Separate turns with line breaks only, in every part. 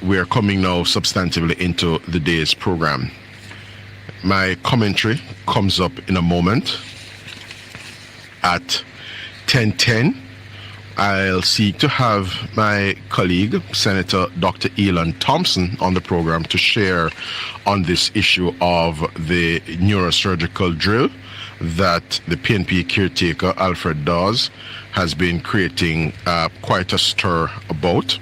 We are coming now substantively into the day's program. My commentary comes up in a moment. At 10:10, I'll seek to have my colleague, Senator Dr. Elon Thompson, on the program to share on this issue of the neurosurgical drill that the PNP caretaker, Alfred Dawes, has been creating quite a stir about.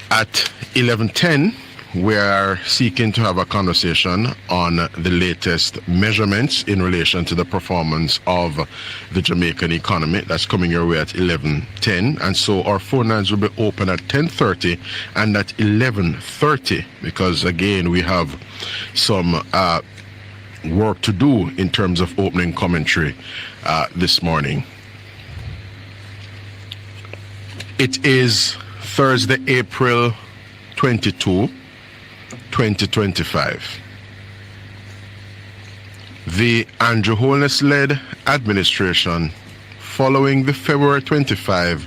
At 11:10, we are seeking to have a conversation on the latest measurements in relation to the performance of the Jamaican economy. That's coming your way at 11:10. And so our phone lines will be open at 10:30 and at 11:30, because again, we have some work to do in terms of opening commentary this morning. It is Thursday, April 22, 2025. The Andrew Holness-led administration, following the February 25,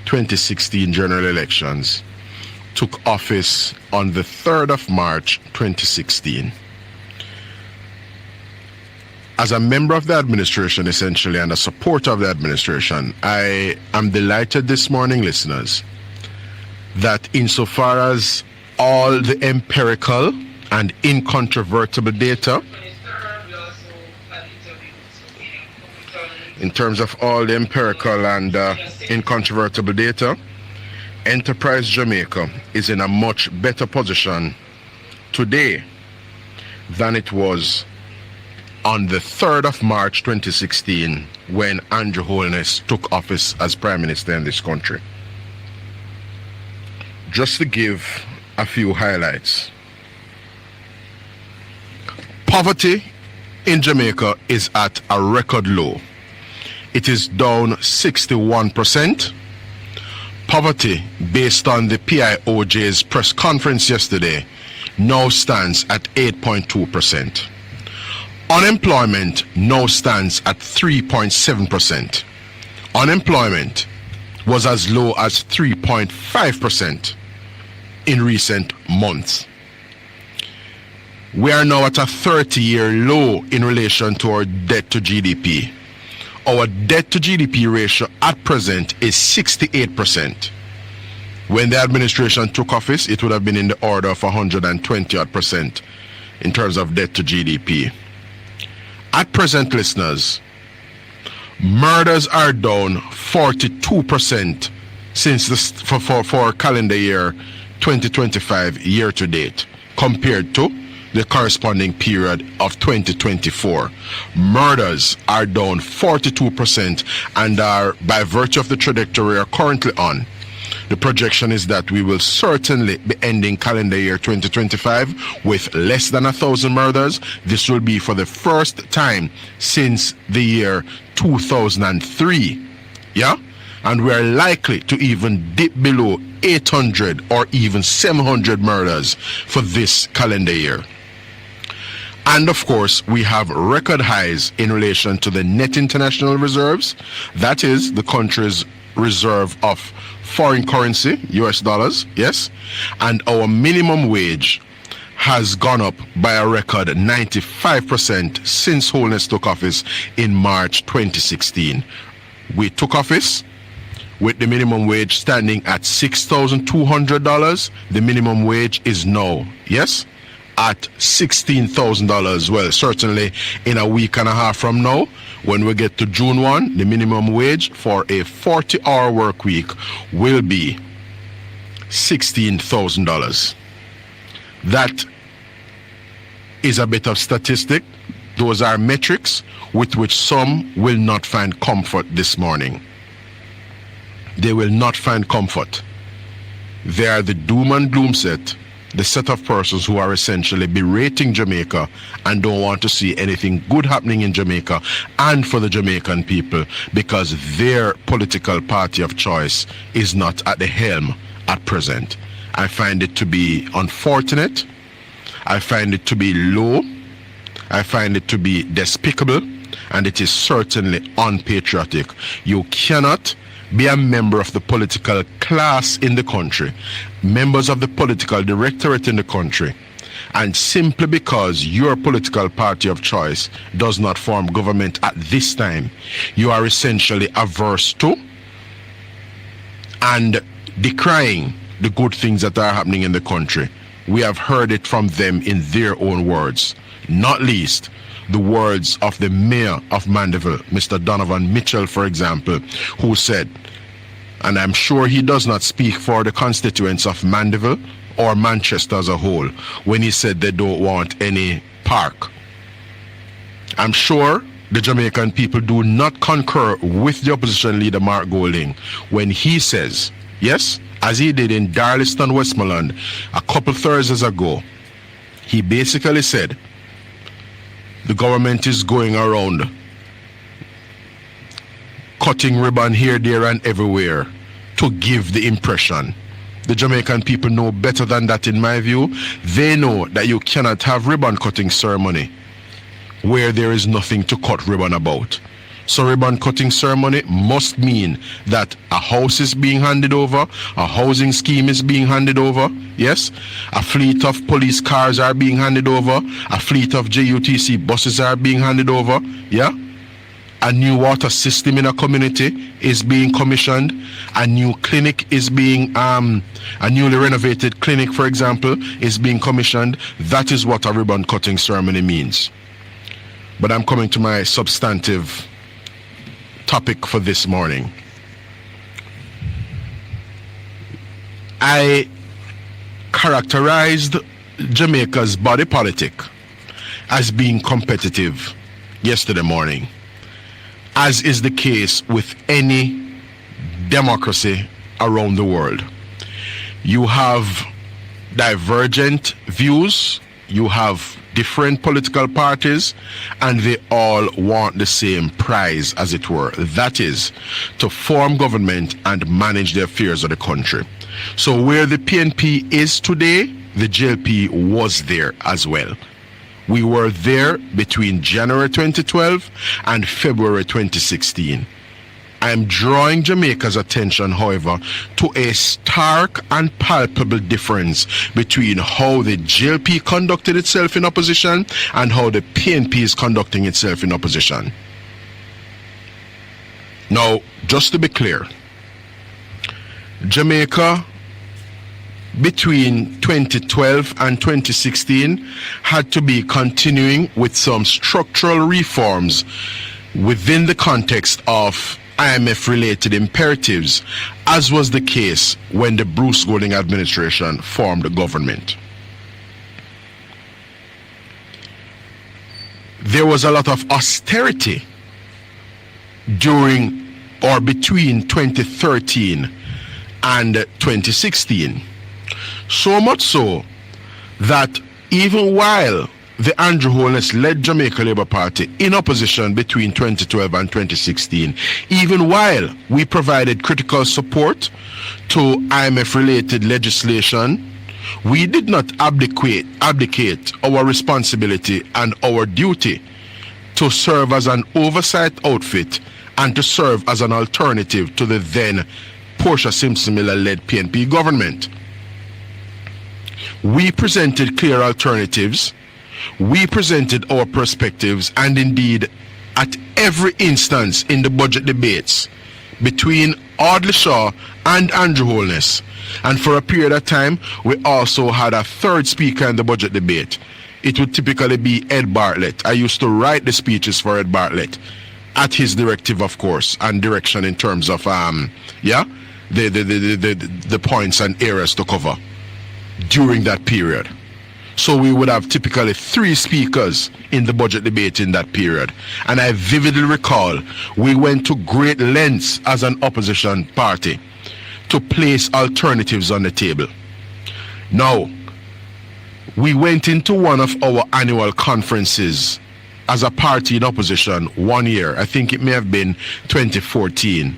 2016 general elections, took office on the 3rd of March, 2016. As a member of the administration, essentially, and a supporter of the administration, I am delighted this morning, listeners, that insofar as all the empirical and incontrovertible data, in terms of all the empirical and incontrovertible data, Enterprise Jamaica is in a much better position today than it was on the 3rd of March 2016 when Andrew Holness took office as Prime Minister in this country. Just to give a few highlights. Poverty in Jamaica is at a record low. It is down 61%. Poverty, based on the PIOJ's press conference yesterday, now stands at 8.2%. Unemployment now stands at 3.7%. Unemployment was as low as 3.5% in recent months. We are now at a 30-year low in relation to our debt to GDP. Our debt to GDP ratio at present is 68%. When the administration took office, it would have been in the order of 120% in terms of debt to GDP. At present, listeners, murders are down 42% since for calendar year 2025 year to date compared to the corresponding period of 2024. Murders are down 42% and are, by virtue of the trajectory we are currently on, the projection is that we will certainly be ending calendar year 2025 with less than 1,000 murders. This will be for the first time since the year 2003. Yeah? And we are likely to even dip below 800 or even 700 murders for this calendar year. And of course, we have record highs in relation to the net international reserves. That is the country's reserve of foreign currency, US dollars, yes. And our minimum wage has gone up by a record 95% since Holness took office in March 2016. We took office with the minimum wage standing at $6,200. The minimum wage is now, yes, at $16,000. Well, certainly in a week and a half from now, when we get to June 1, the minimum wage for a 40-hour work week will be $16,000. That is a bit of statistic. Those are metrics with which some will not find comfort this morning. They will not find comfort. They are the doom and gloom set, the set of persons who are essentially berating Jamaica and don't want to see anything good happening in Jamaica and for the Jamaican people because their political party of choice is not at the helm at present. I find it to be unfortunate. I find it to be low. I find it to be despicable, and it is certainly unpatriotic. You cannot be a member of the political class in the country, members of the political directorate in the country, and simply because your political party of choice does not form government at this time, you are essentially averse to and decrying the good things that are happening in the country. We have heard it from them in their own words, not least the words of the mayor of Mandeville, Mr. Donovan Mitchell, for example, who said, and I'm sure he does not speak for the constituents of Mandeville or Manchester as a whole, when he said they don't want any park. I'm sure the Jamaican people do not concur with the opposition leader Mark Golding when he says, yes, as he did in Darliston, Westmoreland a couple Thursdays ago, he basically said the government is going around cutting ribbon here, there and everywhere to give the impression. The Jamaican people know better than that, in my view. They know that you cannot have ribbon cutting ceremony where there is nothing to cut ribbon about. So ribbon cutting ceremony must mean that a house is being handed over, a housing scheme is being handed over, yes, a fleet of police cars are being handed over, a fleet of JUTC buses are being handed over, yeah, a new water system in a community is being commissioned, a new clinic is being, a newly renovated clinic, for example, is being commissioned. That is what a ribbon cutting ceremony means. But I'm coming to my substantive topic for this morning. I characterized Jamaica's body politic as being competitive yesterday morning, as is the case with any democracy around the world. You have divergent views, you have different political parties, and they all want the same prize, as it were. That is, to form government and manage the affairs of the country. So where the PNP is today, the JLP was there as well. We were there between January 2012 and February 2016. I am drawing Jamaica's attention, however, to a stark and palpable difference between how the JLP conducted itself in opposition and how the PNP is conducting itself in opposition. Now, just to be clear, Jamaica between 2012 and 2016 had to be continuing with some structural reforms within the context of IMF-related imperatives, as was the case when the Bruce Golding administration formed the government. There was a lot of austerity during or between 2013 and 2016. So much so that even while the Andrew Holness-led Jamaica Labour Party in opposition between 2012 and 2016, even while we provided critical support to IMF-related legislation, we did not abdicate our responsibility and our duty to serve as an oversight outfit and to serve as an alternative to the then Portia Simpson Miller-led PNP government. We presented clear alternatives. We presented our perspectives, and indeed at every instance in the budget debates between Audley Shaw and Andrew Holness, and for a period of time we also had a third speaker in the budget debate. It would typically be Ed Bartlett. I used to write the speeches for Ed Bartlett at his directive, of course, and direction in terms of the points and areas to cover during that period. So we would have typically 3 speakers in the budget debate in that period. And I vividly recall we went to great lengths as an opposition party to place alternatives on the table. Now, we went into one of our annual conferences as a party in opposition one year, I think it may have been 2014,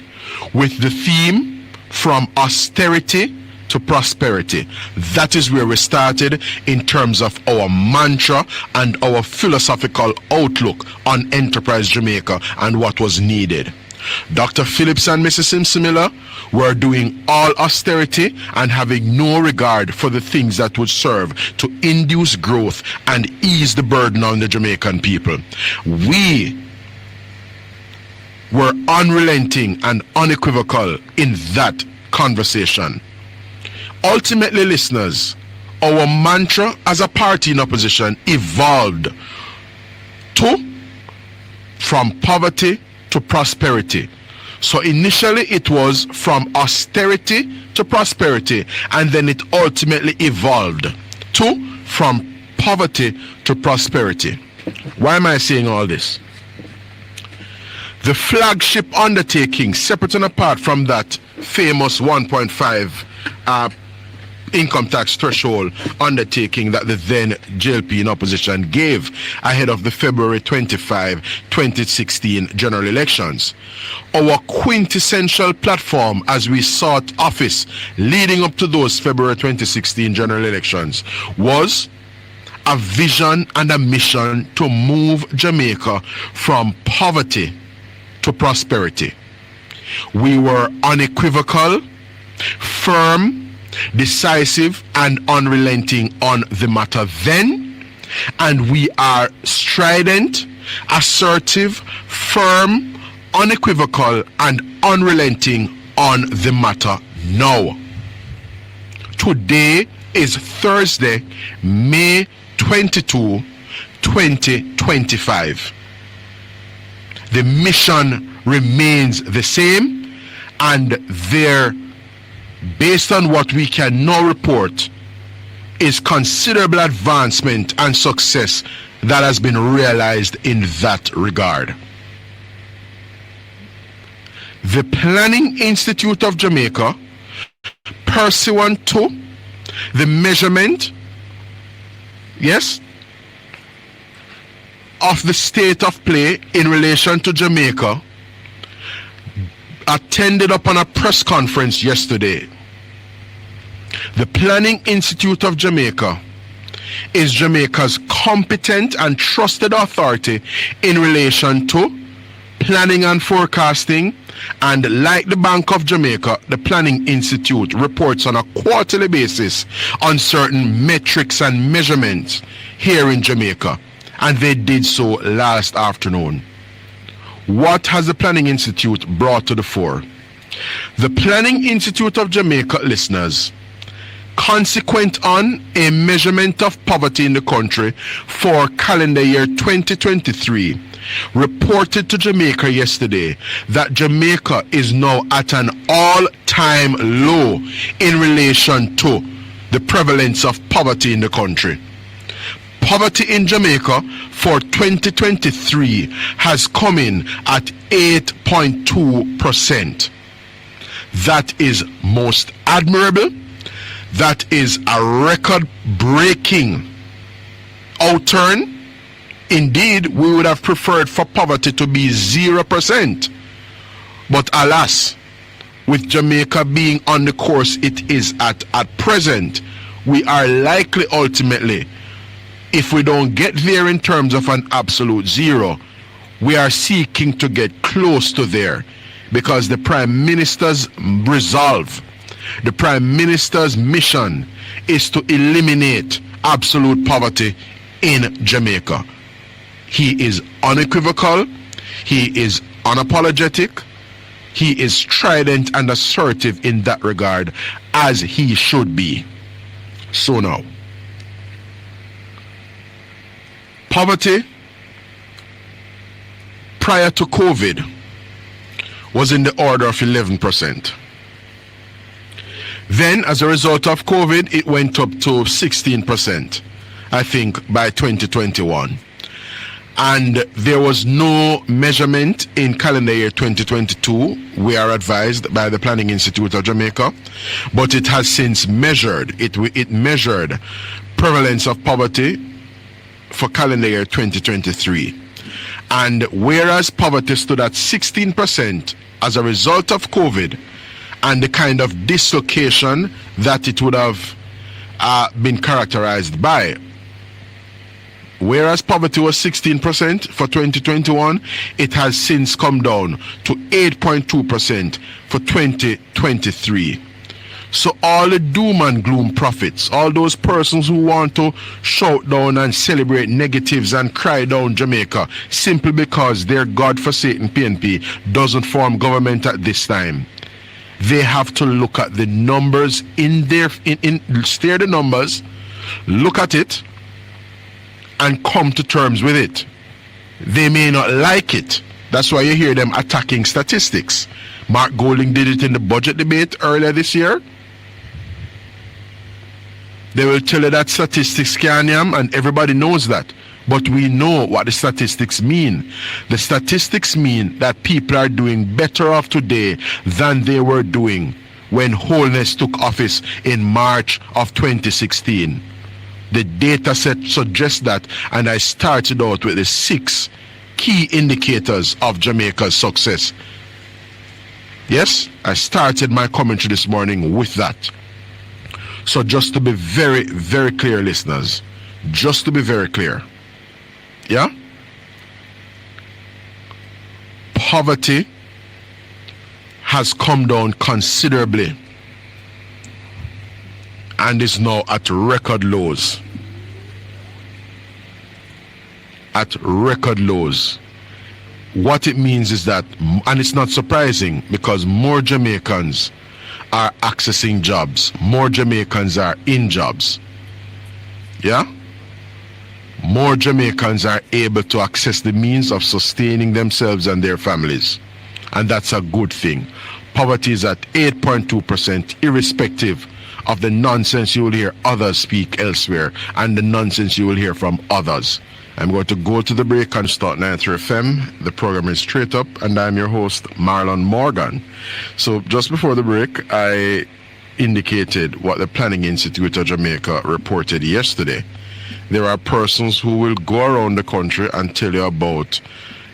with the theme From Austerity to Prosperity. That is where we started in terms of our mantra and our philosophical outlook on Enterprise Jamaica and what was needed. Dr. Phillips and Mrs. Simpson Miller were doing all austerity and having no regard for the things that would serve to induce growth and ease the burden on the Jamaican people. We were unrelenting and unequivocal in that conversation. Ultimately, listeners, our mantra as a party in opposition evolved to from poverty to prosperity. So initially it was from austerity to prosperity, and then it ultimately evolved to from poverty to prosperity. Why am I saying all this? The flagship undertaking, separate and apart from that famous 1.5 income tax threshold undertaking that the then JLP in opposition gave ahead of the February 25, 2016 general elections. Our quintessential platform as we sought office leading up to those February 2016 general elections was a vision and a mission to move Jamaica from poverty to prosperity. We were unequivocal, firm, decisive and unrelenting on the matter then, and we are strident, assertive, firm, unequivocal and unrelenting on the matter now. Today is Thursday, May 22, 2025. The mission remains the same, and there, based on what we can now report, is considerable advancement and success that has been realized in that regard. The Planning Institute of Jamaica, pursuant to the measurement, yes, of the state of play in relation to Jamaica, attended upon a press conference yesterday. The Planning Institute of Jamaica is Jamaica's competent and trusted authority in relation to planning and forecasting, and like the Bank of Jamaica, the Planning Institute reports on a quarterly basis on certain metrics and measurements here in Jamaica, and they did so last afternoon. What has the Planning Institute brought to the fore? The Planning Institute of Jamaica, listeners, consequent on a measurement of poverty in the country for calendar year 2023, reported to Jamaica yesterday that Jamaica is now at an all-time low in relation to the prevalence of poverty in the country. Poverty in Jamaica for 2023 has come in at 8.2%. That is most admirable. That is a record-breaking outturn. Indeed, we would have preferred for poverty to be 0%. But alas, with Jamaica being on the course it is at present, we are likely ultimately, if we don't get there in terms of an absolute zero, we are seeking to get close to there, because the Prime Minister's resolve, the Prime Minister's mission is to eliminate absolute poverty in Jamaica. He is unequivocal, he is unapologetic, he is strident and assertive in that regard, as he should be. So now, poverty prior to COVID was in the order of 11%. Then, as a result of COVID, it went up to 16%, I think, by 2021. And there was no measurement in calendar year 2022, we are advised by the Planning Institute of Jamaica, but it has since measured, it measured prevalence of poverty for calendar year 2023. And whereas poverty stood at 16% as a result of COVID and the kind of dislocation that it would have been characterized by, Whereas poverty was 16% for 2021, it has since come down to 8.2% for 2023. So all the doom and gloom prophets, all those persons who want to shout down and celebrate negatives and cry down Jamaica simply because their godforsaken PNP doesn't form government at this time, they have to look at the numbers stare the numbers, look at it, and come to terms with it. They may not like it. That's why you hear them attacking statistics. Mark Golding did it in the budget debate earlier this year. They will tell you that statistics can yam, and everybody knows that. But we know what the statistics mean. The statistics mean that people are doing better off today than they were doing when Holness took office in March of 2016. The data set suggests that, and I started out with the 6 key indicators of Jamaica's success. Yes, I started my commentary this morning with that. So just to be very, very clear, listeners, just to be very clear, yeah? Poverty has come down considerably and is now at record lows. At record lows. What it means is that, and it's not surprising, because more Jamaicans are accessing jobs. More Jamaicans are in jobs. Yeah? More Jamaicans are able to access the means of sustaining themselves and their families. And that's a good thing. Poverty is at 8.2%, irrespective of the nonsense you will hear others speak elsewhere and the nonsense you will hear from others. I'm going to go to the break and start 93 FM. The program is Straight Up, and I'm your host, Marlon Morgan. So just before the break, I indicated what the Planning Institute of Jamaica reported yesterday. There are persons who will go around the country and tell you about,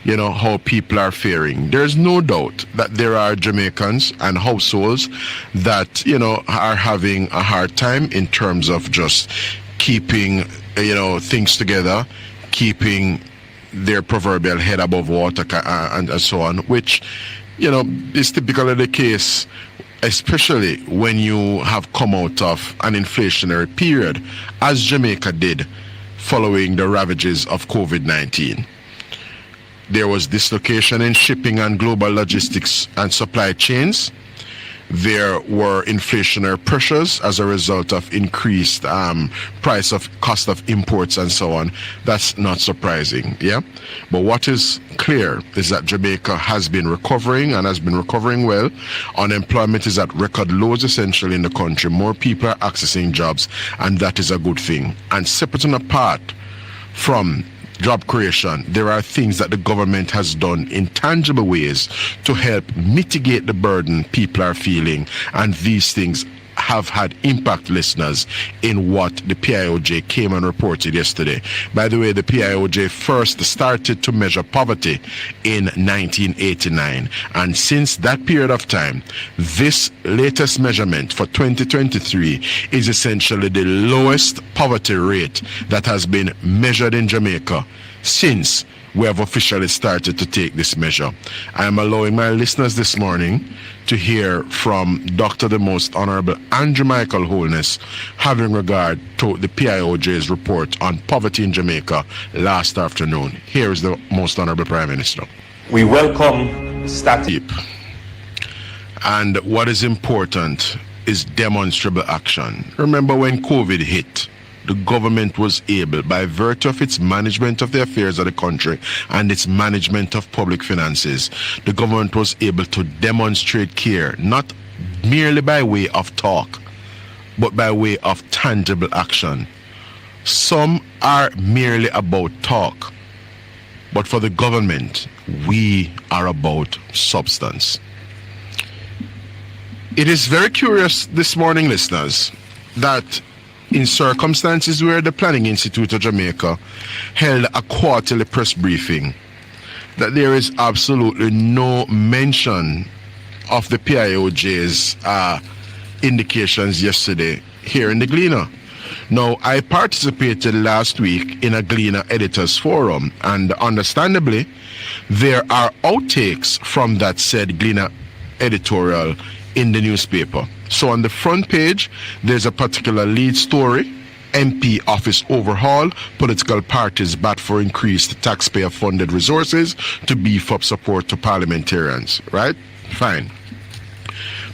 how people are faring. There's no doubt that there are Jamaicans and households that, are having a hard time in terms of just keeping, things together, keeping their proverbial head above water and so on, which, is typically the case, especially when you have come out of an inflationary period, as Jamaica did following the ravages of COVID-19. There was dislocation in shipping and global logistics and supply chains. There were inflationary pressures as a result of increased cost of imports and so on. That's not surprising, yeah? But what is clear is that Jamaica has been recovering and has been recovering well. Unemployment is at record lows essentially in the country. More people are accessing jobs, and that is a good thing. And separate and apart from job creation, there are things that the government has done in tangible ways to help mitigate the burden people are feeling, and these things have had impact, listeners, in what the PIOJ came and reported yesterday. By the way, the PIOJ first started to measure poverty in 1989, and since that period of time, this latest measurement for 2023 is essentially the lowest poverty rate that has been measured in Jamaica since we have officially started to take this measure. I am allowing my listeners this morning to hear from Dr. the Most Honorable Andrew Michael Holness having regard to the PIOJ's report on poverty in Jamaica last afternoon. Here is the Most Honorable Prime Minister.
We welcome static.
And what is important is demonstrable action. Remember when COVID hit, the government was able, by virtue of its management of the affairs of the country and its management of public finances, the government was able to demonstrate care, not merely by way of talk, but by way of tangible action. Some are merely about talk, but for the government, we are about substance. It is very curious this morning, listeners, that in circumstances where the Planning Institute of Jamaica held a quarterly press briefing, that there is absolutely no mention of the PIOJ's indications yesterday here in the Gleaner. Now, I participated last week in a Gleaner Editors Forum, and understandably, there are outtakes from that said Gleaner editorial in the newspaper. So on the front page, there's a particular lead story: MP office overhaul, political parties bat for increased taxpayer-funded resources to beef up support to parliamentarians. Right? Fine.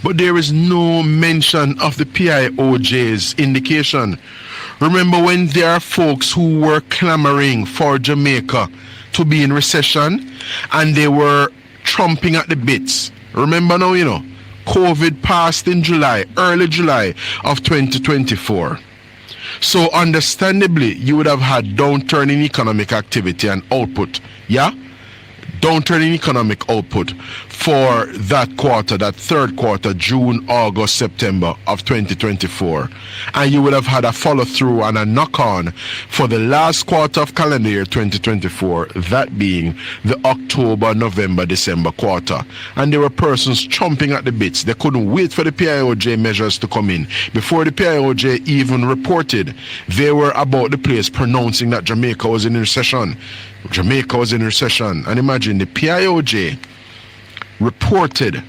But there is no mention of the PIOJ's indication. Remember when there are folks who were clamoring for Jamaica to be in recession and they were chomping at the bits? Remember now, COVID passed in July, early July of 2024. So understandably, you would have had downturn in economic activity and output. Yeah? Downturn in economic output for that quarter, that third quarter, June, August, September of 2024. And you would have had a follow-through and a knock-on for the last quarter of calendar year 2024, that being the October, November, December quarter. And there were persons chomping at the bits. They couldn't wait for the PIOJ measures to come in. Before the PIOJ even reported, they were about the place pronouncing that Jamaica was in recession. Jamaica was in recession. And imagine the PIOJ reported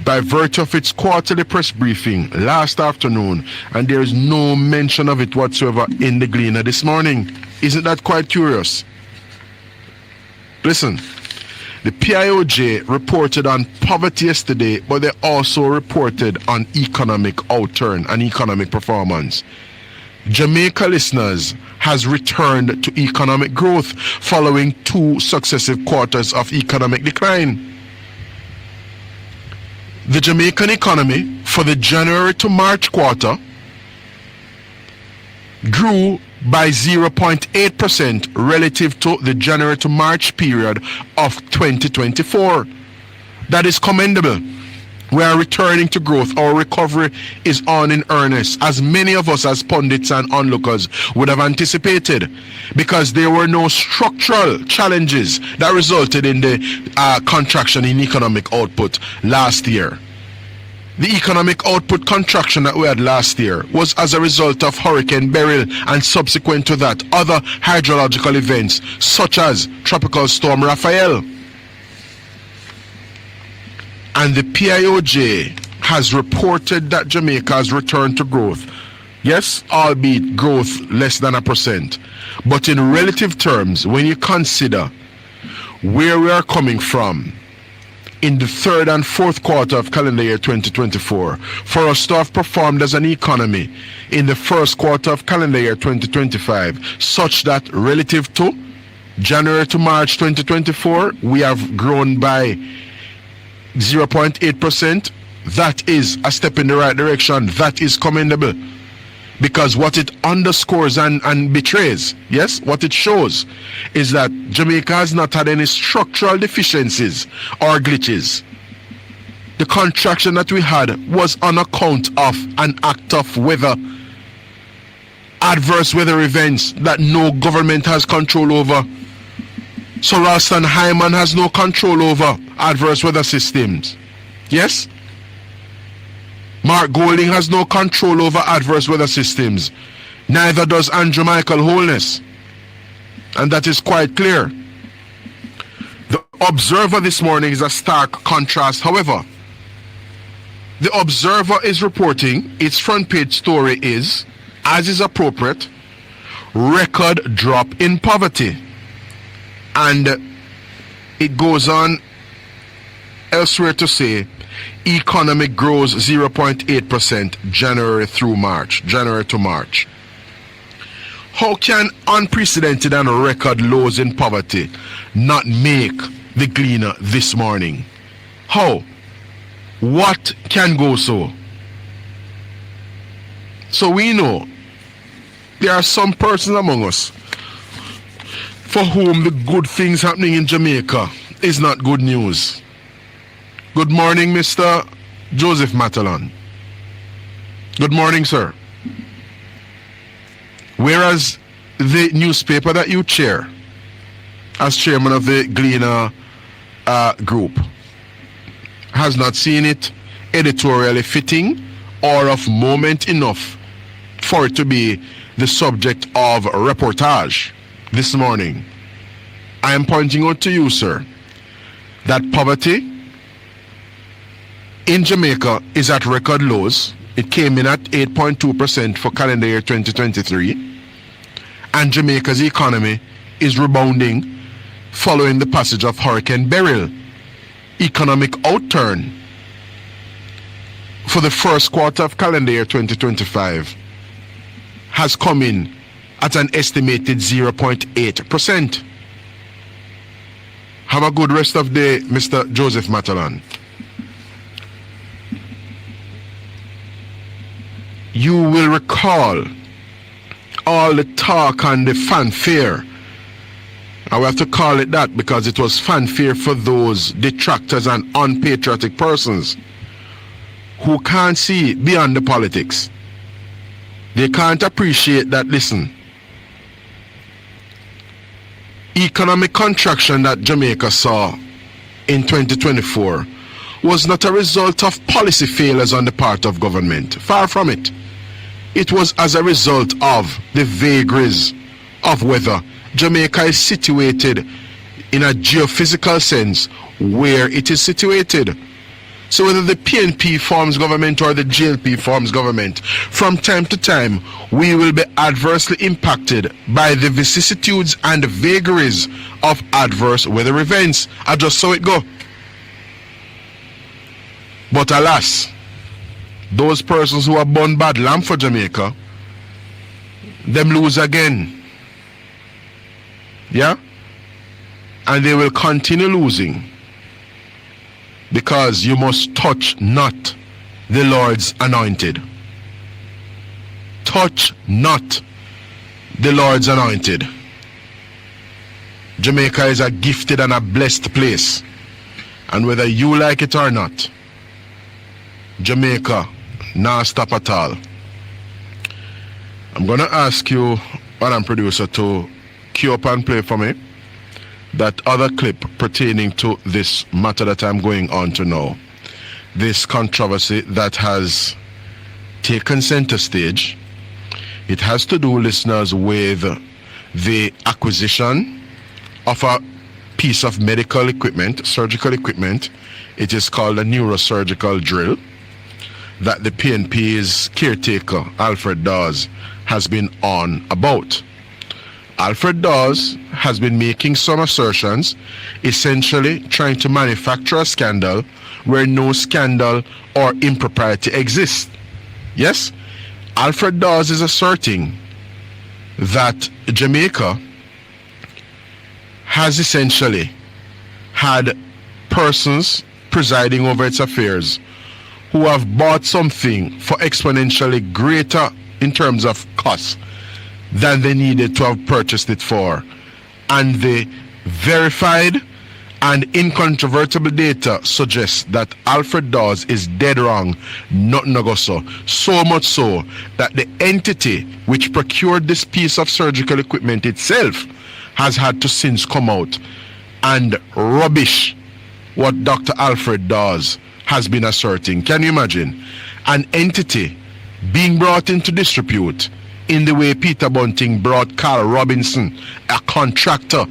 by virtue of its quarterly press briefing last afternoon, and there is no mention of it whatsoever in the Gleaner this morning. Isn't that quite curious? Listen, the PIOJ reported on poverty yesterday, but they also reported on economic outturn and economic performance. Jamaica, listeners, has returned to economic growth following 2 successive quarters of economic decline. The Jamaican economy for the January to March quarter grew by 0.8% relative to the January to March period of 2024. That is commendable. We are returning to growth. Our recovery is on in earnest, as many of us as pundits and onlookers would have anticipated, because there were no structural challenges that resulted in the contraction in economic output last year. The economic output contraction that we had last year was as a result of Hurricane Beryl and subsequent to that, other hydrological events such as Tropical Storm Raphael. And the PIOJ has reported that Jamaica has returned to growth. Yes, albeit growth less than 1%. But in relative terms, when you consider where we are coming from in the third and fourth quarter of calendar year 2024, for us to have performed as an economy in the first quarter of calendar year 2025, such that relative to January to March 2024, we have grown by 0.8%, that is a step in the right direction. That is commendable, because what it underscores and betrays, yes, what it shows is that Jamaica has not had any structural deficiencies or glitches. The contraction that we had was on account of an act of weather, adverse weather events that no government has control over. So Ralston Hyman has no control over adverse weather systems. Yes? Mark Golding has no control over adverse weather systems. Neither does Andrew Michael Holness. And that is quite clear. The Observer this morning is a stark contrast. However, the Observer is reporting, its front page story is, as is appropriate, record drop in poverty. And it goes on elsewhere to say economy grows 0.8% January to March. How can unprecedented and record lows in poverty not make the Gleaner this morning? How? What can go so? So we know there are some persons among us for whom the good things happening in Jamaica is not good news. Good morning, Mr. Joseph Matalon. Good morning, sir. Whereas the newspaper that you chair, as chairman of the Gleaner group, has not seen it editorially fitting or of moment enough for it to be the subject of a reportage this morning. I am pointing out to you, sir, that poverty in Jamaica is at record lows. It came in at 8.2% for calendar year 2023. And Jamaica's economy is rebounding following the passage of Hurricane Beryl. Economic outturn for the first quarter of calendar year 2025 has come in at an estimated 0.8%. Have a good rest of the day, Mr. Joseph Matalan. You will recall all the talk and the fanfare. I will have to call it that because it was fanfare for those detractors and unpatriotic persons who can't see beyond the politics. They can't appreciate that, listen, economic contraction that Jamaica saw in 2024 was not a result of policy failures on the part of government. Far from it. It was as a result of the vagaries of weather. Jamaica is situated in a geophysical sense where it is situated. So whether the PNP forms government or the JLP forms government, from time to time we will be adversely impacted by the vicissitudes and vagaries of adverse weather events. I just saw it go. But alas, those persons who are born bad lamb for Jamaica, them lose again. Yeah? And they will continue losing. Because you must touch not the Lord's anointed. Touch not the Lord's anointed. Jamaica is a gifted and a blessed place. And whether you like it or not, Jamaica not stop at all. I'm going to ask you, Madam Producer, to cue up and play for me that other clip pertaining to this matter that I'm going on to now. This controversy that has taken center stage. It has to do, listeners, with the acquisition of a piece of medical equipment, surgical equipment. It is called a neurosurgical drill that the PNP's caretaker, Alfred Dawes, has been on about. Alfred Dawes has been making some assertions, essentially trying to manufacture a scandal where no scandal or impropriety exists. Yes, Alfred Dawes is asserting that Jamaica has essentially had persons presiding over its affairs who have bought something for exponentially greater in terms of cost than they needed to have purchased it for. And the verified and incontrovertible data suggests that Alfred Dawes is dead wrong, nothing to go so. So much so that the entity which procured this piece of surgical equipment itself has had to since come out and rubbish what Dr. Alfred Dawes has been asserting. Can you imagine an entity being brought into disrepute in the way Peter Bunting brought Carl Robinson, a contractor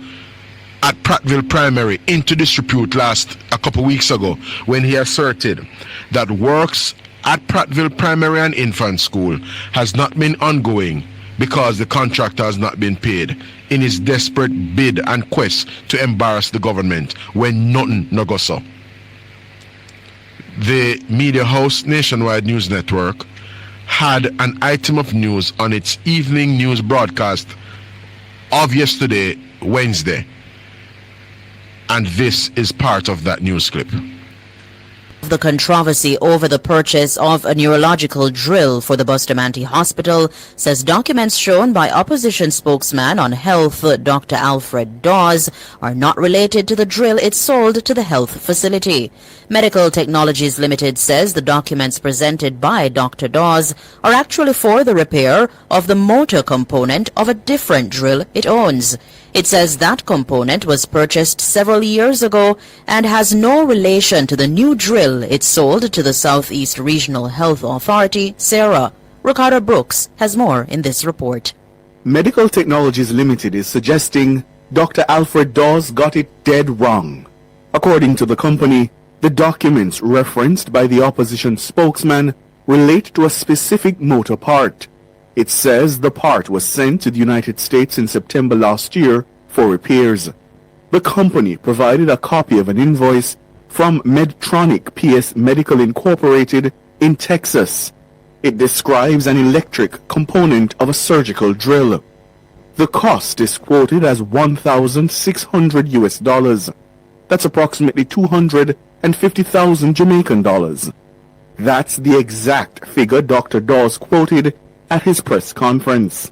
at Prattville Primary, into disrepute a couple weeks ago, when he asserted that works at Prattville Primary and Infant School has not been ongoing because the contractor has not been paid, in his desperate bid and quest to embarrass the government when nothing no go so. The media house Nationwide News Network had an item of news on its evening news broadcast of yesterday, Wednesday. And this is part of that news clip.
The controversy over the purchase of a neurological drill for the Bustamante Hospital, says documents shown by opposition spokesman on health Dr. Alfred Dawes are not related to the drill it sold to the health facility. Medical Technologies Limited says the documents presented by Dr. Dawes are actually for the repair of the motor component of a different drill it owns. It says that component was purchased several years ago and has no relation to the new drill it sold to the Southeast Regional Health Authority, SARA. Ricardo Brooks has more in this report.
Medical Technologies Limited is suggesting Dr. Alfred Dawes got it dead wrong. According to the company, the documents referenced by the opposition spokesman relate to a specific motor part. It says the part was sent to the United States in September last year for repairs. The company provided a copy of an invoice from Medtronic PS Medical Incorporated in Texas. It describes an electric component of a surgical drill. The cost is quoted as $1,600 US. That's approximately 250,000 Jamaican dollars. That's the exact figure Dr. Dawes quoted at his press conference.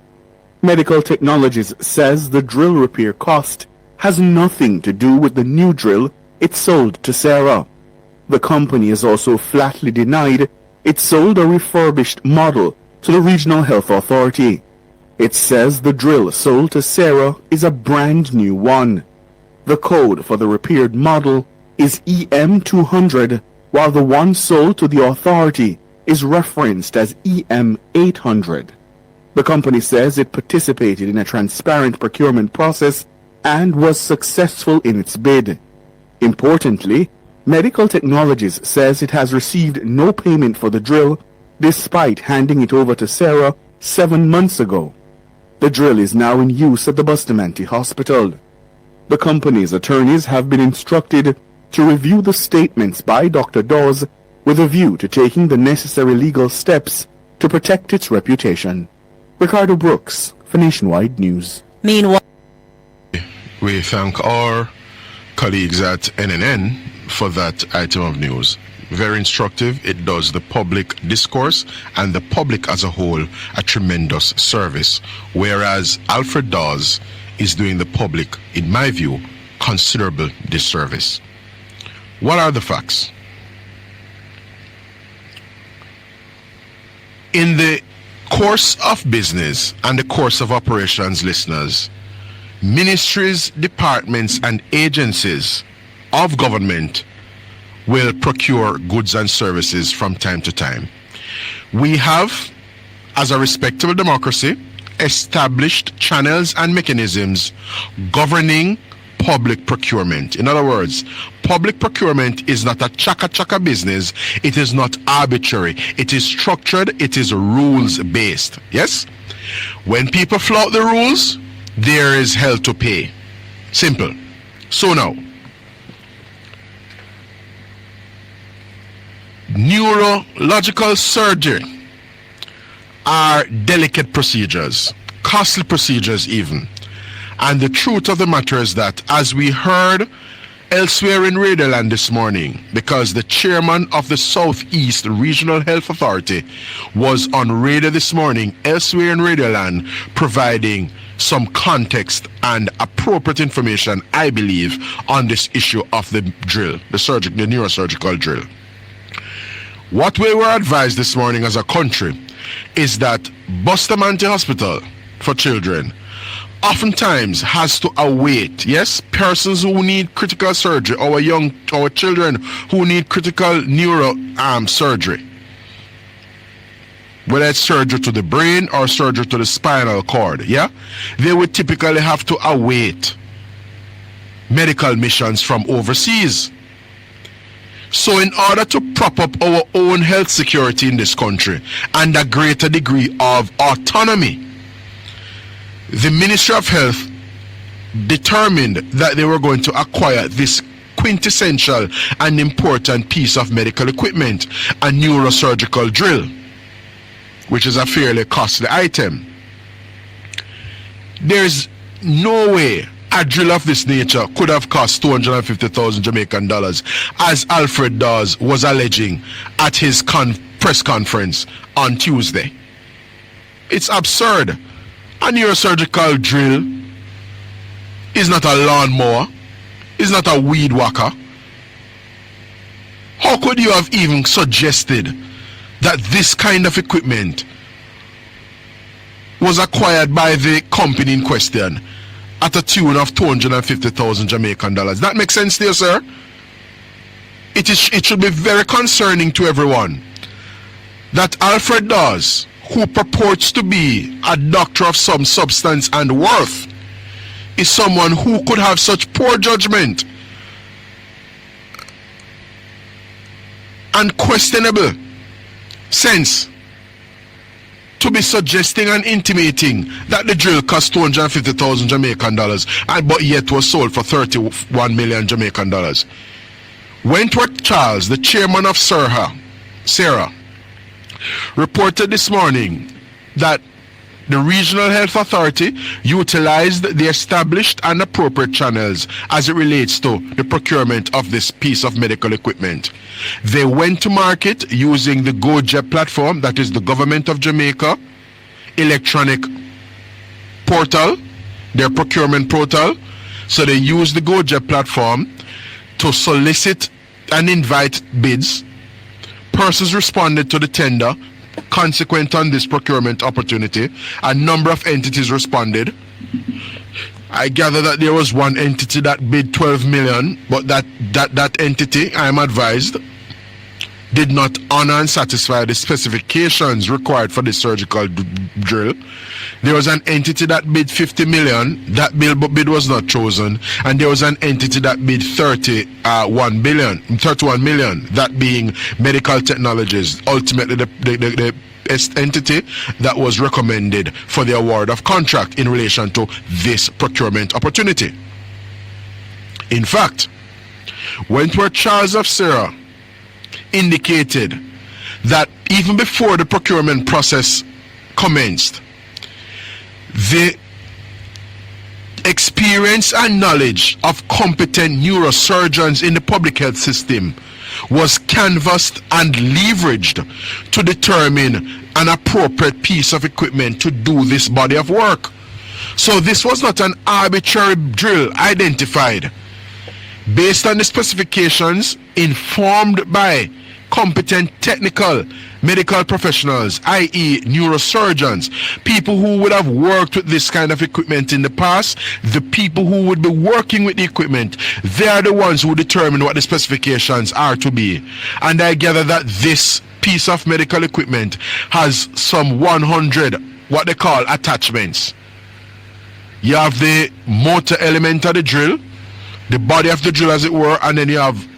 Medical Technologies says the drill repair cost has nothing to do with the new drill it sold to Sarah. The company has also flatly denied it sold a refurbished model to the Regional Health Authority. It says the drill sold to Sarah is a brand new one. The code for the repaired model is EM200, while the one sold to the authority is referenced as EM800. The company says it participated in a transparent procurement process and was successful in its bid. Importantly, Medical Technologies says it has received no payment for the drill despite handing it over to Sarah 7 months ago. The drill is now in use at the Bustamante Hospital. The company's attorneys have been instructed to review the statements by Dr. Dawes with a view to taking the necessary legal steps to protect its reputation. Ricardo Brooks for Nationwide News.
Meanwhile,
we thank our colleagues at NNN for that item of news. Very instructive. It does the public discourse and the public as a whole a tremendous service, whereas Alfred Dawes is doing the public, in my view, considerable disservice. What are the facts? In the course of business and the course of operations, listeners, ministries, departments, and agencies of government will procure goods and services from time to time. We have, as a respectable democracy, established channels and mechanisms governing public procurement. In other words, public procurement is not a chaka-chaka business. It is not arbitrary. It is structured. It is rules-based. Yes? When people flout the rules, there is hell to pay. Simple. So now, neurological surgery are delicate procedures, costly procedures even. And the truth of the matter is that, as we heard elsewhere in Radioland this morning, because the chairman of the Southeast Regional Health Authority was on radio this morning, elsewhere in Radioland, providing some context and appropriate information, I believe, on this issue of the drill, the neurosurgical drill. What we were advised this morning as a country is that Bustamante Hospital for Children oftentimes has to await, yes, persons who need critical surgery, our children who need critical neuro surgery, whether it's surgery to the brain or surgery to the spinal cord, yeah, they would typically have to await medical missions from overseas. So in order to prop up our own health security in this country and a greater degree of autonomy, the Ministry of Health determined that they were going to acquire this quintessential and important piece of medical equipment, a neurosurgical drill, which is a fairly costly item. There's no way a drill of this nature could have cost 250,000 Jamaican dollars, as Alfred Dawes was alleging at his press conference on Tuesday. It's absurd. A neurosurgical drill is not a lawnmower, is not a weed whacker. How could you have even suggested that this kind of equipment was acquired by the company in question at a tune of 250,000 Jamaican dollars? That makes sense to you, sir? It should be very concerning to everyone that Alfred Dawes, who purports to be a doctor of some substance and worth is someone who could have such poor judgment and questionable sense to be suggesting and intimating that the drill cost 250,000 Jamaican dollars but yet was sold for 31 million Jamaican dollars. Wentworth Charles, the chairman of SERA, reported this morning that the Regional Health Authority utilized the established and appropriate channels as it relates to the procurement of this piece of medical equipment. They went to market using the GoJep platform, that is the Government of Jamaica electronic portal, their procurement portal. So they used the GoJep platform to solicit and invite bids. Persons responded to the tender. Consequent on this procurement opportunity, a number of entities responded. I gather that there was one entity that bid 12 million, but that entity, I am advised, did not honor and satisfy the specifications required for the surgical drill. There was an entity that bid 50 million, that bid was not chosen, and there was an entity that bid 31 million, that being Medical Technologies, ultimately the entity that was recommended for the award of contract in relation to this procurement opportunity. In fact, Wentworth Charles of SERA indicated that even before the procurement process commenced, the experience and knowledge of competent neurosurgeons in the public health system was canvassed and leveraged to determine an appropriate piece of equipment to do this body of work. So this was not an arbitrary drill identified based on the specifications informed by competent technical medical professionals, i.e. neurosurgeons, people who would have worked with this kind of equipment in the past. The people who would be working with the equipment, they are the ones who determine what the specifications are to be. And I gather that this piece of medical equipment has some 100 what they call attachments. You have the motor element of the drill, the body of the drill as it were, and then you have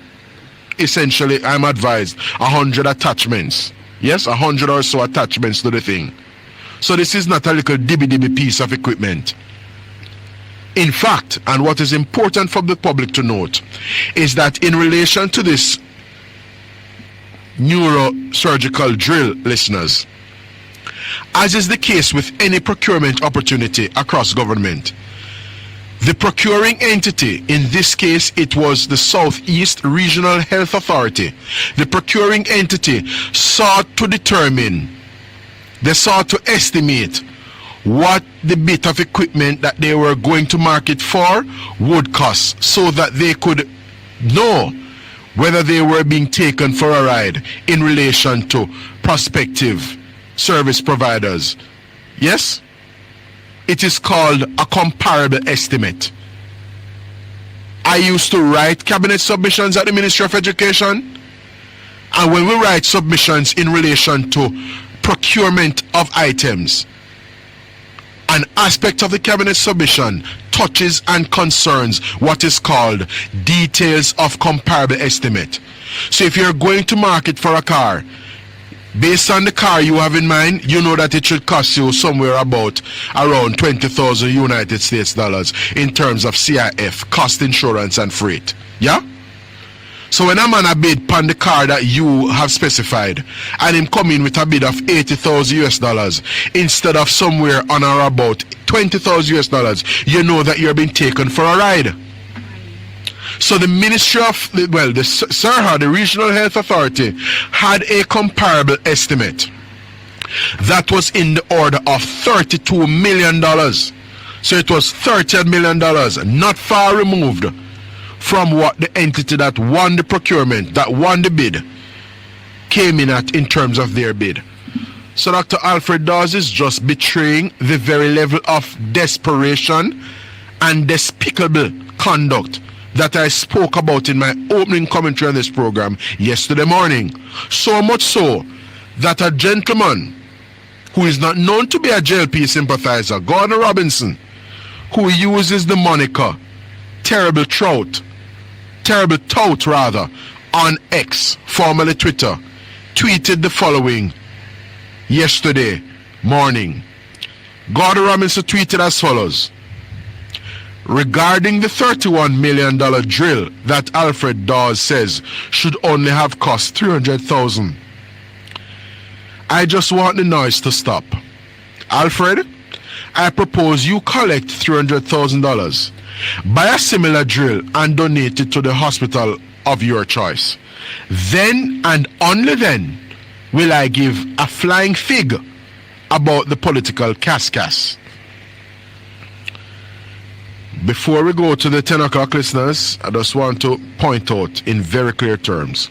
essentially, I'm advised, 100 attachments. Yes, 100 or so attachments to the thing. So this is not a little dibby piece of equipment. In fact, and what is important for the public to note, is that in relation to this neurosurgical drill, listeners, as is the case with any procurement opportunity across government, the procuring entity, in this case it was the Southeast Regional Health Authority, the procuring entity sought to determine, they sought to estimate what the bit of equipment that they were going to market for would cost, so that they could know whether they were being taken for a ride in relation to prospective service providers. Yes? It is called a comparable estimate. I used to write cabinet submissions at the Ministry of Education, and when we write submissions in relation to procurement of items, an aspect of the cabinet submission touches and concerns what is called details of comparable estimate. So if you're going to market for a car, based on the car you have in mind, you know that it should cost you somewhere about around 20,000 United States dollars in terms of CIF, cost, insurance and freight. Yeah? So when a man a bid on the car that you have specified, and him come in with a bid of 80,000 US dollars instead of somewhere on or about 20,000 US dollars, you know that you're being taken for a ride. So the Ministry of, the SERA, the Regional Health Authority, had a comparable estimate that was in the order of $32 million. So it was $30 million, not far removed from what the entity that won the procurement, that won the bid, came in at in terms of their bid. So Dr. Alfred Dawes is just betraying the very level of desperation and despicable conduct that I spoke about in my opening commentary on this program yesterday morning. So much so that a gentleman who is not known to be a JLP sympathizer, Gordon Robinson, who uses the moniker Terrible Tout on X, formerly Twitter, tweeted the following yesterday morning. Gordon Robinson tweeted as follows: regarding the $31 million drill that Alfred Dawes says should only have cost $300,000. I just want the noise to stop. Alfred, I propose you collect $300,000, buy a similar drill and donate it to the hospital of your choice. Then and only then will I give a flying fig about the political cascas. Before we go to the 10 o'clock, listeners, I just want to point out in very clear terms,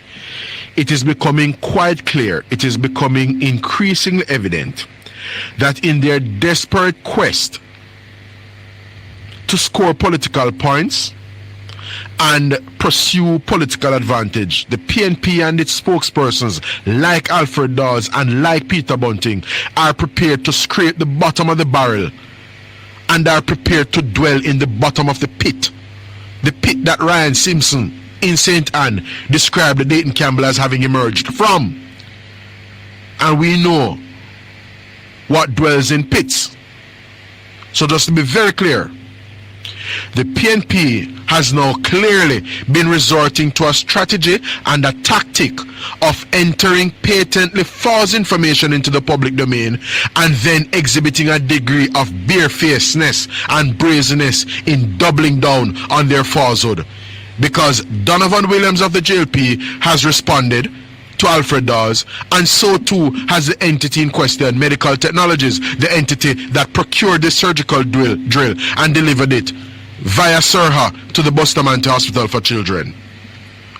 it is becoming quite clear, it is becoming increasingly evident that in their desperate quest to score political points and pursue political advantage, the PNP and its spokespersons like Alfred Dawes and like Peter Bunting are prepared to scrape the bottom of the barrel and are prepared to dwell in the bottom of the pit that Ryan Simpson in St. Anne described the Dayton Campbell as having emerged from. And we know what dwells in pits. So just to be very clear, the PNP has now clearly been resorting to a strategy and a tactic of entering patently false information into the public domain and then exhibiting a degree of barefacedness and brazenness in doubling down on their falsehood. Because Donovan Williams of the JLP has responded to Alfred Dawes, and so too has the entity in question, Medical Technologies, the entity that procured the surgical drill and delivered it via Surha to the Bustamante Hospital for Children.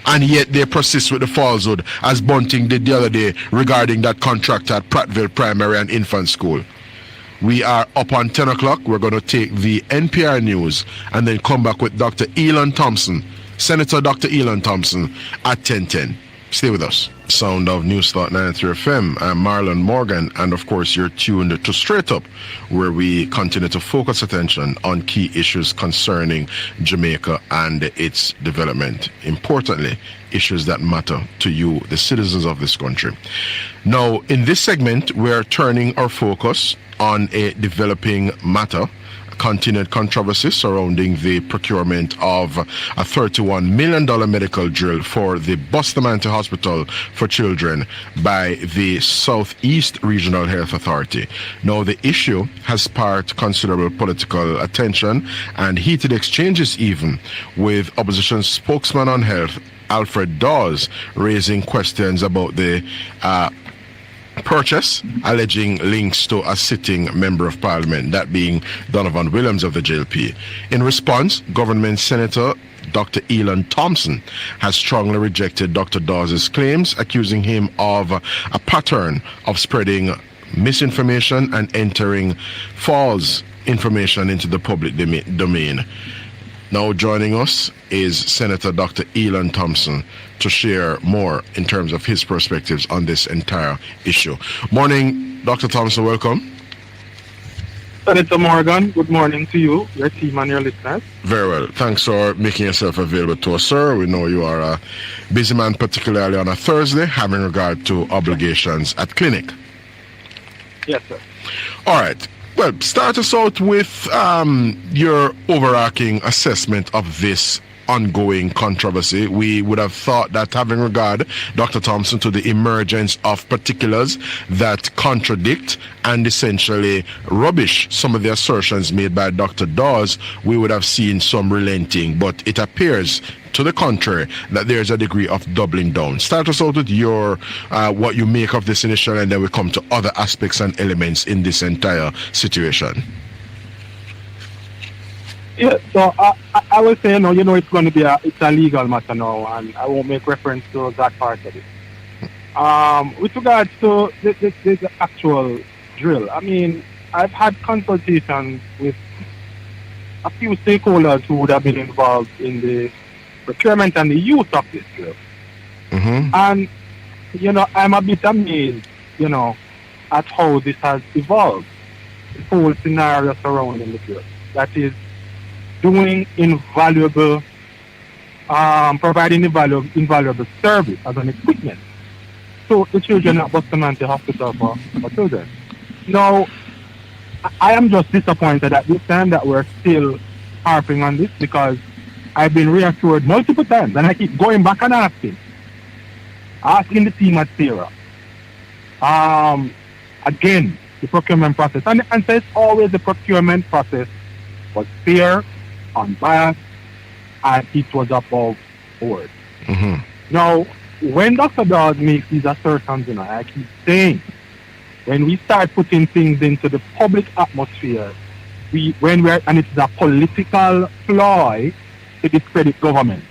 And yet they persist with the falsehood, as Bunting did the other day regarding that contract at Prattville Primary and Infant School. We are up on 10 o'clock. We're going to take the NPR news and then come back with Dr. Elon Thompson, Senator Dr. Elon Thompson, at 10:10. Stay with us. Sound of News Start 93 FM. I'm Marlon Morgan, and of course you're tuned to Straight Up, where we continue to focus attention on key issues concerning Jamaica and its development. Importantly, issues that matter to you, the citizens of this country. Now, in this segment, we're turning our focus on a developing matter, continued controversy surrounding the procurement of a $31 million medical drill for the Bustamante Hospital for Children by the Southeast Regional Health Authority. Now, the issue has sparked considerable political attention and heated exchanges even, with opposition spokesman on health Alfred Dawes raising questions about the purchase, alleging links to a sitting member of parliament, that being Donovan Williams of the JLP. In response, government Senator Dr. Elon Thompson has strongly rejected Dr. Dawes' claims, accusing him of a pattern of spreading misinformation and entering false information into the public domain. Now joining us is Senator Dr. Elon Thompson to share more in terms of his perspectives on this entire issue. Morning, Dr. Thompson, welcome.
Senator Morgan, good morning to you, your team and your listeners.
Very well. Thanks for making yourself available to us, sir. We know you are a busy man, particularly on a Thursday, having regard to obligations at clinic.
Yes, sir.
All right. Well, start us out with your overarching assessment of this ongoing controversy. We would have thought that, having regard, Dr. Thompson, to the emergence of particulars that contradict and essentially rubbish some of the assertions made by Dr. Dawes, we would have seen some relenting. But it appears, to the contrary, that there's a degree of doubling down. Start us out with your what you make of this initial, and then we come to other aspects and elements in this entire situation.
Yeah, so I will say, it's going to be it's a legal matter now, and I won't make reference to that part of it. With regards to this actual drill, I mean, I've had consultations with a few stakeholders who would have been involved in the procurement and the use of this drill. Mm-hmm. And, I'm a bit amazed, at how this has evolved, the whole scenario surrounding the field. That is doing invaluable, providing invaluable service as an equipment to the children at Bustamante Hospital for children. Now, I am just disappointed at this time that we're still harping on this, because I've been reassured multiple times, and I keep going back and asking the team at Sarah. Again, the procurement process. And the answer is always the procurement process was fair, unbiased, and it was above board.
Mm-hmm.
Now, when Dr. Dawes makes these assertions, I keep saying, when we start putting things into the public atmosphere, and it's a political ploy to discredit government,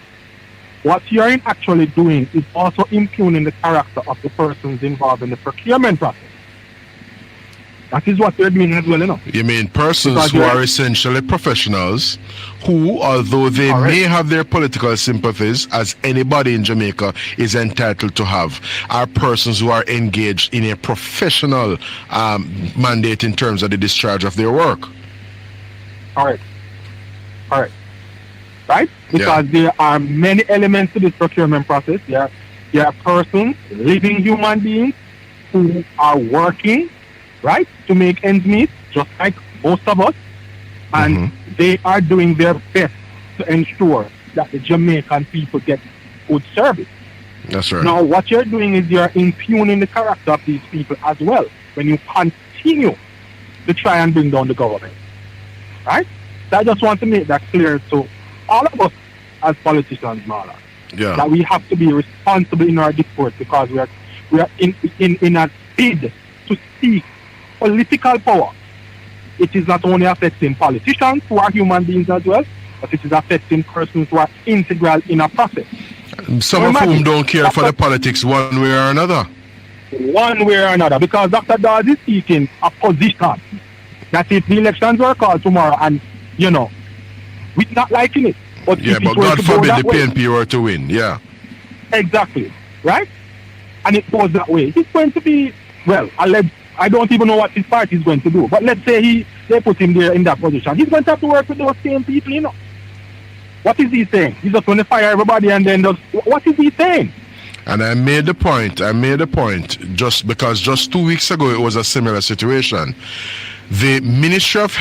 what you're actually doing is also impugning the character of the persons involved in the procurement process. That is what you're doing as well,
You mean persons who are essentially professionals who, although they may have their political sympathies, as anybody in Jamaica is entitled to have, are persons who are engaged in a professional mandate in terms of the discharge of their work.
Correct. Right? Because there are many elements to this procurement process. There are persons, living human beings, who are working, right, to make ends meet, just like most of us, and they are doing their best to ensure that the Jamaican people get good service.
That's right.
Now, what you're doing is you're impugning the character of these people as well when you continue to try and bring down the government, right? So I just want to make that clear to all of us as politicians, Marlon, that we have to be responsible in our discourse, because we are in a bid to seek political power. It is not only affecting politicians who are human beings as well, but it is affecting persons who are integral in a process.
Some of whom don't care for the politics one way or another.
One way or another, because Dr. Dawes is seeking a position that if the elections were called tomorrow and, we're not liking it. But
but God forbid the PNP were to win,
Exactly, right? And it goes that way. It's going to be, I don't even know what his party is going to do. But let's say they put him there in that position. He's going to have to work with those same people, What is he saying? He's just going to fire everybody and then what is he saying?
And I made the point just because just 2 weeks ago it was a similar situation. The Ministry of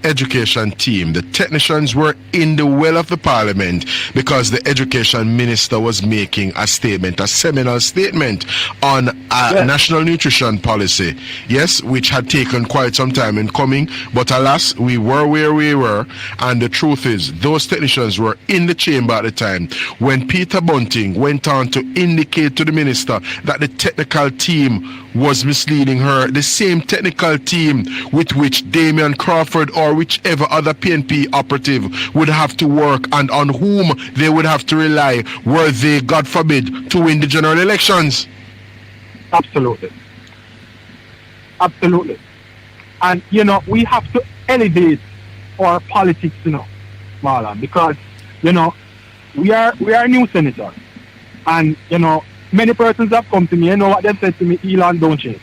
Education team, the technicians were in the well of the parliament because the education minister was making a statement, a seminal statement on national nutrition policy. Yes, which had taken quite some time in coming, but alas, we were where we were. And the truth is, those technicians were in the chamber at the time when Peter Bunting went on to indicate to the minister that the technical team was misleading her, the same technical team with which Damian Crawford or whichever other PNP operative would have to work and on whom they would have to rely were they, God forbid, to win the general elections.
Absolutely. And, we have to elevate our politics, Marlon, because, we are new senators. And, many persons have come to me, what they've said to me, Elon, don't change.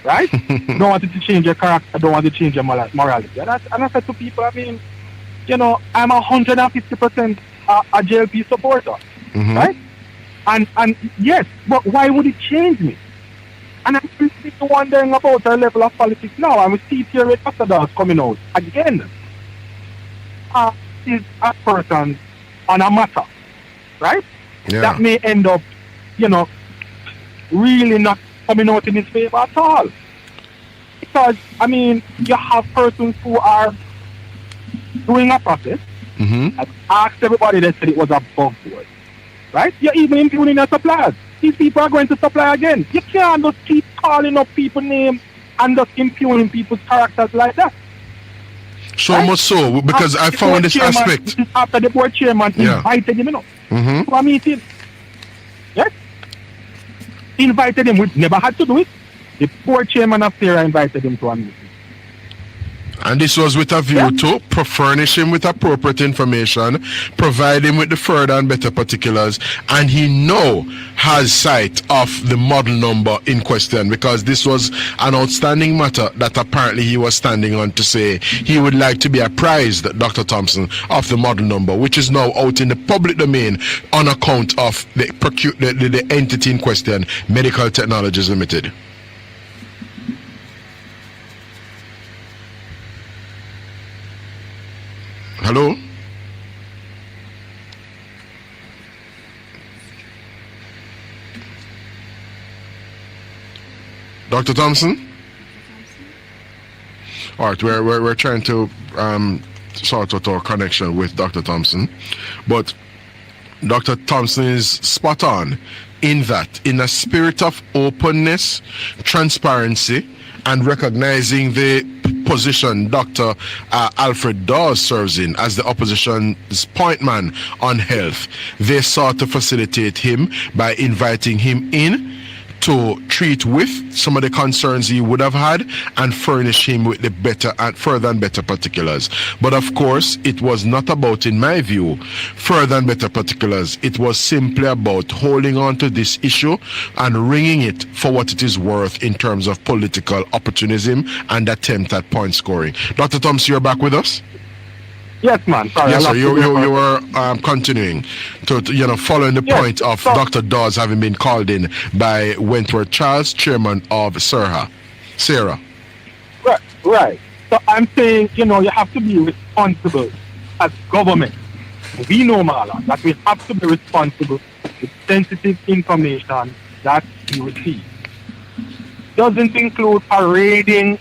Right? Don't want to change your character, don't want to change your morality. And I said to people, I'm 150% a JLP supporter. Right? And yes, but why would it change me? And I'm still wondering about our level of politics now. And we see here with Dr. Dawes coming out again. Is a person on a matter, right? That may end up, really not coming out in his favor at all. Because, you have persons who are doing a process and asked everybody that said it was above board. Right? You're even impugning your suppliers. These people are going to supply again. You can't just keep calling up people's names and just impugning people's characters like that.
So much so, because I found this aspect.
After the board chairman invited him, to a meeting. Yes? He invited him. We never had to do it. The board chairman of Sarah invited him to a meeting.
And this was with a view to furnish him with appropriate information, provide him with the further and better particulars, and he now has sight of the model number in question, because this was an outstanding matter that apparently he was standing on to say he would like to be apprised, Dr. Thompson, of the model number, which is now out in the public domain on account of the entity in question, Medical Technologies Limited. Hello? Dr. Thompson? All right, we're trying to sort out our connection with Dr. Thompson, but Dr. Thompson is spot on in that, in a spirit of openness, transparency, and recognizing the position Dr. Alfred Dawes serves in as the opposition's point man on health, they sought to facilitate him by inviting him in to treat with some of the concerns he would have had and furnish him with the better and further and better particulars. But of course, it was not about, in my view, further and better particulars. It was simply about holding on to this issue and wringing it for what it is worth in terms of political opportunism and attempt at point scoring. Dr. Thompson, you're back with us?
Yes, man. Sorry.
Yes, sir. You were continuing to following the point of Dr. Dawes having been called in by Wentworth Charles, chairman of Sarah.
Right. So I'm saying, you have to be responsible as government. We know, Marlon, that we have to be responsible with sensitive information that we receive. Doesn't include parading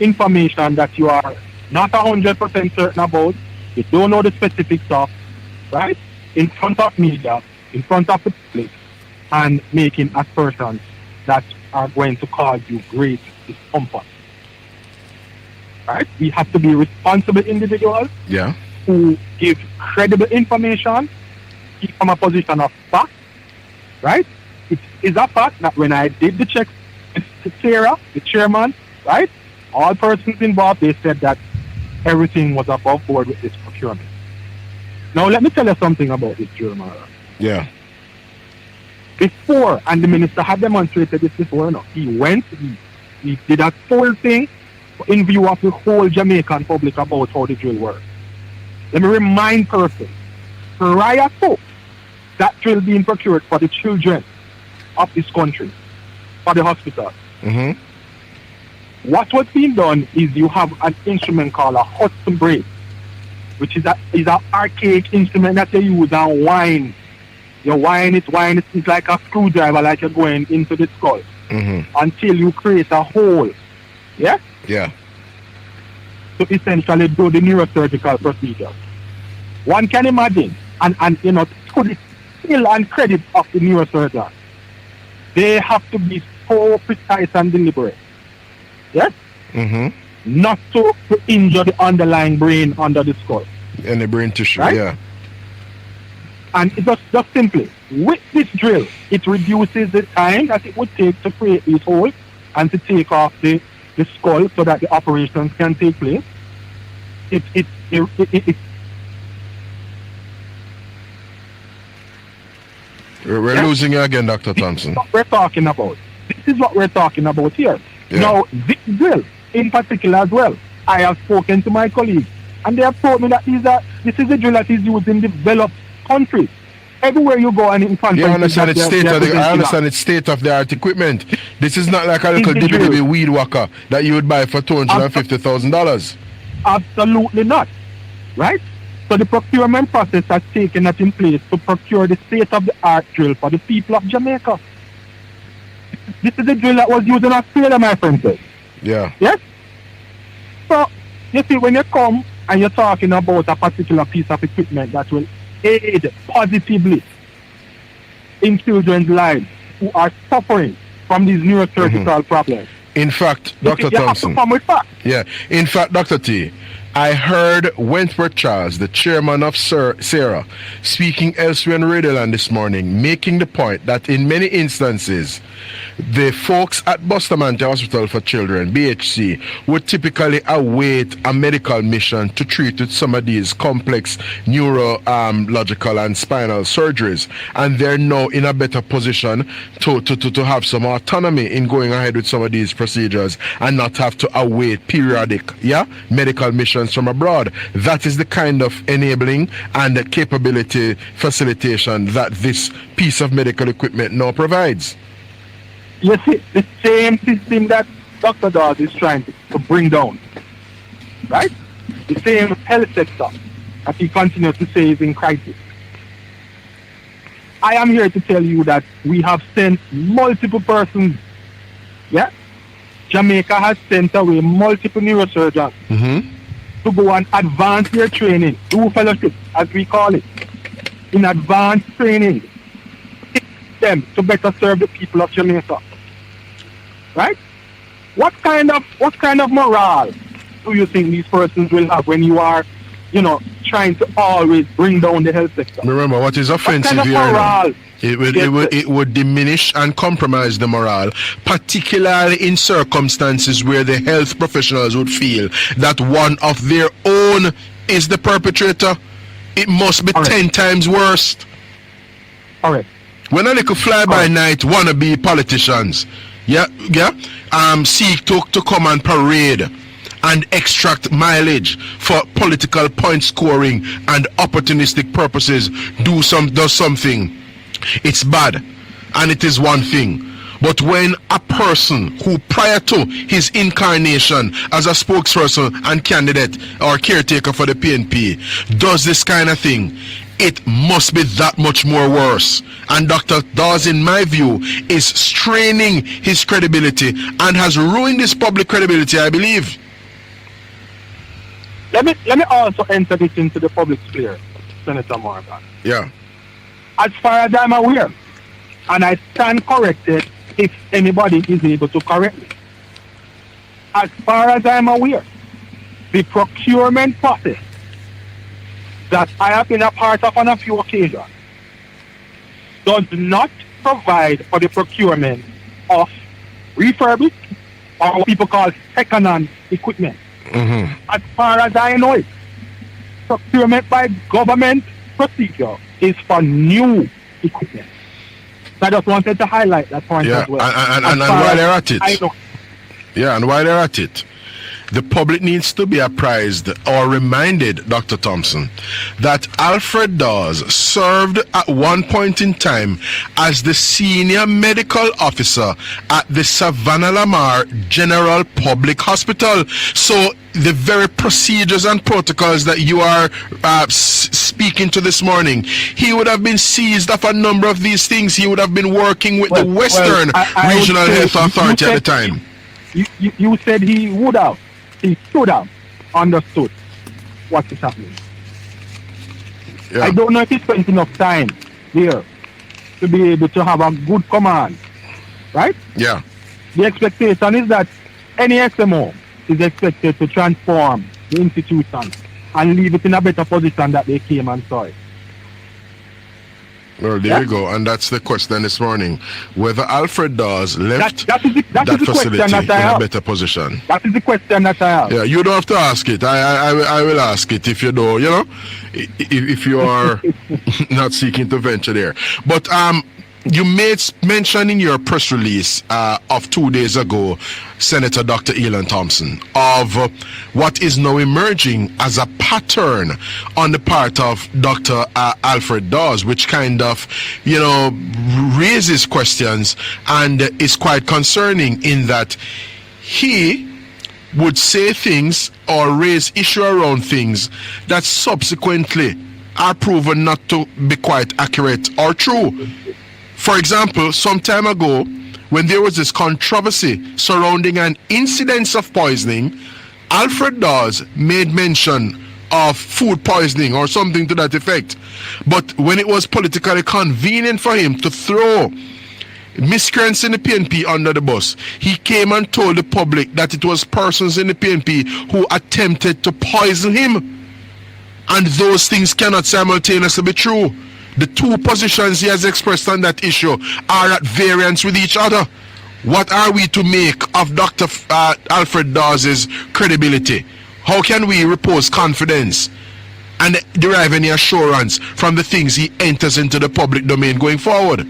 information that you are not 100% certain about. You don't know the specifics of, right? In front of media, in front of the public, and making assertions that are going to cause you great discomfort. Right? We have to be responsible individuals who give credible information, keep from a position of fact. Right? It is a fact that when I did the check with Sarah, the chairman, right? All persons involved, they said that everything was above board with this procurement. Now, let me tell you something about this drill, Mara.
Yeah.
Before, and the minister had demonstrated this before, he went, he did a full thing in view of the whole Jamaican public about how the drill works. Let me remind persons, prior to that drill being procured for the children of this country, for the hospital, what was being done is you have an instrument called a Hudson brake, which is an archaic instrument that you use and wind. You wind it, it's like a screwdriver, like you're going into the skull, until you create a hole. Yeah?
Yeah.
To essentially do the neurosurgical procedure. One can imagine, and to the skill and credit of the neurosurgeon, they have to be so precise and deliberate. Yes? Not to injure the underlying brain under the skull.
And the brain tissue,
right?
Yeah.
And it just simply, with this drill, it reduces the time that it would take to create these holes and to take off the skull so that the operations can take place.
We're losing you again, Dr. Thompson.
This is what we're talking about. This is what we're talking about here.
Yeah.
Now, this drill, in particular as well, I have spoken to my colleagues, and they have told me that this is a drill that is used in developed countries. Everywhere you go and in countries.
I understand it's state-of-the-art equipment. This is not like a little dippy weed whacker that you would buy for $250,000.
Absolutely not. Right? So the procurement process has taken that in place to procure the state-of-the-art drill for the people of Jamaica. This is the drill that was used in Australia, my friend said.
Yeah.
Yes? So, you see, when you come and you're talking about a particular piece of equipment that will aid positively in children's lives who are suffering from these neurosurgical problems.
In fact, Dr. Thompson.
You have to come with facts.
Yeah. In fact, Dr. T, I heard Wentworth Charles, the chairman of SARA, speaking elsewhere in Radioland this morning, making the point that in many instances, the folks at Bustamante Hospital for Children, BHC, would typically await a medical mission to treat with some of these complex neurological and spinal surgeries. And they're now in a better position to have some autonomy in going ahead with some of these procedures and not have to await periodic medical missions from abroad. That is the kind of enabling and capability facilitation that this piece of medical equipment now provides.
You see, the same system that Dr. Dawes is trying to bring down, right? The same health sector that he continues to say is in crisis. I am here to tell you that we have sent multiple persons. Yeah? Jamaica has sent away multiple neurosurgeons to go and advance their training, do fellowship, as we call it, in advanced training, teach them to better serve the people of Jamaica. Right? What kind of morale do you think these persons will have when you are, trying to always bring down the health sector?
Remember, what is offensive here now? It would diminish and compromise the morale, particularly in circumstances where the health professionals would feel that one of their own is the perpetrator. It must be 10 times worse.
All right.
When a little fly-by-night wannabe politicians seek to come and parade and extract mileage for political point scoring and opportunistic purposes, does something, it's bad, and it is one thing. But when a person who prior to his incarnation as a spokesperson and candidate or caretaker for the PNP does this kind of thing, it must be that much more worse. And Dr. Dawes, in my view, is straining his credibility and has ruined his public credibility, I believe.
Let me also enter this into the public sphere, Senator Morgan.
Yeah.
As far as I'm aware, and I stand corrected if anybody is able to correct me. As far as I'm aware, the procurement process that I have been a part of on a few occasions does not provide for the procurement of refurbished or what people call second-hand equipment. As far as I know it, procurement by government procedure is for new equipment. So I just wanted to highlight that point as well.
And while they're at it, the public needs to be apprised or reminded, Dr. Thompson, that Alfred Dawes served at one point in time as the senior medical officer at the Savannah Lamar General Public Hospital. So the very procedures and protocols that you are speaking to this morning, he would have been seized of a number of these things. He would have been working with the Western Regional Health Authority at the time.
You said he would have. He should have understood what is happening. Yeah. I don't know if he spent enough time there to be able to have a good command, right?
Yeah.
The expectation is that any SMO is expected to transform the institution and leave it in a better position that they came and saw it.
Well, there you go, and that's the question this morning: whether Alfred Dawes left
that
facility in a better position.
That is the question that I have.
Yeah, you don't have to ask it. I will ask it if you don't. If you are not seeking to venture there. But you made mention in your press release of 2 days ago, Senator Dr. Elon Thompson, of what is now emerging as a pattern on the part of Dr. Alfred Dawes, which kind of, raises questions and is quite concerning in that he would say things or raise issue around things that subsequently are proven not to be quite accurate or true. For example, some time ago, when there was this controversy surrounding an incidence of poisoning, Alfred Dawes made mention of food poisoning or something to that effect. But when it was politically convenient for him to throw miscreants in the PNP under the bus. He came and told the public that it was persons in the PNP who attempted to poison him. And those things cannot simultaneously be true. The two positions he has expressed on that issue are at variance with each other. What are we to make of Dr. Alfred Dawes' credibility? How can we repose confidence and derive any assurance from the things he enters into the public domain going forward?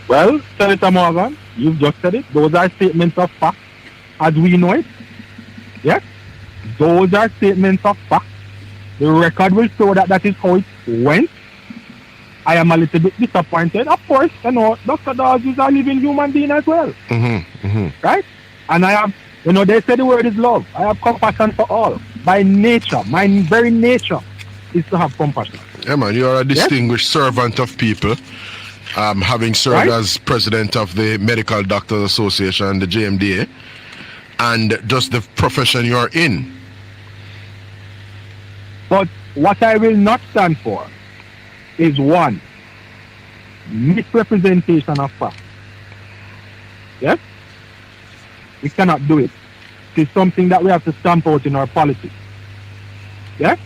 Well, Senator Morgan, you've just said it. Those are statements of fact as we know it. Yes? Those are statements of fact. The record will show that that is how it went. I am a little bit disappointed. Of course, you know, Dr. Dawes is a living human being as well. Right? And I have, you know, they say the word is love. I have compassion for all. By nature, my very nature is to have compassion.
Yeah, man, you are a distinguished servant of people. Having served as president of the Medical Doctors Association, the JMDA, and just the profession you are in.
But what I will not stand for is one, misrepresentation of fact. Yes? We cannot do it. It's something that we have to stamp out in our politics. Yes?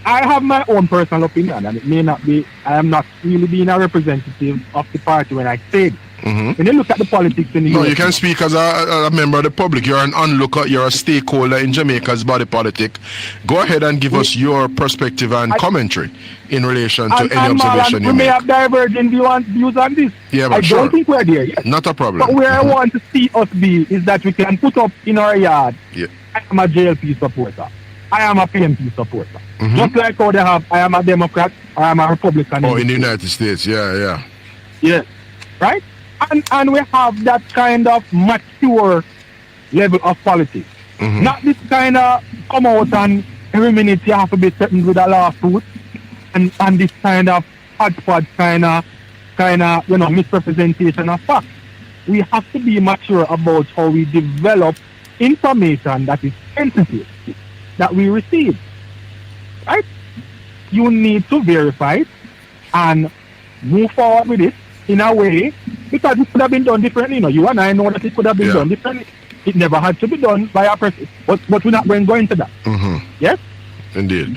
I have my own personal opinion, and it may not be, I am not really being a representative of the party when I say it. When you look at the politics in the
No, you can speak as a member of the public. You're an onlooker, you're a stakeholder in Jamaica's body politic. Go ahead and give us your perspective and commentary in relation to any observation you
may
make.
have divergent views on this.
Yeah, but
I don't think we're there yet.
Not a problem.
But where I want to see us be is that we can put up in our yard, I am a JLP supporter. I am a PNP supporter. Just like how they have, I am a Democrat, I am a Republican.
Oh, in the United States, yeah.
Yeah, right? And we have that kind of mature level of politics. Not this kind of come out and every minute you have to be threatened with a lawsuit and this kind of hodgepodge kind of you know, misrepresentation of facts. We have to be mature about how we develop information that is sensitive that we receive. Right? You need to verify it and move forward with it in a way, because it could have been done differently. You know, you and I know that it could have been done differently. It never had to be done by a person. But we're not going to go into that. Yes?
Indeed.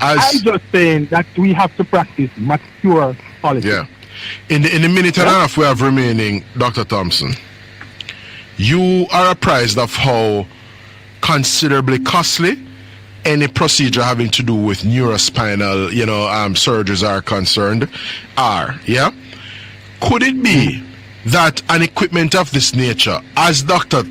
I'm just saying that we have to practice mature politics.
Yeah. In the minute and a half we have remaining, Dr. Thompson, you are apprised of how considerably costly any procedure having to do with neurospinal, surgeries are concerned yeah? Could it be that an equipment of this nature, as Dr.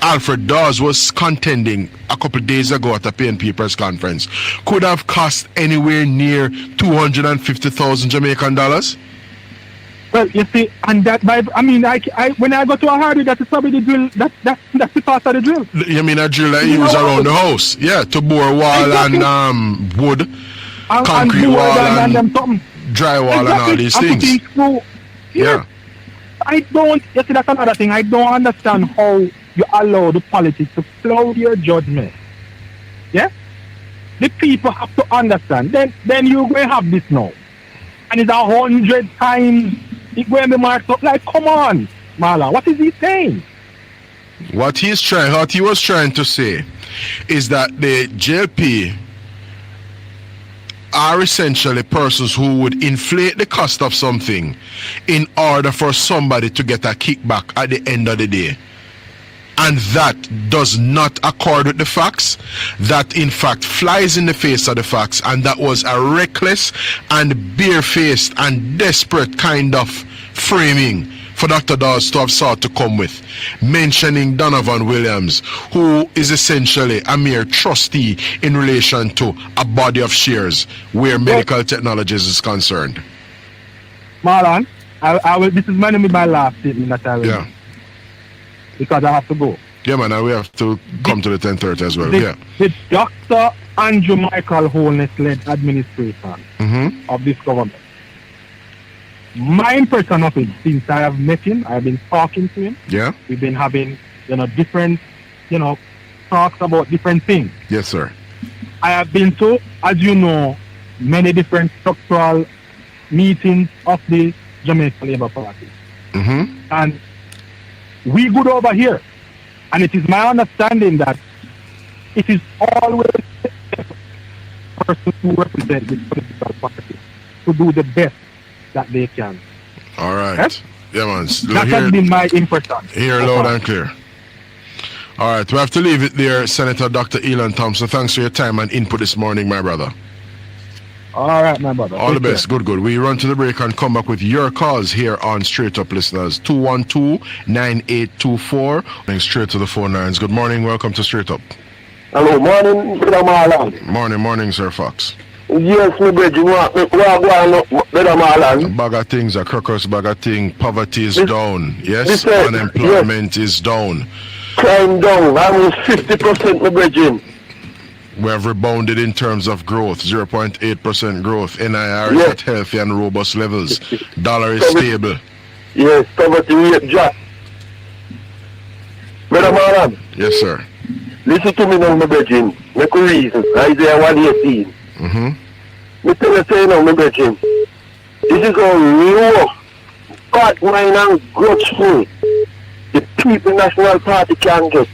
Alfred Dawes was contending a couple of days ago at a PNP press conference, could have cost anywhere near 250,000 Jamaican dollars?
Well, you see, and that, when I go to a hardy, that's probably the drill, that's the cost of the drill.
You mean a drill that you use around the house? Yeah, to bore wall and wood, concrete wall and drywall and all these things. Yeah.
I don't, you see, that's another thing. I don't understand how you allow the politics to cloud your judgment. Yeah? The people have to understand. Then you're going to have this now. And it's 100 times, it's going to be marked up. Like, come on, Marlon, what is he saying?
What he was trying to say is that the JLP are essentially persons who would inflate the cost of something in order for somebody to get a kickback at the end of the day. And that does not accord with the facts. That in fact flies in the face of the facts, and that was a reckless and barefaced and desperate kind of framing for Dr. Dawes to have sought to come with, mentioning Donovan Williams, who is essentially a mere trustee in relation to a body of shares where medical technologies is concerned.
Marlon, I will. This is going to be my last statement that I will. Yeah. Because I have to go.
Yeah, man, and we have to come to the 10:30 as well.
The Dr. Andrew Michael Holness-led administration of this government. My impression of it, since I have met him, I've been talking to him.
Yeah.
We've been having, different, talks about different things.
Yes, sir.
I have been to, as you know, many different structural meetings of the Jamaica Labour Party.
Mm-hmm.
And we good over here. And it is my understanding that it is always the person who represents this political party to do the best that they can.
All right.
Yes?
Yeah, man.
That has been my impression.
Here, loud and clear. All right, we have to leave it there, Senator Dr. Elon Thompson. Thanks for your time and input this morning, my brother.
All right, my brother.
All the best. Good. We run to the break and come back with your calls here on Straight Up Listeners. 212-9824. Going straight to the phone lines. Good morning. Welcome to Straight Up.
Hello, morning, Brother Marlon.
Morning, Sir Fox.
Yes, my brother, Brother Marlon.
A bag of things, a crocus bag of things. Poverty is down. Yes,
yes,
unemployment is down.
Crime down, almost 50%, my brother.
We have rebounded in terms of growth, 0.8% growth. NIR is
Yes.
at healthy and robust levels. Dollar is stable.
Yes, poverty rate drop. Brother Marlon,
Yes, sir.
listen to me now, my brother. Make a reason. Isaiah 118.
Mm-hmm.
Me tell you say now, my brother. This is how low, bad mind and grudgeful the People National Party can get.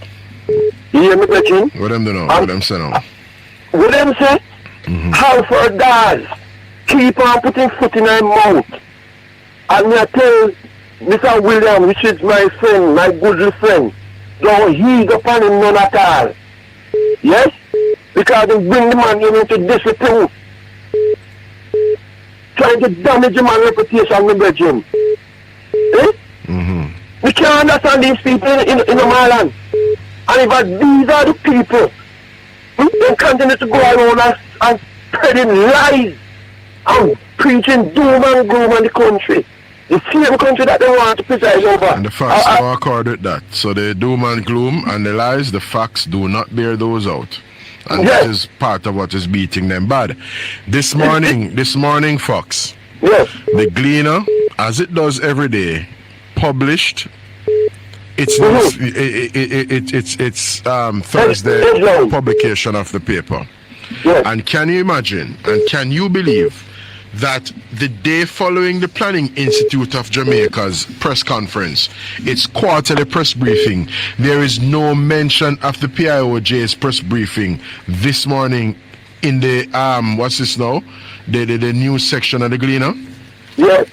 You hear me, brother?
What them do now? What them say now?
What them say? How for guys keep on putting foot in my mouth. And me I tell Mr. William, which is my friend, my good friend, don't heed upon him none at all. Yes? Because they bring the man into discipline. Trying to damage the man's reputation, my brethren. Eh?
Mm-hmm.
We can't understand these people in the Marland. And if these are the people who continue to go around and spreading lies and preaching doom and gloom in the country, the same country that they want to preside over.
And the facts don't accord with that. So the doom and gloom and the lies, the facts do not bear those out. And
Yes.
that is part of what is beating them bad. This morning, Fox,
Yes.
the Gleaner, as it does every day, published its Thursday
Headline.
publication of the paper.
Yes.
And can you imagine, and can you believe that the day following the Planning Institute of Jamaica's press conference, its quarterly press briefing, there is no mention of the PIOJ's press briefing this morning in the what's this now? The news section of the Gleaner?
Yes.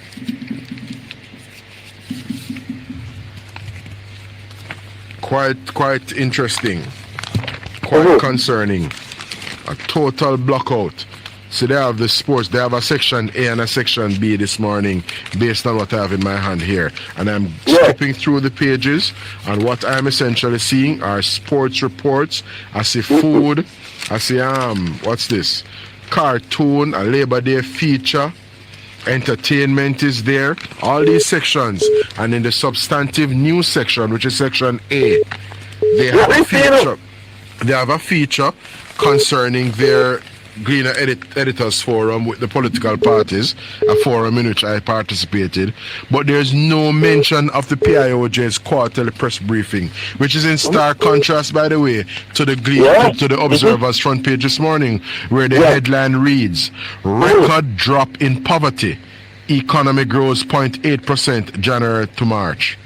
Quite interesting. Quite concerning. A total blockout. So they have the sports, they have a section A and a section B this morning based on what I have in my hand here. And I'm skipping through the pages, and what I'm essentially seeing are sports reports. I see food, I see what's this? Cartoon, a Labor Day feature, entertainment is there, all these sections. And in the substantive news section, which is section A, they have a feature. They have a feature concerning their Gleaner Editors Forum with the political parties, a forum in which I participated, but there's no mention of the PIOJ's quarterly press briefing, which is in stark contrast, by the way, to the to the Observer's front page this morning, where the headline reads, "Record drop in poverty, economy grows 0.8% January to March."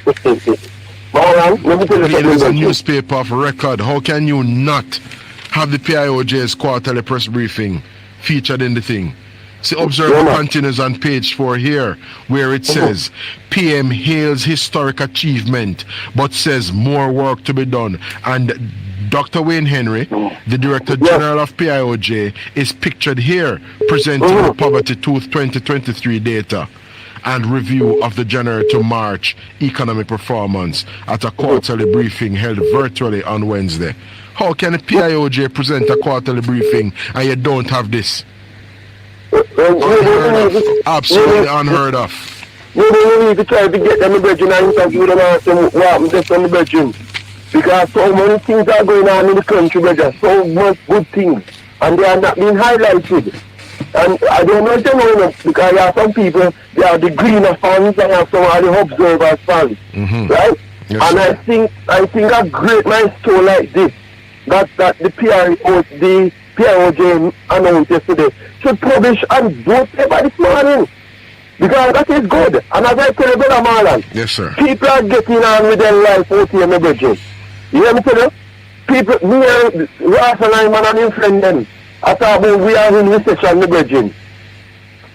It is a newspaper of record. How can you not have the PIOJ's quarterly press briefing featured in the thing? See, Observer continues on page 4 here, where it says, PM hails historic achievement, but says more work to be done. And Dr. Wayne Henry, the Director General of PIOJ, is pictured here presenting the Poverty Tooth 2023 data and review of the January to March economic performance at a quarterly briefing held virtually on Wednesday. How can a PIOJ present a quarterly briefing and you don't have this? Unheard of. Absolutely unheard of.
We need to try to get them and interview them and ask them what happened to them and because so many things are going on in the country, brother. So much good things. And they are not being highlighted. And I don't know if you know enough, because there are some people, they are the Greener fans and have some of the Observers fans. Right?
Yes,
and
sir.
I think a great milestone like this, that the PIOJ announced yesterday, should publish and vote paper this morning. Because that is good. And as I tell you, Brother Marlon,
Yes, sir.
people are getting on with their life out here, my brethren. You hear me tell you? People, me and Ross and I, man, and his friend them, I thought about we are in recession, my brethren.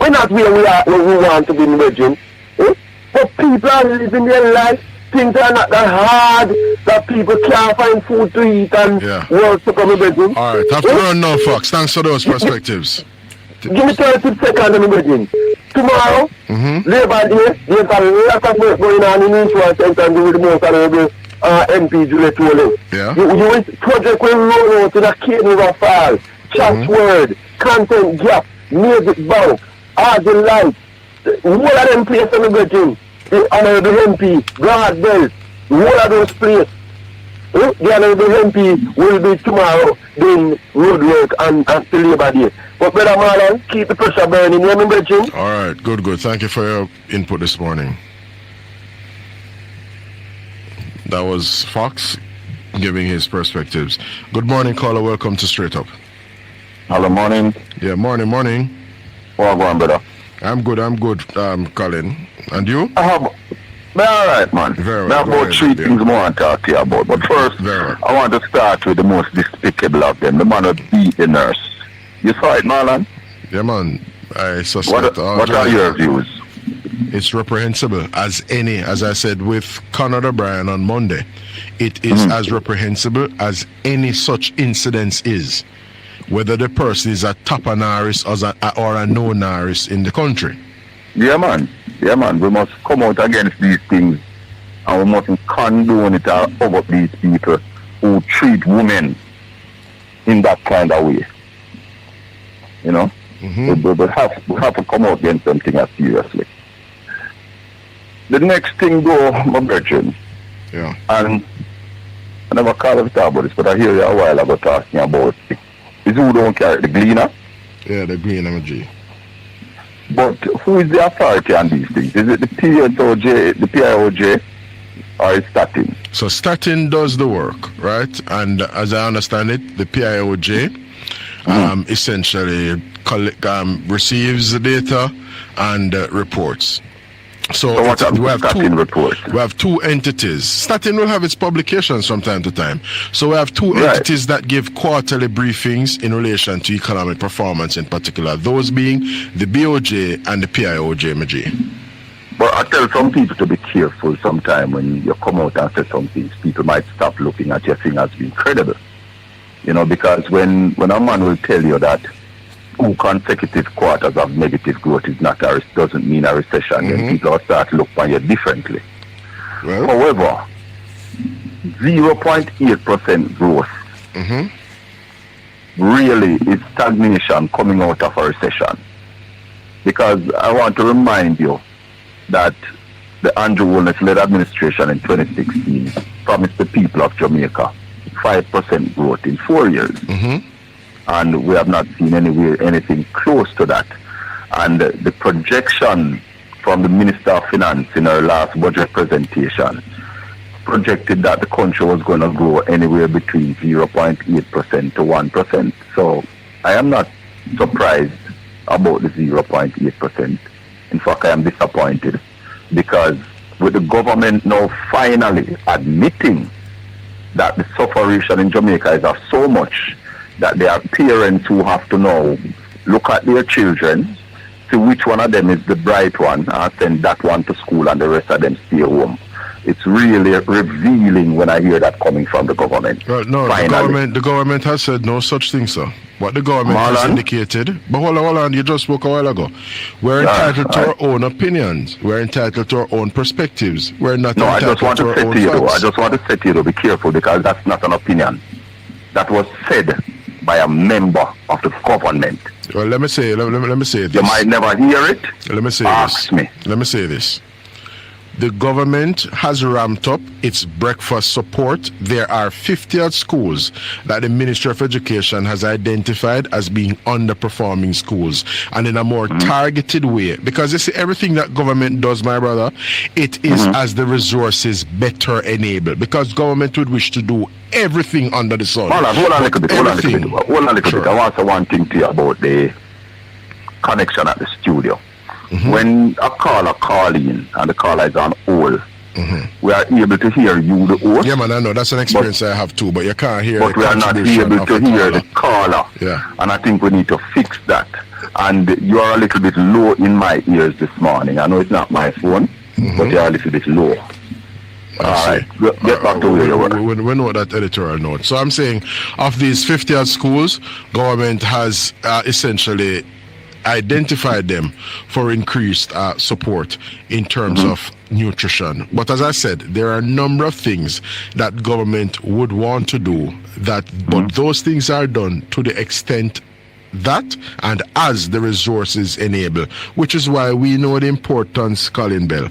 We're not where we are, where we want to be, my brethren. Eh? But people are living their life. Things are not that hard that people can't find food to eat and work to come, my brethren.
All right, have to run now, Fox. Thanks for those perspectives.
Give me 30 seconds, my brethren. Tomorrow, Labour Day, there's a lot of work going on in the insurance center with the most honorable MP Juliet Rowley.
Yeah.
You project will roll out to the Cane River Fall, chat word, content gap, music bank, all the lights. All of them places on the bridging. The honorable MP, Guard Bell, all of those places. The honorable MP will be tomorrow doing road work and the Labour Day. But Brother Marlon, keep the pressure burning, you remember, Jim?
All right, good. Thank you for your input this morning. That was Fox giving his perspectives. Good morning, caller. Welcome to Straight Up.
Hello, morning.
Yeah, morning.
Well, go on, brother.
I'm good, Colin. And you?
All right, man.
Very well.
There are about three things I want to talk to you about. But first, I want to start with the most despicable of them, the man who beat the nurse. You saw it, Marlon?
Yeah, man. I suspect.
What are your views?
It's reprehensible as I said with Conor O'Brien on Monday. It is as reprehensible as any such incident is, whether the person is a top naris or a no naris in the country.
Yeah, man. We must come out against these things, and we mustn't condone it or over these people who treat women in that kind of way. You know? We have to come out against something as seriously. The next thing, though, my brethren, and I never called it about this, but I hear you a while ago talking about it. Is who don't carry the gleaner?
Yeah, the gleaner, G.
But who is the authority on these things? Is it the PIOJ, or is Statin?
So Statin does the work, right? And as I understand it, the PIOJ essentially receives the data and reports. So
what we
have two entities. Statin will have its publications from time to time. So we have two entities that give quarterly briefings in relation to economic performance in particular, those being the BOJ and the PIOJ, MG.
But I tell some people to be careful sometime when you come out and say some things. People might stop looking at your thing as being credible. You know, because when a man will tell you that 2 consecutive quarters of negative growth is not doesn't mean a recession, then people will start to look at you differently.
Well.
However, 0.8% growth really is stagnation coming out of a recession. Because I want to remind you that the Andrew Holness-led administration in 2016 promised the people of Jamaica 5% growth in 4 years. And we have not seen anything close to that. And the projection from the Minister of Finance in her last budget presentation projected that the country was going to grow anywhere between 0.8% to 1%. So I am not surprised about the 0.8%. In fact, I am disappointed because with the government now finally admitting that the sufferation in Jamaica is of so much that there are parents who have to now look at their children, see which one of them is the bright one, and send that one to school and the rest of them stay home. It's really revealing when I hear that coming from the government.
Well, no, the government has said no such thing, sir. What the government has indicated, but hold on, you just spoke a while ago. We're entitled to our own opinions. We're entitled to our own perspectives. We're not entitled to our own facts.
I just want to say to you, though, be careful, because that's not an opinion. That was said by a member of the government.
Well, let me say this.
You might never hear it.
Let me say
Ask me.
Let me say this. The government has ramped up its breakfast support. There are 50 schools that the Ministry of Education has identified as being underperforming schools, and in a more targeted way. Because you see, everything that government does, my brother, it is as the resources better enabled. Because government would wish to do everything under the sun.
Hold on a little bit. I want to say one thing to you about the connection at the studio. when a caller call in and the caller is on hold, we are able to hear you, the host.
Yeah, man, I know. That's an experience I have too, but you can't hear
but
the
we are not
contribution
able
of
to
the
hear
caller.
the caller.
Yeah.
And I think we need to fix that. And you are a little bit low in my ears this morning. I know it's not my phone, but you are a little bit low. All right, get back to where you were.
We know that editorial note. So I'm saying, of these 50 odd schools, government has essentially identified them for increased support in terms of nutrition. But as I said, there are a number of things that government would want to do but those things are done to the extent that and as the resources enable, which is why we know the importance, Colin Bell,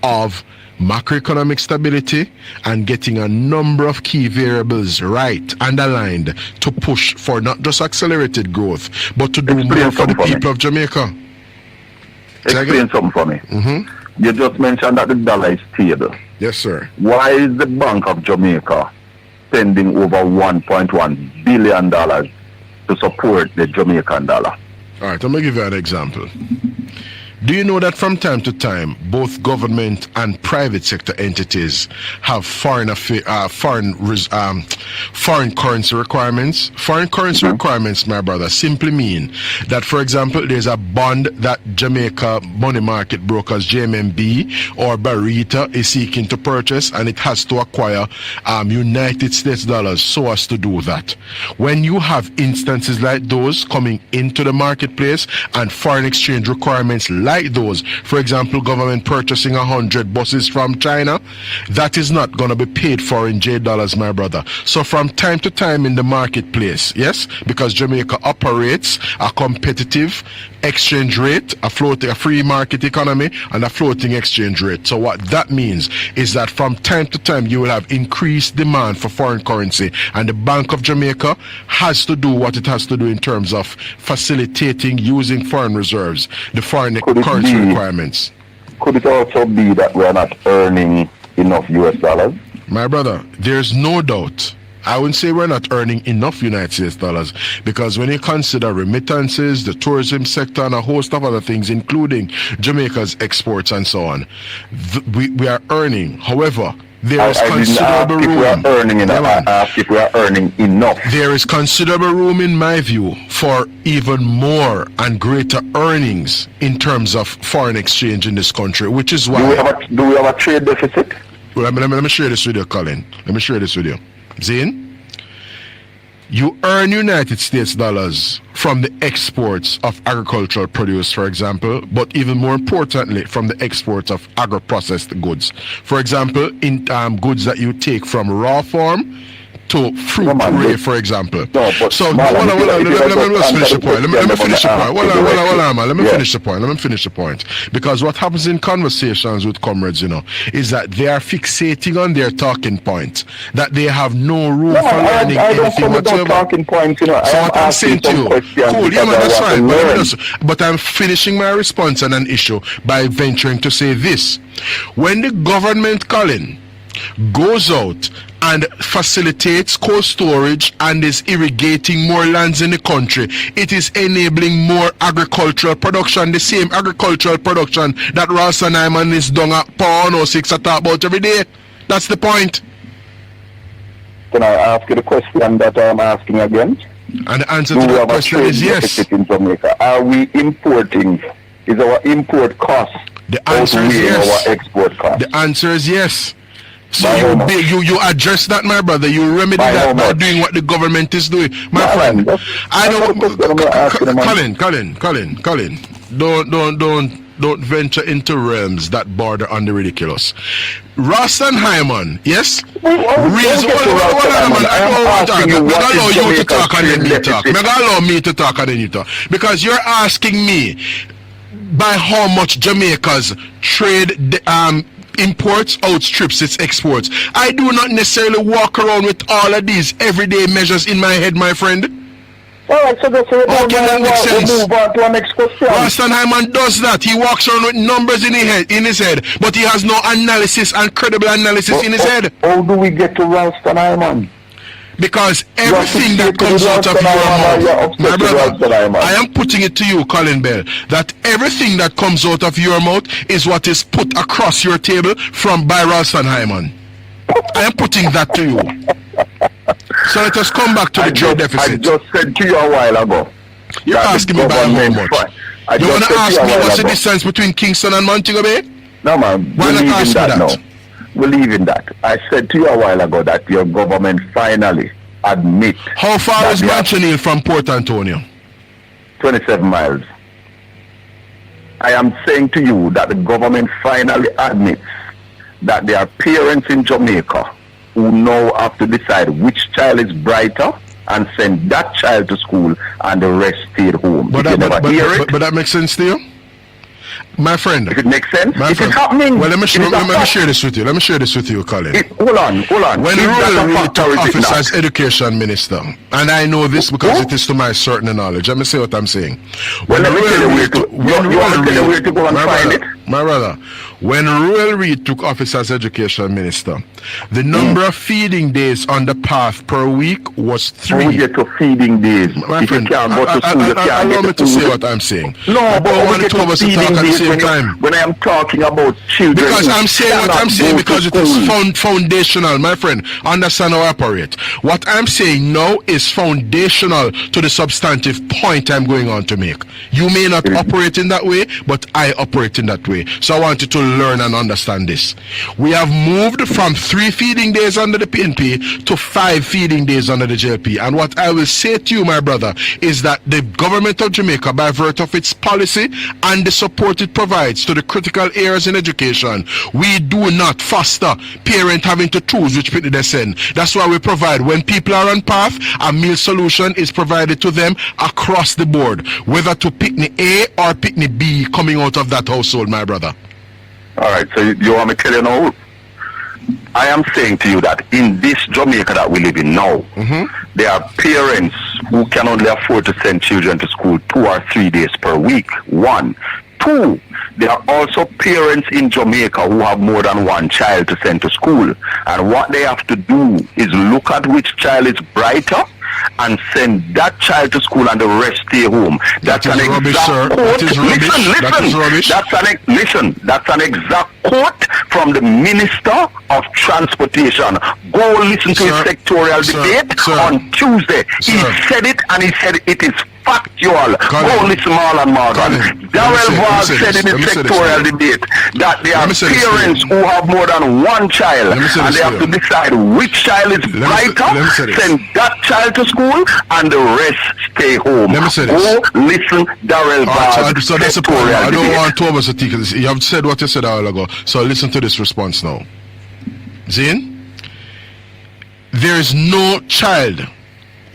of macroeconomic stability and getting a number of key variables right and aligned to push for not just accelerated growth, but to do more for the people of Jamaica.
Explain something for me. You just mentioned that the dollar is stable.
Yes, sir.
Why is the Bank of Jamaica spending over $1.1 billion to support the Jamaican dollar?
All right, I'm going to give you an example. Do you know that from time to time, both government and private sector entities have foreign currency requirements? Foreign currency requirements, my brother, simply mean that, for example, there's a bond that Jamaica Money Market Brokers, JMMB, or Barita is seeking to purchase, and it has to acquire United States dollars so as to do that. When you have instances like those coming into the marketplace and foreign exchange requirements like those, for example, government purchasing 100 buses from China, that is not going to be paid for in J dollars, my brother. So from time to time in the marketplace, yes, because Jamaica operates a competitive exchange rate, a free market economy, and a floating exchange rate. So what that means is that from time to time you will have increased demand for foreign currency, and the Bank of Jamaica has to do what it has to do in terms of facilitating using foreign reserves, the foreign currency requirements.
Could it also be that we are not earning enough US dollars?
My brother, there's no doubt. I wouldn't say we're not earning enough United States dollars, because when you consider remittances, the tourism sector, and a host of other things, including Jamaica's exports and so on, we are earning. However, there is considerable room.
I asked if we are earning enough.
There is considerable room, in my view, for even more and greater earnings in terms of foreign exchange in this country, which is why.
Do we have a trade deficit?
Well, let me share this with you, Colin. Let me share this with you. Zane, you earn United States dollars from the exports of agricultural produce, for example, but even more importantly, from the exports of agro-processed goods. For example, in goods that you take from raw form to fruit puree, for example.
No, but
so,
let me
finish the point. Let me finish the point. Let me finish the point. Because what happens in conversations with comrades, is that they are fixating on their talking point, that they have no room for learning anything whatsoever.
Talking points,
So what I'm saying to you, cool, yeah, man, that's fine. But I'm finishing my response on an issue by venturing to say this. When the government, Colin, goes out and facilitates cold storage and is irrigating more lands in the country, it is enabling more agricultural production, the same agricultural production that Ralston Hyman is done at Power 106 I talk about every day. That's the point.
Can I ask you the question that I'm asking again?
And the answer to that question is yes.
In Jamaica? Are we importing? Is our import cost
the answer is yes.
Our export cost?
The answer is yes. So you address that, my brother. You remedy that by doing what the government is doing, my friend. I don't. Colin. Don't venture into realms that border on the ridiculous. Ralston Hyman, yes. I allow you to talk and then me talk. Allow me to talk and then you talk, because you're asking me by how much Jamaica's trade imports outstrips its exports. I do not necessarily walk around with all of these everyday measures in my head, my friend.
Alright, so that's it.
That makes sense.
Move on to our next question.
Ralston Hyman does that. He walks around with numbers in his head, but he has no analysis and credible analysis in his head.
How do we get to Ralston Hyman?
Because everything that comes out of your mouth, my brother, I am putting it to you, Colin Bell, that everything that comes out of your mouth is what is put across your table from by Ralston Hyman. I am putting that to you. So let us come back to the trade deficit.
I just said to you a while ago.
You're asking me by how much? You want to ask me what's the distance between Kingston and Montego Bay?
No, man.
Why not ask me that?
No. We leave in that. I said to you a while ago that your government finally admits.
How far is Manchonil from Port Antonio?
27 miles. I am saying to you that the government finally admits that there are parents in Jamaica who now have to decide which child is brighter and send that child to school and the rest stay at home.
But that makes sense to you? My friend.
If it makes sense,
my
it
friend.
Is happening.
Well, let me share this with you. Let me share this with you, Colin.
Hold on.
When Rural Reid took office as Education Minister, and I know this because it is to my certain knowledge. Let me say what I'm saying. When Rural Reid took office as Education Minister, the number of feeding days on the path per week was 3.
We get to feeding days.
My friend, allow me to say what I'm saying.
No, but I want to feeding days when I am talking about children.
Because I'm saying what I'm saying because it is foundational, my friend. Understand how I operate. What I'm saying now is foundational to the substantive point I'm going on to make. You may not operate in that way, but I operate in that way. So I want you to learn and understand this. We have moved from 3 feeding days under the PNP to 5 feeding days under the JLP. And what I will say to you, my brother, is that the government of Jamaica, by virtue of its policy and the support it provides to the critical areas in education, we do not foster parents having to choose which picnic they send. That's why we provide, when people are on path, a meal solution is provided to them across the board, whether to picnic A or picnic B coming out of that household, my brother.
Alright, so you want me to tell you now? I am saying to you that in this Jamaica that we live in now, there are parents who can only afford to send children to school 2 or 3 days per week. 1. 2, there are also parents in Jamaica who have more than 1 child to send to school. And what they have to do is look at which child is brighter and send that child to school and the rest stay home. That's an exact quote. Listen, that's an exact quote from the Minister of Transportation. Go listen to his sectorial debate on Tuesday. He said it, and he said it is factual. Go listen, Marlon Morgan. Darrell Vaz said in the sectorial debate that there are parents who have more than 1 child and they have to decide which child is brighter, send that child to school and the rest stay home. Go listen, Darrell Vaz.
So that's the point. I don't want to overstate this. You have said what you said a while ago. So listen to this response now. Zane, there is no child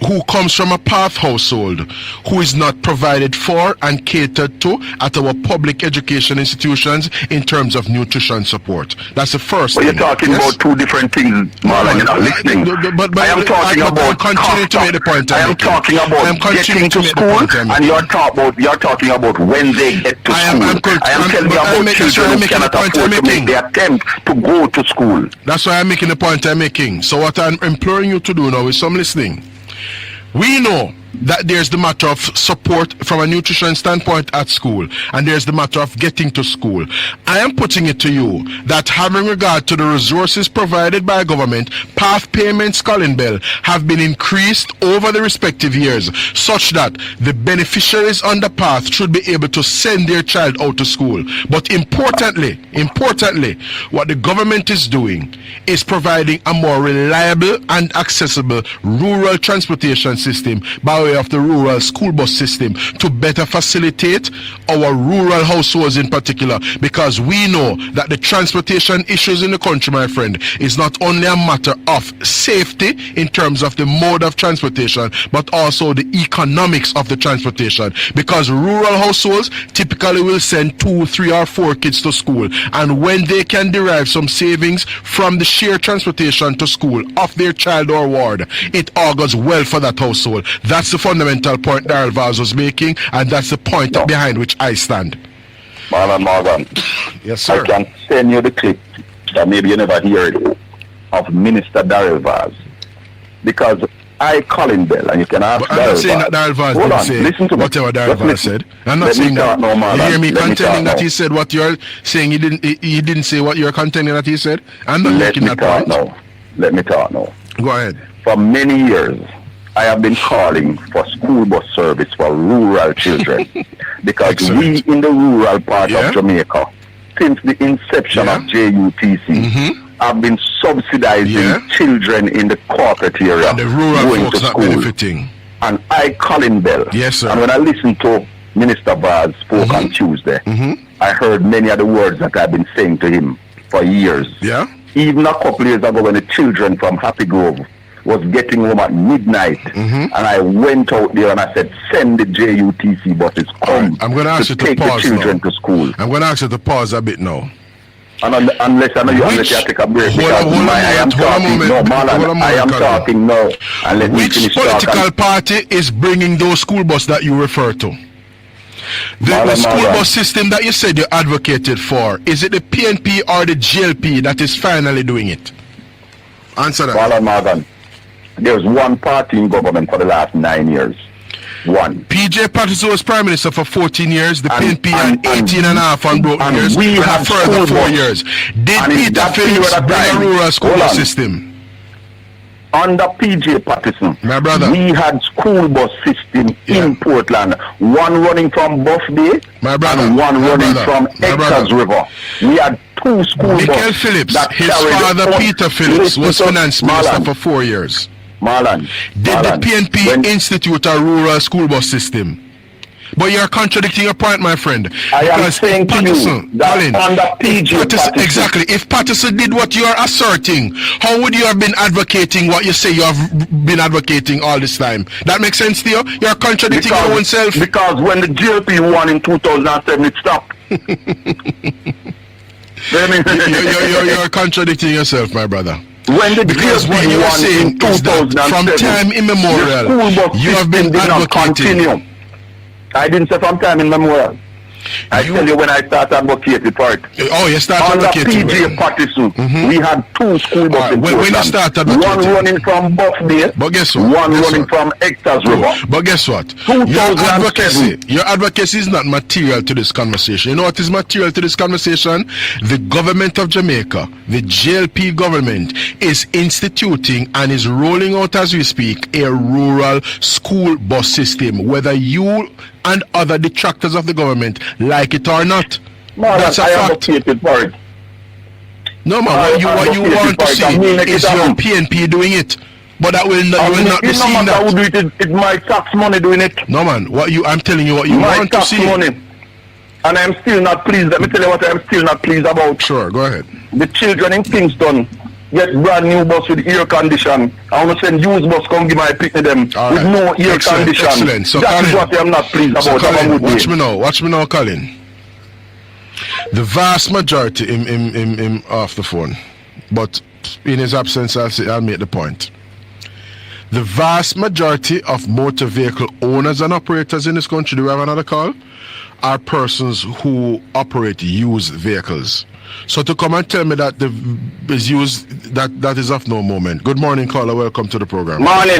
who comes from a path household who is not provided for and catered to at our public education institutions in terms of nutrition support. That's the first thing.
You're talking about 2 different things, Marlon. You're not listening.
But
I am talking about
continuing to make the point.
I am talking about getting to school, and you're talking about when they get to school. I am telling you about children who cannot afford to make the attempt to go to school.
That's why I'm making the point I'm making. So what I'm imploring you to do now is some listening. We know that there's the matter of support from a nutrition standpoint at school, and there's the matter of getting to school. I am putting it to you that having regard to the resources provided by government, path payments, Colin Bell, have been increased over the respective years, such that the beneficiaries on the path should be able to send their child out to school. But importantly, what the government is doing is providing a more reliable and accessible rural transportation system by way of the rural school bus system to better facilitate our rural households in particular, because we know that the transportation issues in the country, my friend, is not only a matter of safety in terms of the mode of transportation, but also the economics of the transportation, because rural households typically will send 2, 3 or 4 kids to school, and when they can derive some savings from the shared transportation to school of their child or ward, it augurs well for that household. That's the fundamental point Darrell Vaz was making, and that's the point behind which I stand.
Marlon Morgan.
Yes, sir.
I can send you the clip that maybe you never heard of Minister Darrell Vaz because I Colin Bell, and you can ask.
But I'm not saying that Darvaz didn't say
listen to
whatever Darvaz said. I'm not
Let
saying
me
that.
talk now, Marlon.
You hear me
Let me
contending
talk
that
now.
he said what you're saying. He didn't say what you're contending that he said. I'm not
Let
making
me
that
talk
point.
now. Let me talk now.
Go ahead.
For many years, I have been calling for school bus service for rural children because
Excellent.
we in the rural part
Yeah.
of Jamaica, since the inception
Yeah.
of JUTC, have been subsidizing
Yeah.
children in the corporate area
And the rural
going
folks
to
not
school.
benefiting.
And I Colin Bell.
Yes, sir.
And when I listened to Minister Vaz spoke on Tuesday, I heard many of the words that I've been saying to him for years.
Yeah?
Even a couple years ago when the children from Happy Grove was getting home at midnight, and I went out there and I said, send the JUTC buses, come
right, I'm gonna ask you to
take
pause
the children
now.
to school.
I'm going to ask you to pause a bit now.
And unless I know you unless you take a break,
Hold
because
on,
I am talking. No, Marlon, I am
Colin.
talking now. And let me
Which
finish
political
talking.
party is bringing those school bus that you refer to? The
Marlon,
school
Marlon.
bus system that you said you advocated for, is it the PNP or the JLP that is finally doing it? Answer that.
Marlon Morgan, there's one party in government for the last 9 years. One.
PJ Patterson was Prime Minister for 14 years, the
And-
PNP had
and-
18 and a half unbroken
and
years,
we
and a
had
further
school
4
bus.
years. Did
And in
Peter
that
Phillips
period of
bring a
time-
rural school
hold
bus
on.
system?
Under PJ Patterson,
My brother.
we had school bus system
Yeah.
in Portland, one running from Buff Bay
My brother.
and one
My
running
brother.
from
My
Hector's
brother.
River. We had 2 school
Michael
buses.
Phillips,
that
his
carried
father
on-
Peter Phillips
Listen
was
to
finance minister
Marlon.
for 4 years.
Marlon.
Did
Marlon,
the PNP
when-
institute a rural school bus system? But you're contradicting your point, my friend.
I am
Because
saying to you
Patterson,
that
Colin,
under PJ Patterson,
exactly. If Patterson did what you are asserting, how would you have been advocating what you say you have been advocating all this time? That makes sense to you? You're contradicting your own self.
Because when the JLP won in 2007, it stopped.
You're contradicting yourself, my brother.
When the
Because what
JLP
you're
won
saying
in
is that
2007,
from time immemorial,
the school bus
you have been
system did not
advocating.
continue. I didn't say from time immemorial. I tell you when I started advocating for it.
Oh, you started
Under
advocating.
PJ Patterson, we had 2 school buses in
When you
Portland.
started
One
advocating.
running from Buff Bay,
But guess what?
one
Guess
running
what?
from Hector's River.
But guess what?
2007.
Your advocacy is not material to this conversation. You know what is material to this conversation? The government of Jamaica, the JLP government, is instituting and is rolling out as we speak a rural school bus system, whether you and other detractors of the government like it or not.
Man,
That's a
I
fact.
advocated for it.
No man,
I
what you
advocated
want to
for it.
see
I mean, like
is
it
your
happen.
PNP doing it. But that will not, you will not be
It no
seeing
matter
that.
who do it, it's my tax money doing it.
No man, I'm telling you what you
My
want to
tax
see.
money. And I'm still not pleased. Let me tell you what I'm still not pleased about.
Sure, go ahead.
The children in Kingston get brand new bus with air condition. I want to send used bus come give my picnic them
All
with
right.
no air
Excellent,
condition.
excellent. So,
That is
Colin,
what I'm not pleased about.
So,
Have a
Colin,
good
watch
day.
me now, Colin. The vast majority him off the phone, but in his absence, I'll make the point. The vast majority of motor vehicle owners and operators in this country, do we have another call? Are persons who operate used vehicles. So to come and tell me that the is used, that is of no moment. Good morning, caller. Welcome to the program.
Morning,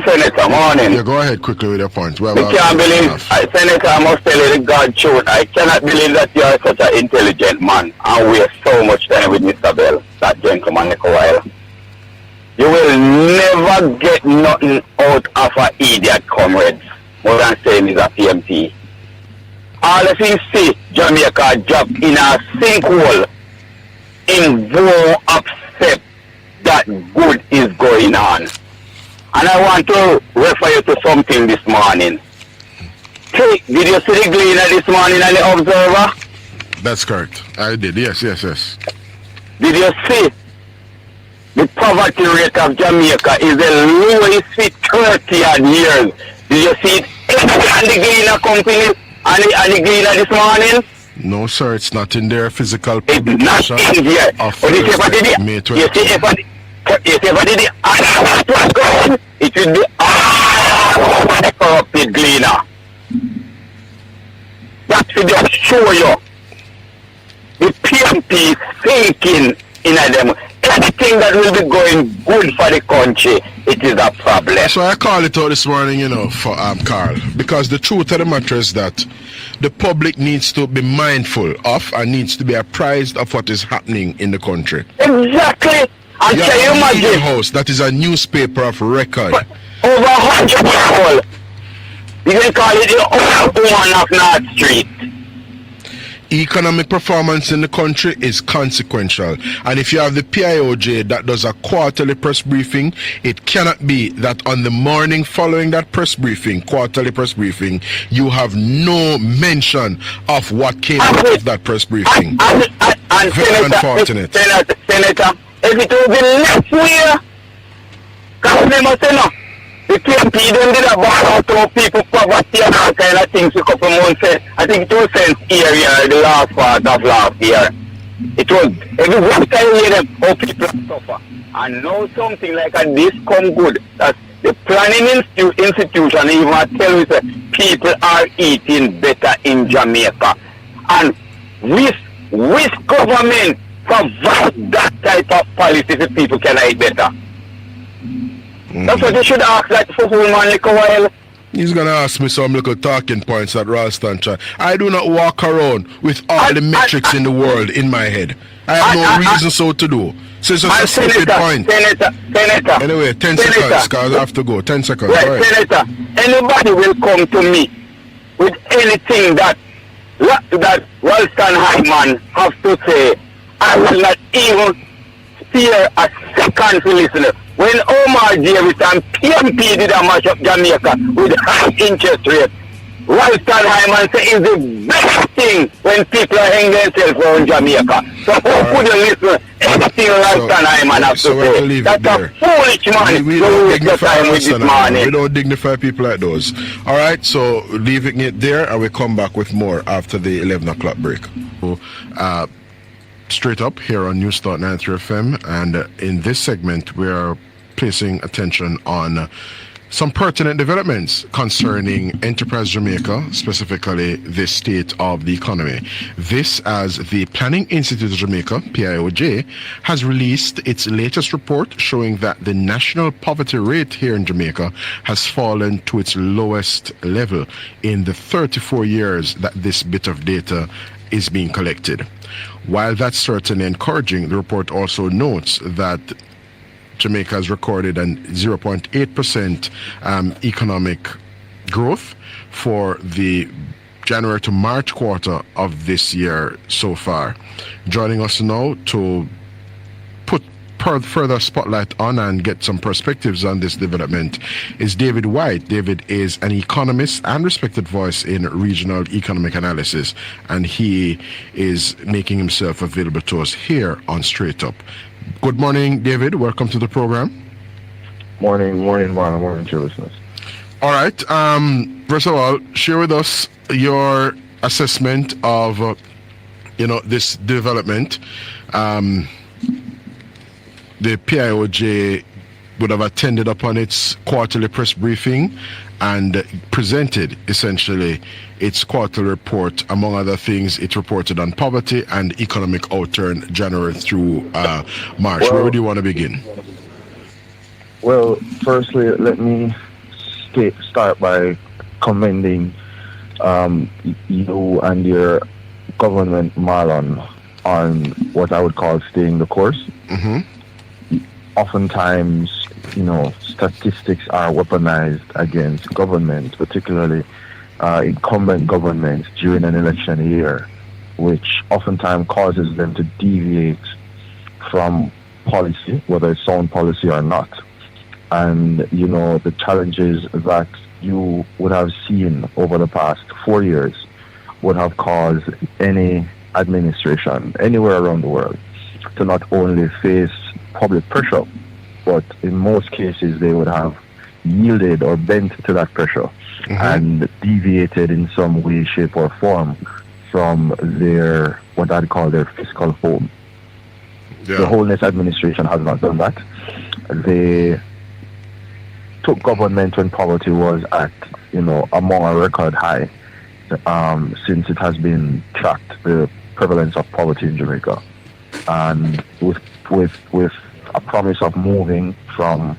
Senator, morning.
Yeah, go ahead quickly with your point.
I can't believe, Senator, I must tell you the God truth. I cannot believe that you are such an intelligent man and waste so much time with Mr. Bell, that gentleman, Nico Weil. You will never get nothing out of an idiot, comrades, more than saying he's a PMP. All of you see Jamaica drop in a sinkhole in won't accept that good is going on. And I want to refer you to something this morning. Hey, did you see the Gleaner this morning on the Observer?
That's correct. I did. Yes.
Did you see the poverty rate of Jamaica is the lowest in 30 odd years? Did you see it on the Gleaner company and the Gleaner this morning?
No, sir, it's not in their physical
It's not
publication
in here.
of
But you see if I did
Thursday,
it,
May
you
20.
see if I did it, it will be the corrupted Gleaner. That should just show you the PNP thinking in them. Anything that will be going good for the country. country, it is a problem.
That's why I call it out this morning, for Carl. Because the truth of the matter is that the public needs to be mindful of and needs to be apprised of what is happening in the country.
Exactly. And
You
can you
have a media
imagine?
house that is a newspaper of record.
Over 100 people. You can call it the woman of North Street.
Economic performance in the country is consequential, and if you have the PIOJ that does a quarterly press briefing, it cannot be that on the morning following that quarterly press briefing, you have no mention of what came out of that press briefing.
And
Very unfortunate.
Senator, if it was the left way, because remember, the PNP then did a bar out of people poverty and all kind of things a couple months. I think it was since area the last part of last year. It was every time you hear them, how people suffer. And now something like this come good. That the planning institution even tell us that people are eating better in Jamaica. And which government provide that type of policy so people can eat better? That's what you should ask that for whole man like a while.
He's gonna ask me some little talking points at Ralston. I do not walk around with all the metrics in the world in my head. I have no reason so to do. So it's just a stupid point.
Senator.
Anyway, 10 seconds, because I have to go. 10 seconds.
Right,
Right.
Senator, anybody will come to me with anything that Ralston Hyman has to say. I will not even spare a second to listen. When Omar Davis and PNP did a mash up Jamaica with high interest rate, Ralston Hyman say is the best thing when people are hanging themselves around Jamaica. So who could you listen anything Ralston Hyman has to say? That's a foolish man
We
to
don't
waste your time with this morning.
We don't dignify people like those. All right, so leaving it there, and we come back with more after the 11 o'clock break. So, straight up here on News Start 93 FM, and in this segment, we are placing attention on some pertinent developments concerning Enterprise Jamaica, specifically the state of the economy. This as the Planning Institute of Jamaica, PIOJ, has released its latest report showing that the national poverty rate here in Jamaica has fallen to its lowest level in the 34 years that this bit of data is being collected. While that's certainly encouraging, the report also notes that Jamaica has recorded a 0.8% economic growth for the January to March quarter of this year so far. Joining us now to put further spotlight on and get some perspectives on this development is David White. David is an economist and respected voice in regional economic analysis, and he is making himself available to us here on Straight Up. Good morning, David. Welcome to the program.
Morning, Marlon. Morning to your listeners.
All right. First of all, share with us your assessment of, this development. The PIOJ would have attended upon its quarterly press briefing and presented essentially its quarterly report. Among other things, it reported on poverty and economic outturn January through March. Where would you want to begin?
Well, firstly, let me start by commending you and your government, Marlon, on what I would call staying the course. Mm-hmm. Oftentimes, statistics are weaponized against government, particularly incumbent governments during an election year, which oftentimes causes them to deviate from policy, whether it's sound policy or not. And, the challenges that you would have seen over the past 4 years would have caused any administration anywhere around the world to not only face public pressure, but in most cases they would have yielded or bent to that pressure and deviated in some way, shape or form from their, what I'd call their fiscal home. Yeah. The Holness administration has not done that. They took government when poverty was at, among a record high since it has been tracked, the prevalence of poverty in Jamaica. And with a promise of moving from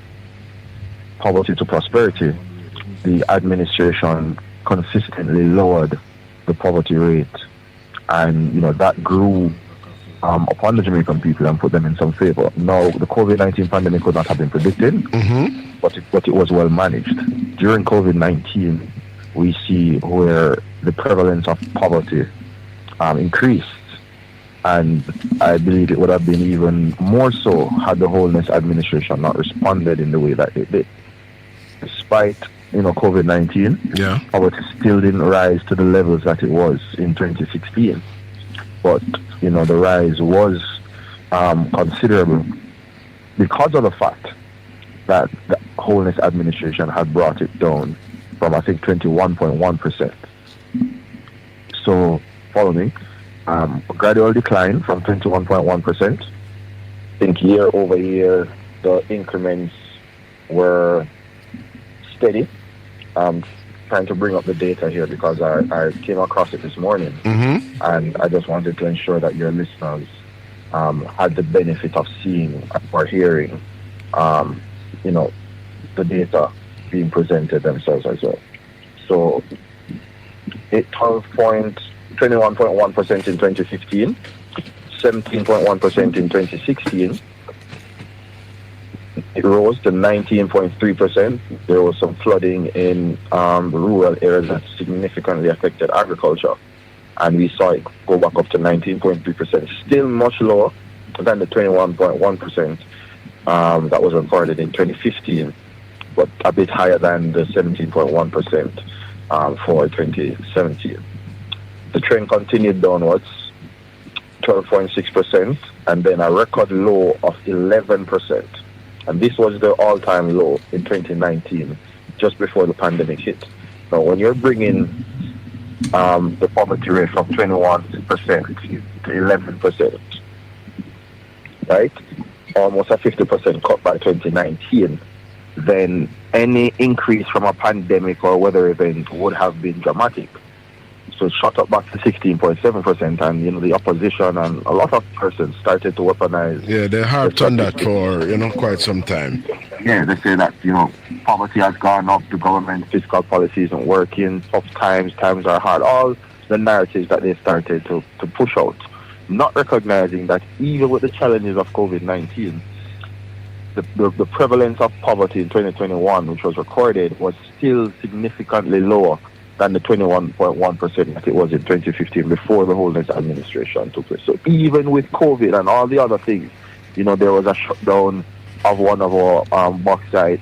poverty to prosperity, the administration consistently lowered the poverty rate, and that grew upon the Jamaican people and put them in some favor. Now, the COVID-19 pandemic could not have been predicted, but it was well managed. During COVID-19, we see where the prevalence of poverty increased, and I believe it would have been even more so had the Holness administration not responded in the way that it did. Despite COVID-19, poverty still didn't rise to the levels that it was in 2016, but the rise was considerable because of the fact that the Holness administration had brought it down from, I think, 21.1%. So, following a gradual decline from 21.1%. I think year over year the increments were steady. Trying to bring up the data here because I came across it this morning, and I just wanted to ensure that your listeners had the benefit of seeing or hearing, the data being presented themselves as well. So, 21.1% in 2015, 17.1% in 2016. It rose to 19.3%. There was some flooding in rural areas that significantly affected agriculture, and we saw it go back up to 19.3%. Still much lower than the 21.1% that was recorded in 2015, but a bit higher than the 17.1% for 2017. The trend continued downwards, 12.6%, and then a record low of 11%. And this was the all-time low in 2019, just before the pandemic hit. Now, when you're bringing the poverty rate from 21% to 11%, right, almost a 50% cut by 2019, then any increase from a pandemic or weather event would have been dramatic. So it shot up back to 16.7%, and the opposition and a lot of persons started to weaponize.
Yeah, they harped on that for quite some time.
Yeah, they say that poverty has gone up, the government fiscal policy isn't working, tough times are hard. All the narratives that they started to push out, not recognizing that even with the challenges of COVID-19, the prevalence of poverty in 2021, which was recorded, was still significantly lower than the 21.1% that it was in 2015 before the Holness administration took place. So even with COVID and all the other things, there was a shutdown of one of our bauxite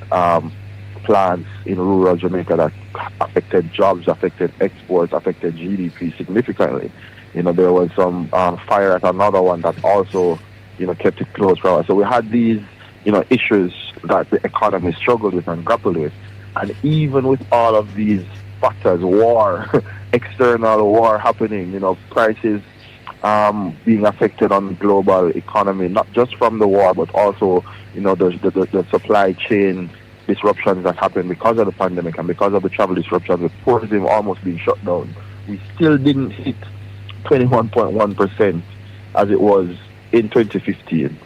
plants in rural Jamaica that affected jobs, affected exports, affected GDP significantly. There was some fire at another one that also, kept it closed for us. So we had these, issues that the economy struggled with and grappled with. And even with all of these factors, war, external war happening, prices being affected on the global economy, not just from the war, but also, the supply chain disruptions that happened because of the pandemic and because of the travel disruptions, with tourism almost being shut down. We still didn't hit 21.1% as it was in 2015,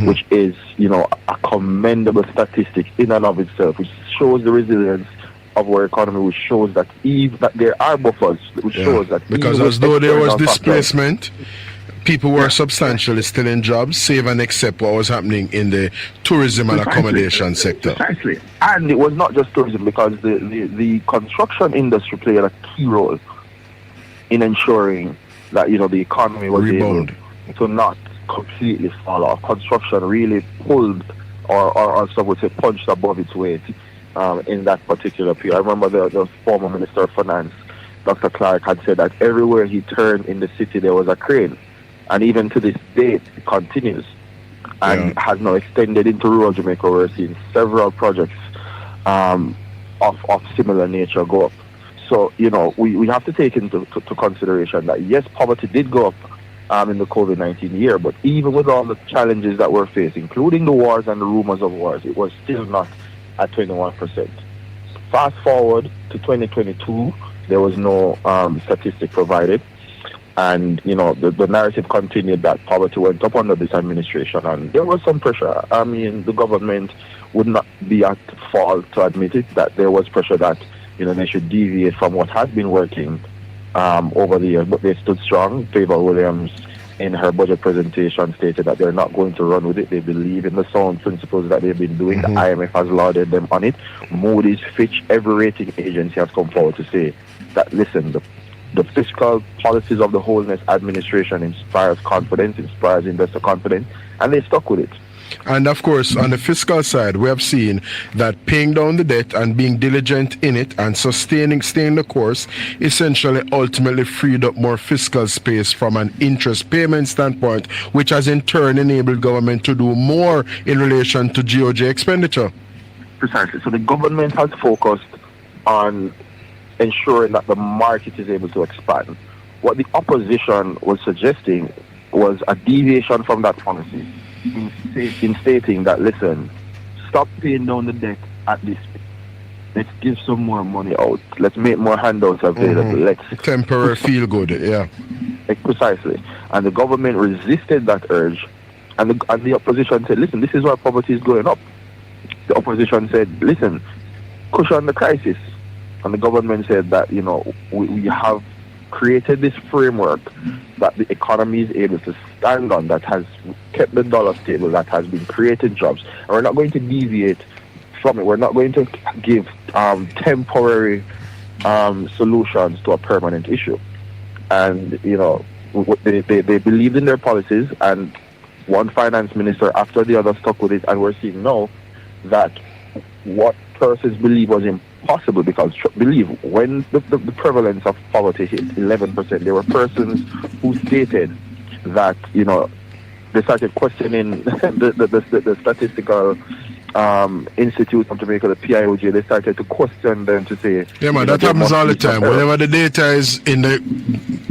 which is, a commendable statistic in and of itself, which shows the resilience of our economy, which shows that there are buffers, which shows that
because as though there was displacement, people were substantially still in jobs, save and except what was happening in the tourism and accommodation sector.
Precisely. And it was not just tourism, because the construction industry played a key role in ensuring that the economy was able to not completely fall off. Construction really pulled, or some would say punched above its weight in that particular period. I remember the former Minister of Finance, Dr. Clark, had said that everywhere he turned in the city there was a crane, and even to this day it continues and has now extended into rural Jamaica. We're seeing several projects of similar nature go up. So we have to take into consideration that yes, poverty did go up in the COVID-19 year, but even with all the challenges that we're facing, including the wars and the rumors of wars, it was still not at 21%. Fast forward to 2022, there was no statistic provided, And, you know, the narrative continued that poverty went up under this administration, and there was some pressure. I mean, the government would not be at fault to admit it, that there was pressure that, you know, they should deviate from what has been working over the years, but they stood strong. Favor Williams, in her budget presentation, stated that they're not going to run with it. They believe in the sound principles that they've been doing. The IMF has lauded them on it. Moody's, Fitch, every rating agency has come forward to say that, listen, the fiscal policies of the Holness administration inspires confidence, inspires investor confidence, and they stuck with it.
And of course, on the fiscal side, we have seen that paying down the debt and being diligent in it and staying the course essentially ultimately freed up more fiscal space from an interest payment standpoint, which has in turn enabled government to do more in relation to GOJ expenditure.
Precisely. So the government has focused on ensuring that the market is able to expand. What the opposition was suggesting was a deviation from that policy in stating that, listen, stop paying down the debt at this rate. Let's give some more money out. Let's make more handouts available. Let's
temporary feel good, yeah.
Precisely. And the government resisted that urge, and the opposition said, listen, this is why poverty is going up. The opposition said, listen, cushion the crisis. And the government said that, you know, we have created this framework that the economy is able to stand on, that has kept the dollar stable, that has been creating jobs. And we're not going to deviate from it. We're not going to give temporary solutions to a permanent issue. And, you know, they believed in their policies, and one finance minister after the other stuck with it, and we're seeing now that what persons believe was impossible, because believe when the prevalence of poverty hit 11%, there were persons who stated that, you know, they started questioning the statistical Institute of Jamaica, the PIOJ. They started to question them to say,
yeah, man, that happens all the time. Whenever the data is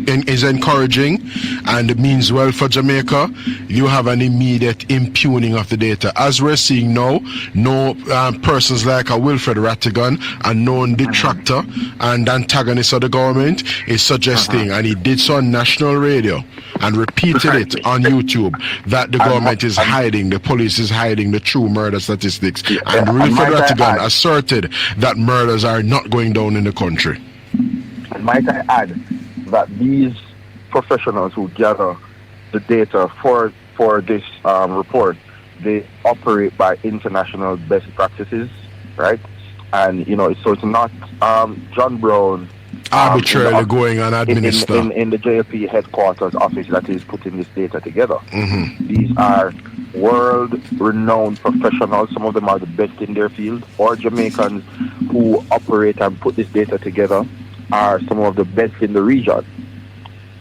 is encouraging and it means well for Jamaica, you have an immediate impugning of the data. As we're seeing now, no persons like a Wilfred Rattigan, a known detractor and antagonist of the government, is suggesting, and he did so on national radio and repeated it on YouTube, that the government is hiding, the police is hiding the true murder statistics. And Wilfred Rattigan asserted that murders are not going down in the country.
And might I add that these professionals who gather the data for this report, they operate by international best practices, right? And, you know, so it's not John Brown
arbitrarily going and administer
in the JLP headquarters office that is putting this data together. These are world-renowned professionals. Some of them are the best in their field, or Jamaicans who operate and put this data together are some of the best in the region.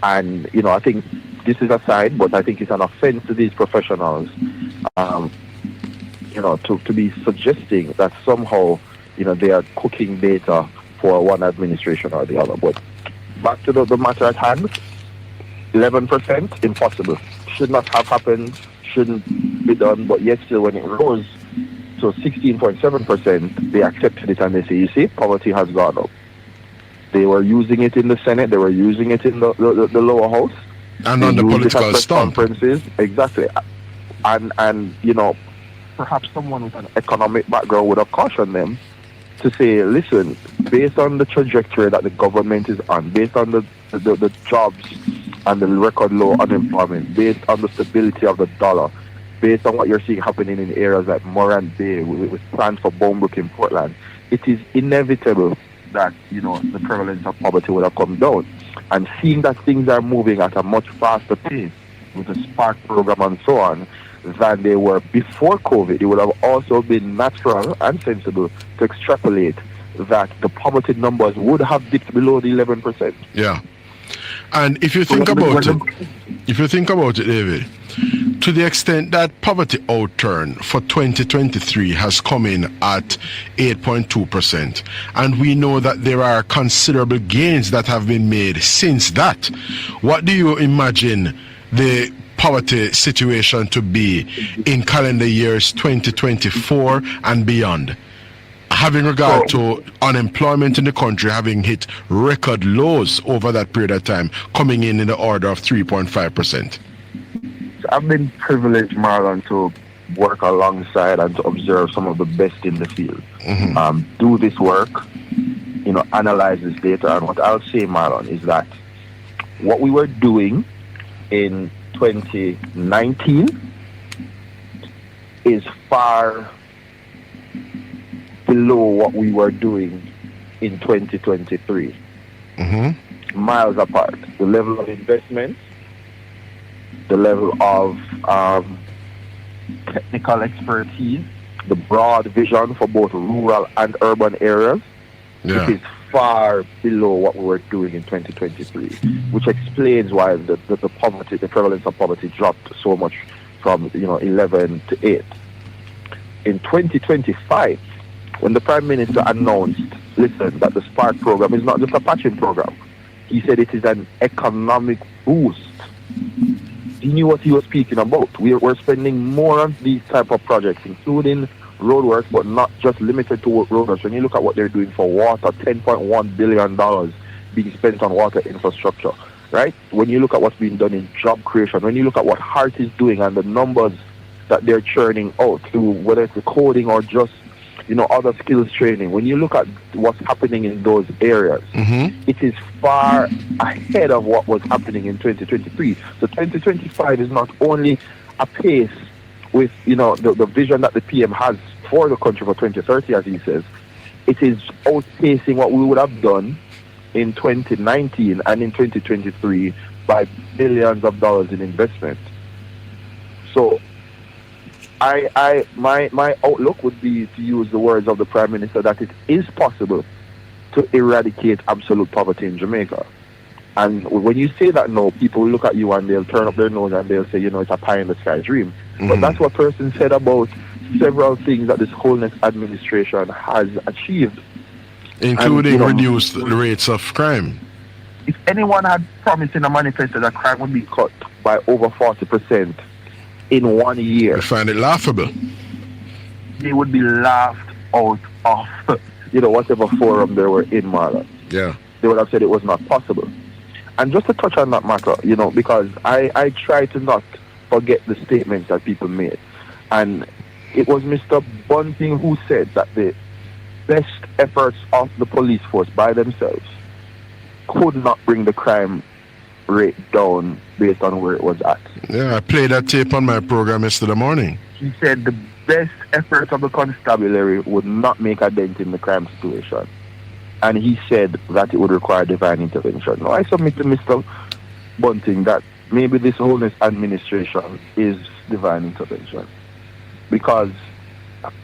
And, you know, I think this is a side, but I think it's an offense to these professionals, you know, to be suggesting that somehow, you know, they are cooking data for one administration or the other. But back to the matter at hand, 11%, impossible. Should not have happened, shouldn't be done, but yet still when it rose to 16.7%, they accepted it and they say, you see, poverty has gone up. They were using it in the Senate, they were using it in the lower house.
And on the political stump.
Conferences, exactly. And, you know, perhaps someone with an economic background would have cautioned them to say, listen, based on the trajectory that the government is on, based on the jobs and the record low unemployment, based on the stability of the dollar, based on what you're seeing happening in areas like Morant Bay with plans for Bonebrook in Portland, it is inevitable that, you know, the prevalence of poverty would have come down. And seeing that things are moving at a much faster pace with the Spark program and so on than they were before COVID, it would have also been natural and sensible to extrapolate that the poverty numbers would have dipped below the 11%.
Yeah. And if you think about it, David, to the extent that poverty outturn for 2023 has come in at 8.2%, and we know that there are considerable gains that have been made since that, what do you imagine the poverty situation to be in calendar years 2024 and beyond? Having regard to unemployment in the country having hit record lows over that period of time, coming in the order of 3.5%.
I've been privileged, Marlon, to work alongside and to observe some of the best in the field. Do this work, analyze this data. And what I'll say, Marlon, is that what we were doing in 2019 is far below what we were doing in 2023. Miles apart. The level of investment, the level of technical expertise, the broad vision for both rural and urban areas, it is far below what we were doing in 2023, which explains why the poverty, the prevalence of poverty dropped so much from 11 to 8. In 2025, when the Prime Minister announced, listen, that the Spark program is not just a patching program, he said it is an economic boost. He knew what he was speaking about. We're spending more on these type of projects, including roadworks, but not just limited to roadworks. When you look at what they're doing for water, $10.1 billion being spent on water infrastructure, right? When you look at what's being done in job creation, when you look at what Heart is doing and the numbers that they're churning out through, whether it's the coding or just other skills training, when you look at what's happening in those areas, it is far ahead of what was happening in 2023. So 2025 is not only a pace with the vision that the PM has for the country for 2030, as he says, it is outpacing what we would have done in 2019 and in 2023 by billions of dollars in investment. So my outlook would be to use the words of the Prime Minister that it is possible to eradicate absolute poverty in Jamaica. And when you say that now, people look at you and they'll turn up their nose and they'll say, it's a pie in the sky dream. But that's what person said about several things that this Holness administration has achieved.
Including reduced rates of crime.
If anyone had promised in a manifesto that crime would be cut by over 40% in 1 year,
I find it laughable.
They would be laughed out of, whatever forum they were in, Marlon.
Yeah.
They would have said it was not possible. And just to touch on that matter, because I try to not forget the statements that people made. And it was Mr. Bunting who said that the best efforts of the police force by themselves could not bring the crime rate down based on where it was at.
Yeah, I played that tape on my program yesterday morning.
He said the best efforts of the constabulary would not make a dent in the crime situation. And he said that it would require divine intervention. Now, I submit to Mr. Bunting that maybe this Holness administration is divine intervention. Because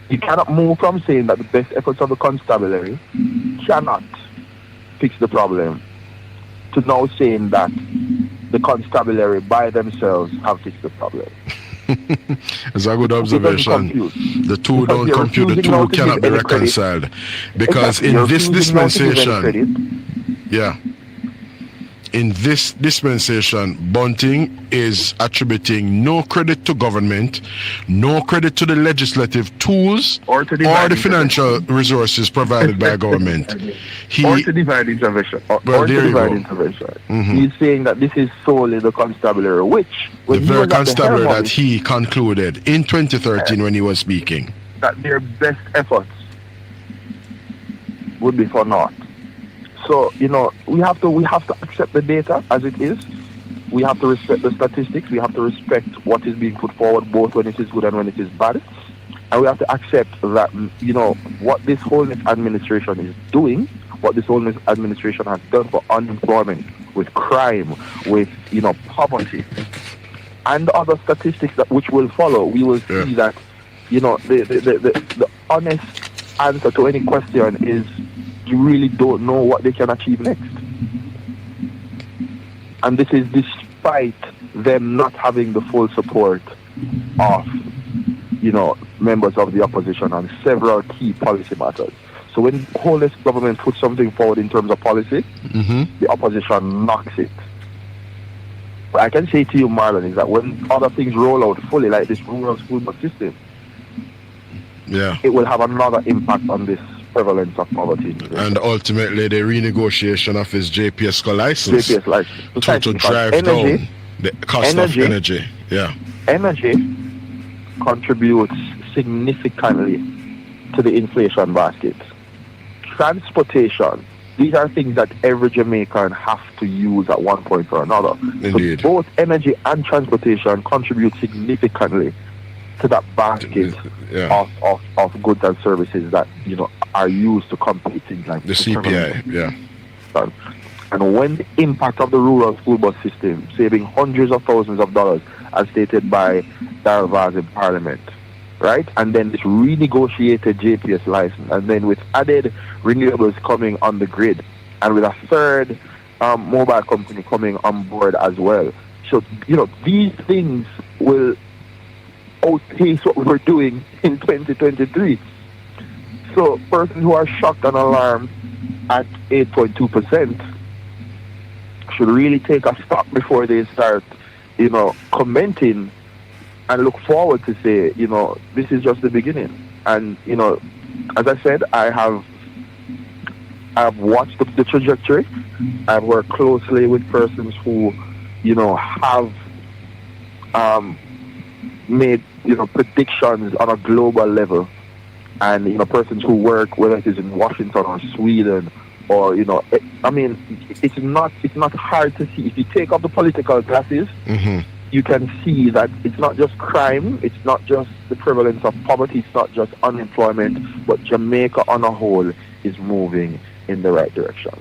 you cannot move from saying that the best efforts of the constabulary cannot fix the problem to now saying that the constabulary by themselves have fixed the problem.
It's a good observation. The two don't compute, the two cannot be reconciled. Because in this dispensation, in this dispensation, Bunting is attributing no credit to government, no credit to the legislative tools or the financial resources provided by government.
Or to divine intervention. He's saying that this is solely the constabulary, which
the very constabulary that he concluded in 2013 when he was speaking
that their best efforts would be for naught. So, we have to accept the data as it is. We have to respect the statistics. We have to respect what is being put forward, both when it is good and when it is bad. And we have to accept that, what this Holness administration is doing, what this Holness administration has done for unemployment, with crime, with, poverty, and other statistics that which will follow, we will see that, the honest answer to any question is, you really don't know what they can achieve next. And this is despite them not having the full support of, members of the opposition on several key policy matters. So when Holness government puts something forward in terms of policy, the opposition knocks it. What I can say to you, Marlon, is that when other things roll out fully, like this rural school bus system, it will have another impact on this prevalence of poverty.
And ultimately the renegotiation of his JPS license,
JPS license.
to drive down the cost of energy. Yeah.
Energy contributes significantly to the inflation basket. Transportation, these are things that every Jamaican has to use at one point or another.
Indeed.
So both energy and transportation contribute significantly to that basket of goods and services that are used to complete things like
the CPI. Yeah.
And when the impact of the rural school bus system, saving hundreds of thousands of dollars, as stated by Darvaz in Parliament, right? And then this renegotiated JPS license, and then with added renewables coming on the grid, and with a third mobile company coming on board as well. So, these things will outpace what we were doing in 2023. So, persons who are shocked and alarmed at 8.2% should really take a stop before they start, commenting, and look forward to say, this is just the beginning. And, as I said, I've watched the trajectory. I've worked closely with persons who, have made, predictions on a global level. And, persons who work, whether it is in Washington or Sweden, or, it's not hard to see. If you take off the political glasses, you can see that it's not just crime, it's not just the prevalence of poverty, it's not just unemployment, but Jamaica on a whole is moving in the right direction.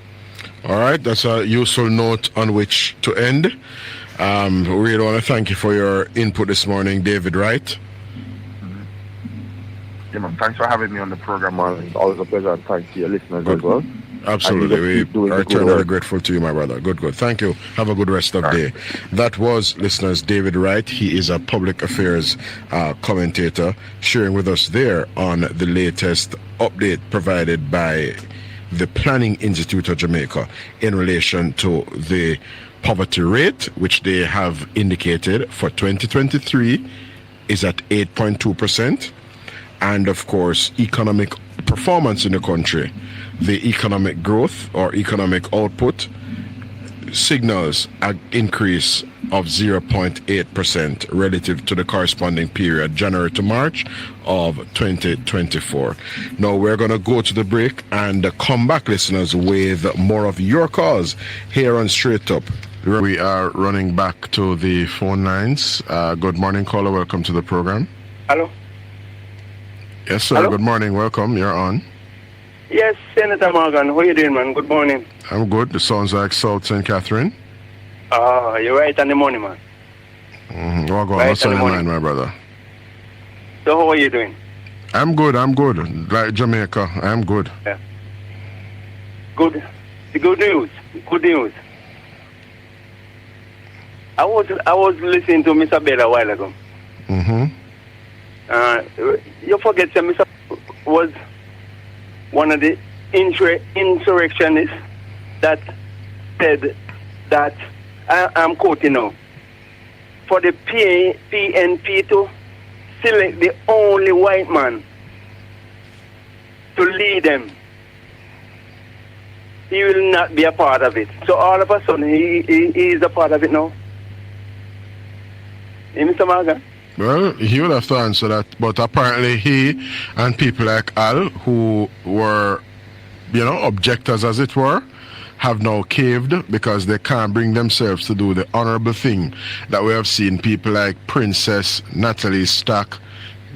All right, that's a useful note on which to end. We really want to thank you for your input this morning, David Wright.
Yeah, man, thanks for having me on the program, Marlon. It's always a pleasure, and thanks to your listeners as well.
Absolutely. We are eternally grateful to you, my brother. Good. Thank you. Have a good rest of the day. That was, listeners, David Wright. He is a public affairs commentator, sharing with us there on the latest update provided by the Planning Institute of Jamaica in relation to the poverty rate, which they have indicated for 2023 is at 8.2%. And, of course, economic performance in the country. The economic growth or economic output signals an increase of 0.8% relative to the corresponding period, January to March of 2024. Now we're going to go to the break and come back, listeners, with more of your calls here on Straight Up. We are running back to the phone lines. Good morning, caller. Welcome to the program.
Hello.
Yes, sir.
Hello?
Good morning. Welcome. You're on.
Yes, Senator Morgan. How you doing, man? Good morning.
I'm good. It sounds like South St. Catherine.
You're right on the money, man.
Well, go on. What's on your mind, my brother?
So how are you doing?
I'm good. Like Jamaica, I'm good.
Yeah. Good. The good news. I was listening to Mr. Bell a while ago. You forget that Mr. was one of the insurrectionists that said that, I'm quoting now, for the PNP to select the only white man to lead them, he will not be a part of it. So all of a sudden, he is a part of it now. Mr. Morgan?
Well, he would have to answer that, but apparently he and people like Al, who were, objectors as it were, have now caved because they can't bring themselves to do the honorable thing that we have seen people like Princess Natalie Stack,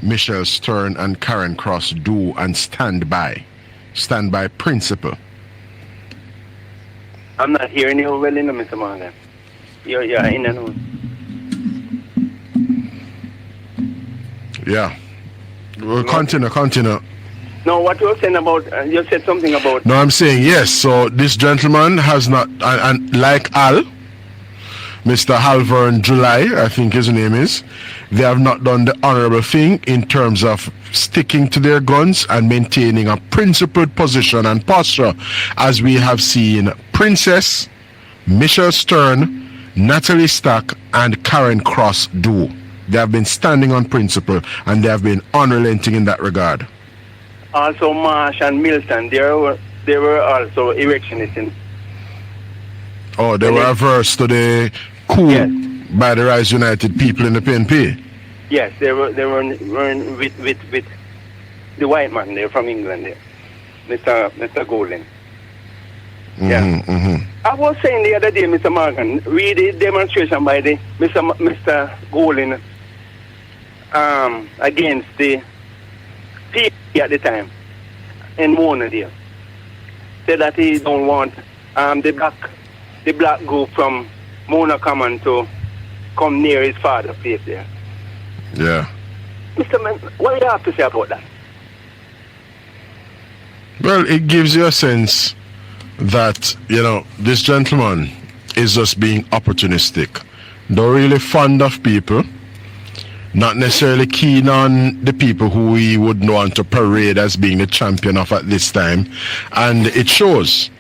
Michelle Stern, and Karen Cross do and stand by principle.
I'm not hearing you well enough, Mr. Morgan. You're in and out.
Yeah. Well, continue.
No, what you were saying about, you said something about...
No, I'm saying yes. So this gentleman has not, and like Al, Mr. Halvern July, I think his name is, they have not done the honorable thing in terms of sticking to their guns and maintaining a principled position and posture, as we have seen Princess, Michelle Stern, Natalie Stack, and Karen Cross do. They have been standing on principle and they have been unrelenting in that regard.
also Marsh and Milton, they were also erectionists.
Oh, they were averse to the coup by the Rise United people in the PNP.
Yes, they were with the white man there from England there, Mr. Golden. I was saying the other day, Mr. Morgan, read the demonstration by the Mr. Golden against the PNP at the time in Mona there. Said that he don't want the black group from Mona Common to come near his father's place there.
Yeah.
Mr. Man, what do you have to say about that?
Well, it gives you a sense that, this gentleman is just being opportunistic. They're really fond of people, not necessarily keen on the people who he would want to parade as being the champion of at this time. And it shows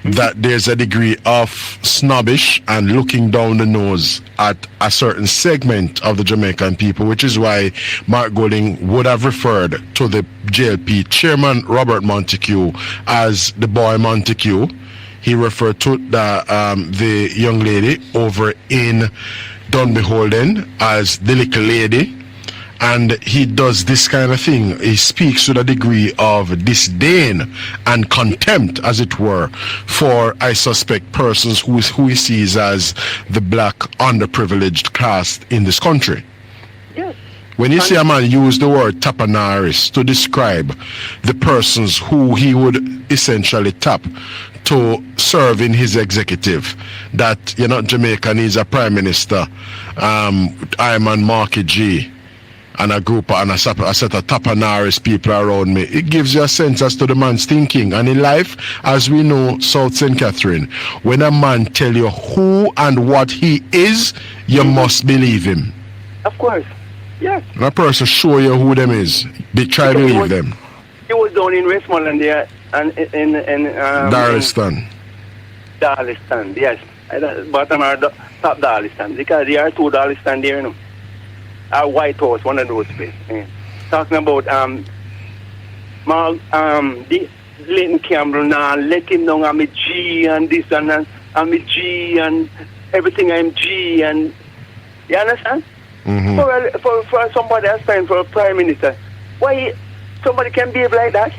that there's a degree of snobbish and looking down the nose at a certain segment of the Jamaican people, which is why Mark Golding would have referred to the JLP chairman, Robert Montague, as the boy Montague. He referred to the young lady over in Dunbeholden as the little lady. And he does this kind of thing. He speaks with a degree of disdain and contempt, as it were, for, I suspect, persons who he sees as the black underprivileged class in this country.
Yes.
When you see a man use the word tapanaris to describe the persons who he would essentially tap to serve in his executive, that, Jamaica needs a prime minister, Iman Marky G, and a group and a set of tapanaris people around me. It gives you a sense as to the man's thinking. And in life, as we know, South St. Catherine, when a man tell you who and what he is, you must believe him.
Of course, yes.
And a person show you who them is. Try to believe them.
He was down in Westmoreland there and in
Darliston.
Darliston, yes. Bottom or top Darliston. Because there are two Darliston there, White House, one of those places. Talking about the Leighton Campbell now, let him know I'm a G and this and that, I'm a G and everything I'm G, and you understand? For somebody aspiring for a prime minister, why somebody can behave like that?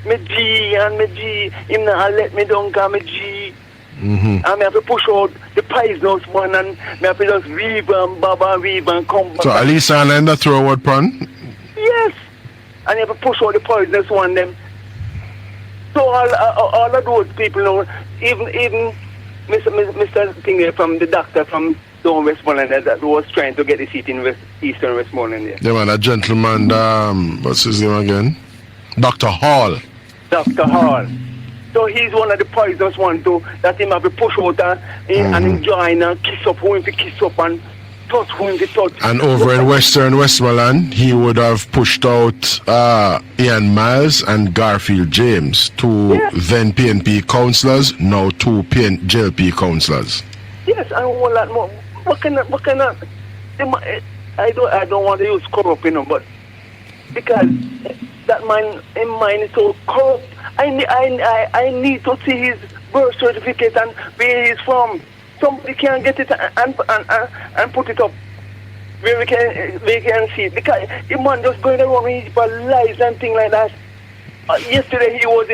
Me G and me G, him not let me down because me G. And I have to push out the poisonous one, and I have to just weave and weave and come back.
So at least I learned to throw a word pun?
Yes. And you have to push out the poisonous one them. So all of those people know, even Mr. Thing there from the doctor from down Westmoreland that was trying to get the seat in Eastern Westmoreland there.
Yeah, man, a gentleman, what's his name again? Dr. Hall.
Dr. Hall. So he's one of the poisonous ones too, that him have to push out and enjoy and kiss up who him to kiss up and touch who him to touch.
And over in Western Westmoreland, he would have pushed out Ian Miles and Garfield James, two then PNP councillors, now two JLP councillors.
Yes, and a whole lot more. What can I don't want to use corrupt, but because that man in mind is so corrupt. I need to see his birth certificate and where he's from. Somebody can get it and put it up where we can see it. Because the man just going around with his lies and things like that. Yesterday he was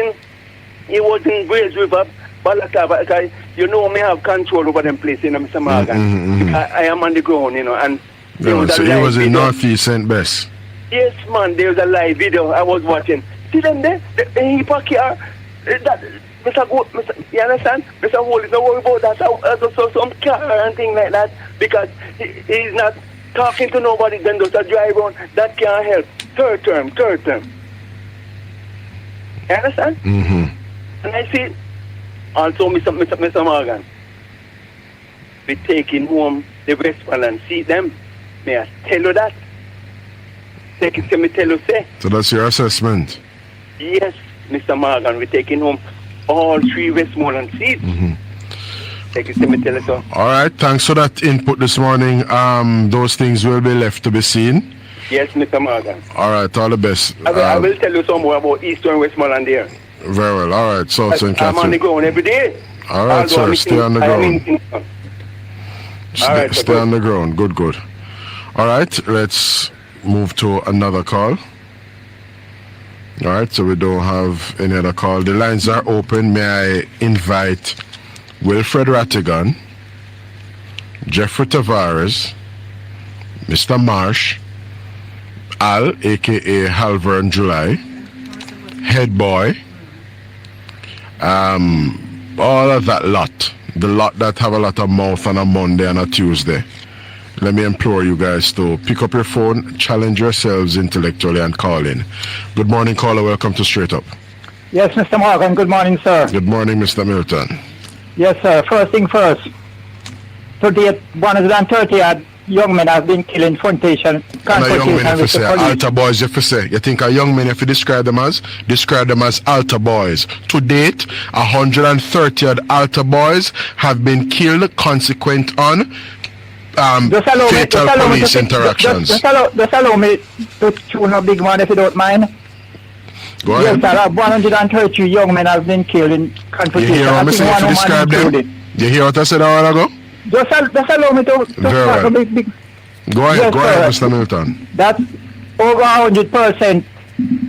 in Grays River, Balaclava, because me have control over them places, Mr. Morgan. I am on the ground, and
so he was in Northeast St. Bess.
Yes, man, there's a live video I was watching. See them there? He park here. You understand? Mr. Hall is not worried about that. So some car and things like that. Because he's not talking to nobody, then just a drive on. That can't help. Third term. You understand? And I see also Mr. Morgan, we taking home the Westmoreland. See them? May I tell you that? Take it to me, tell you, say.
So that's your assessment?
Yes, Mr. Morgan, we're taking home all three Westmoreland seats. Take it to me, tell you, so.
All right, thanks for that input this morning. Those things will be left to be seen.
Yes, Mr. Morgan.
All right, all the best.
I will tell you some more about East and Westmoreland there.
Very well. All right, South St.
I'm on the
Catherine.
ground every day.
All right, sir. Stay on the ground. Stay on the ground. Good, good. All right, let's move to another call. All right, so we don't have any other call. The lines are open. May I invite Wilfred Rattigan, Jeffrey Tavares, Mr. Marsh, Al, a.k.a. Halvern July, Head Boy, all of that lot, the lot that have a lot of mouth on a Monday and a Tuesday. Let me implore you guys to pick up your phone, challenge yourselves intellectually, and call in. Good morning, caller. Welcome to Straight Up.
Yes, Mr. Morgan. Good morning, sir.
Good morning, Mr. Milton.
Yes, sir. First thing first. Today, 130 young men have been killed in confrontation with the police.
Altar boys, if you say. You think a young man, if you describe them as altar boys. To date, 130 altar boys have been killed consequent on fatal police interactions.
Just allow me to tune a big man, if you don't mind.
Go ahead.
Yes, sir. 130 young men have been killed in confrontation.
You hear what I said? If you describe them? You hear what I said a while ago?
Just allow me to
Very well.
big.
Go ahead,
Yes,
go ahead,
sir.
Mr. Milton.
That's over 100%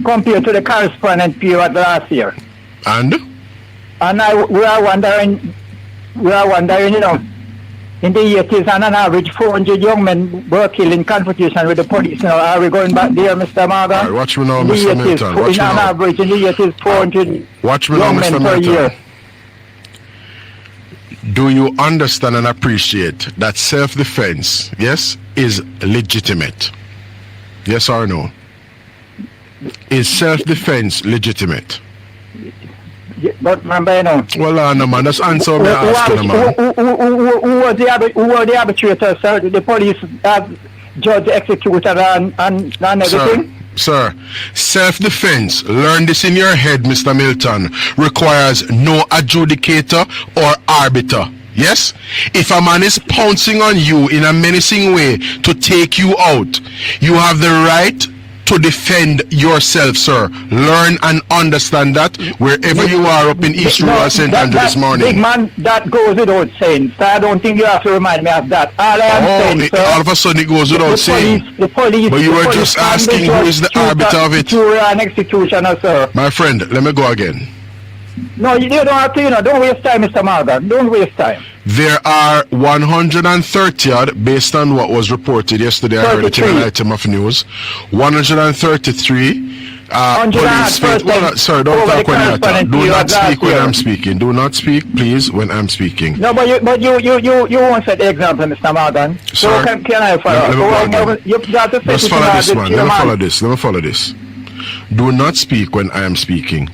compared to the corresponding period last year.
And?
And we are wondering, you know, in the 80s, on an average, 400 young men were killed in confrontation with the police. Now, are we going back there, Mr. Morgan?
Right, watch me now, Mr. Milton. Watch me
on
now.
average, in the 80s, 400
Watch me now,
young
Mr.
men per
Milton.
year.
Do you understand and appreciate that self-defense, yes, is legitimate? Yes or no? Is self-defense legitimate?
Yeah, but remember, you know.
Well, no, man, that's answer me asking, man.
Who were the arbitrators, sir? The police, judge, executor, and everything?
Sir, self-defense, learn this in your head, Mr. Milton, requires no adjudicator or arbiter. Yes? If a man is pouncing on you in a menacing way to take you out, you have the right to defend yourself, sir. Learn and understand that wherever you are up in East Rural St. Andrew this morning.
Big man, that goes without saying. So I don't think you have to remind me of that. All I am saying, sir,
all of a sudden it goes without saying.
The police,
but you were just asking who is the arbiter of it.
Jury and executioner, sir.
My friend, let me go again.
No, you don't have to, you know, don't waste time, Mr. Morgan. Don't waste time.
There are 130 odd, based on what was reported yesterday. I heard it in an item of news. 133 police. Sorry, don't talk when I talk. Do not speak when I'm speaking. Do not speak, please, when I'm speaking.
No, but you won't set the example, Mr. Morgan. So can I follow? You got to
Let's follow this, man. Let me follow this. Do not speak when I am speaking.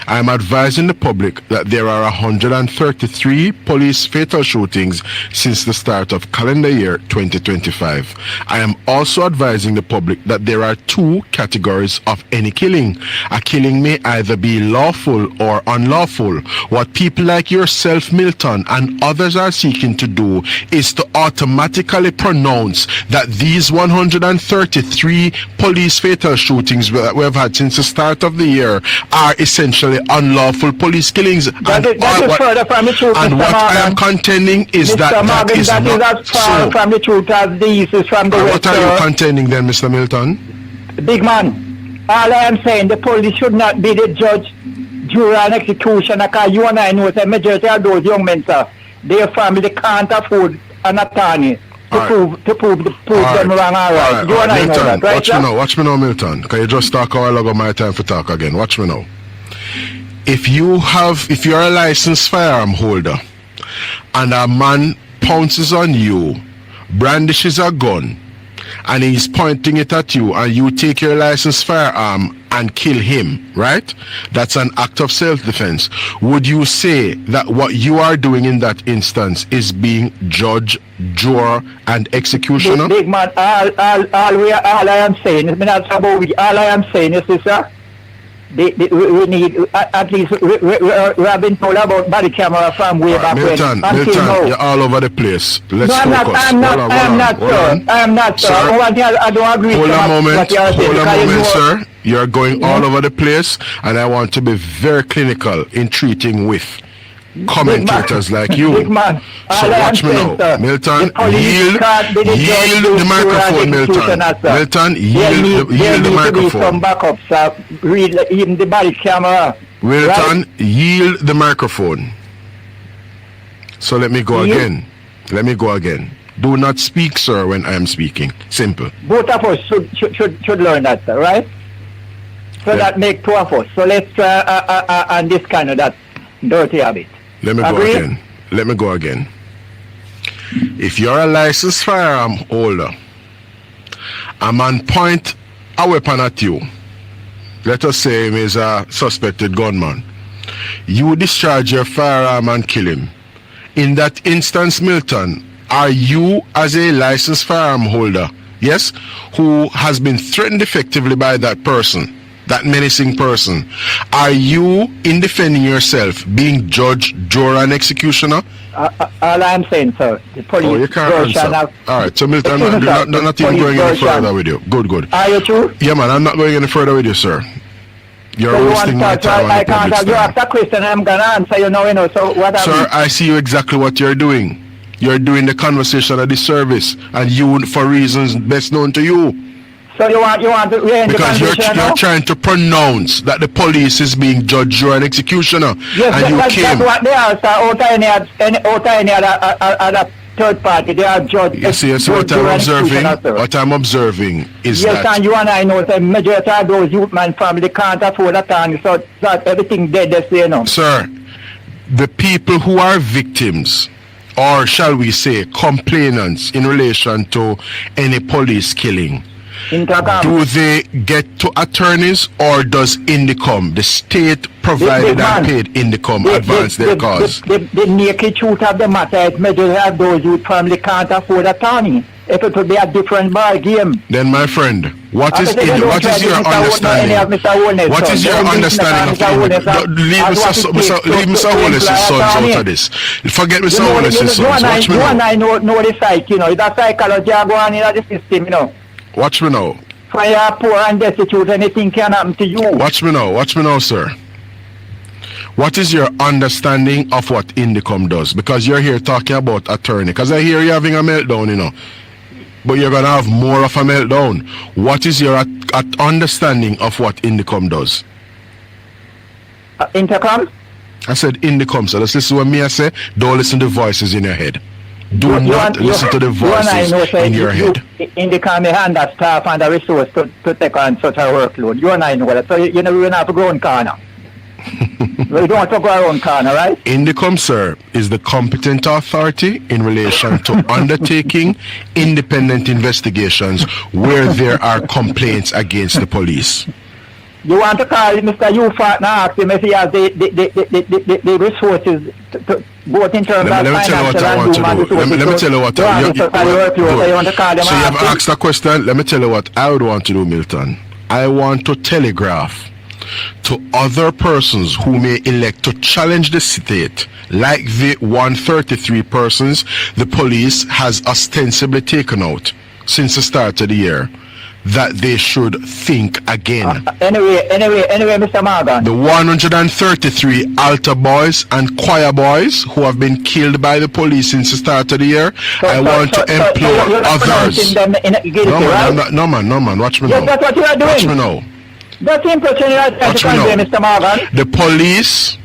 I am advising the public that there are 133 police fatal shootings since the start of calendar year 2025. I am also advising the public that there are two categories of any killing. A killing may either be lawful or unlawful. What people like yourself, Milton, and others are seeking to do is to automatically pronounce that these 133 police fatal shootings that we have had since the start of the year are essentially unlawful police killings.
That is further from the truth,
and
Mr.
what
Morgan.
I am contending is
Mr.
that
Morgan,
is
that
not
as far
so.
from the truth as these is from the
What are you contending then, Mr. Milton?
Big man, all I am saying, the police should not be the judge, jury, and executioner, because you and I know the majority of those young men, sir, their family can't afford an attorney to prove them wrong. All right. You and I know that, right?
Watch me now, Milton. Can you just talk a while ago? My time for talk again. Watch me now. If you're a licensed firearm holder and a man pounces on you, brandishes a gun, and he's pointing it at you, and you take your licensed firearm and kill him, right? That's an act of self-defense. Would you say that what you are doing in that instance is being judge, juror, and executioner?
Big man, all I am saying is, all I am saying is this, sir. we need at least we have been told about body camera from way back
Milton,
when.
Milton, you're all over the place. Let's
no,
focus.
I'm not, sir. I'm not, sir. I don't agree
Hold
with
a moment,
what you're saying.
hold a moment, sir. You're going all over the place, and I want to be very clinical in treating with commentators like you.
Big man.
So watch me now.
Sir,
Milton,
yield
the microphone, Milton. Milton, yield the microphone.
Some backup, sir. Read even the body camera.
Milton,
right?
yield the microphone. So let me go again. Let me go again. Do not speak, sir, when I am speaking. Simple.
Both of us should learn that, sir, right? So that make two of us. So let's try and this kind of that dirty habit.
Let me go again. Let me go again. If you're a licensed firearm holder, a man point a weapon at you. Let us say him is a suspected gunman. You discharge your firearm and kill him. In that instance, Milton, are you as a licensed firearm holder, yes, who has been threatened effectively by that person, that menacing person, are you, in defending yourself, being judge, juror, and executioner?
All I'm saying, sir, the police
you can't answer. All right, so Milton, I'm not even going any further with you. Good.
Are you true?
Yeah, man, I'm not going any further with you, sir. You're wasting my time.
I can't have you ask a question, I'm going to answer you know, so what
sir, I see you exactly what you're doing. You're doing the conversation at the service, and you, for reasons best known to you.
So you want to
because you're trying to pronounce that the police is being judge, juror, and executioner.
Yes,
and
that's what they are, sir. Out any other third party, they are judge.
You see, what I'm observing is
yes, and you and I know the majority of those youth man family can't afford that time, so that everything dead, they say,
Sir, the people who are victims, or shall we say complainants in relation to any police killing, do they get to attorneys, or does Indicom, the state provided and paid Indicom, advance their cause?
The naked truth of the matter is majority of those youth family can't afford attorney. If it would be a different ball game.
Then, my friend, what is your understanding? What is your understanding of leave Mr. Holness' sons out of this. Forget Mr. Holness' sons. Watch me now.
You and I know the psych, it's a psychology going on in the system,
Watch me now.
Fire, poor and destitute, anything can happen to you.
Watch me now, sir. What is your understanding of what Indicom does? Because you're here talking about attorney. Because I hear you having a meltdown, But you're going to have more of a meltdown. What is your understanding of what Indicom does?
Intercom?
I said Indicom, so let's listen to what me I say. Don't listen to voices in your head. Do not listen to the voices in your head.
Indicom, they hand that staff and the resource to take on such a workload. You and I know that. So, we don't have to go on corner. We don't have to go around corner, right?
Indicom, sir, is the competent authority in relation to undertaking independent investigations where there are complaints against the police.
You want to call Mr. Ufat and ask him if he has the resources to both in terms of financial and human resources.
Let me tell you what I want to do. So you have asked a question. Let me tell you what I would want to do, Milton. I want to telegraph to other persons who may elect to challenge the state, like the 133 persons the police has ostensibly taken out since the start of the year, that they should think again.
Anyway, Mr. Morgan.
The 133 altar boys and choir boys who have been killed by the police since the start of the year, I want to implore others. No man, watch me now.
Yes, that's what you are doing.
Watch me now.
That's the impression you are trying to convey, Mr. Morgan.
The police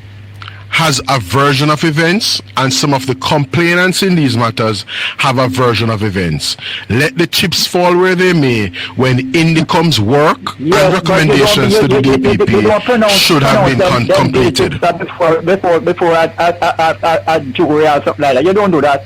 has a version of events, and some of the complainants in these matters have a version of events. Let the chips fall where they may. When Indicom's work and recommendations to the DPP should have been completed.
Before a jury or something like that. You don't do that.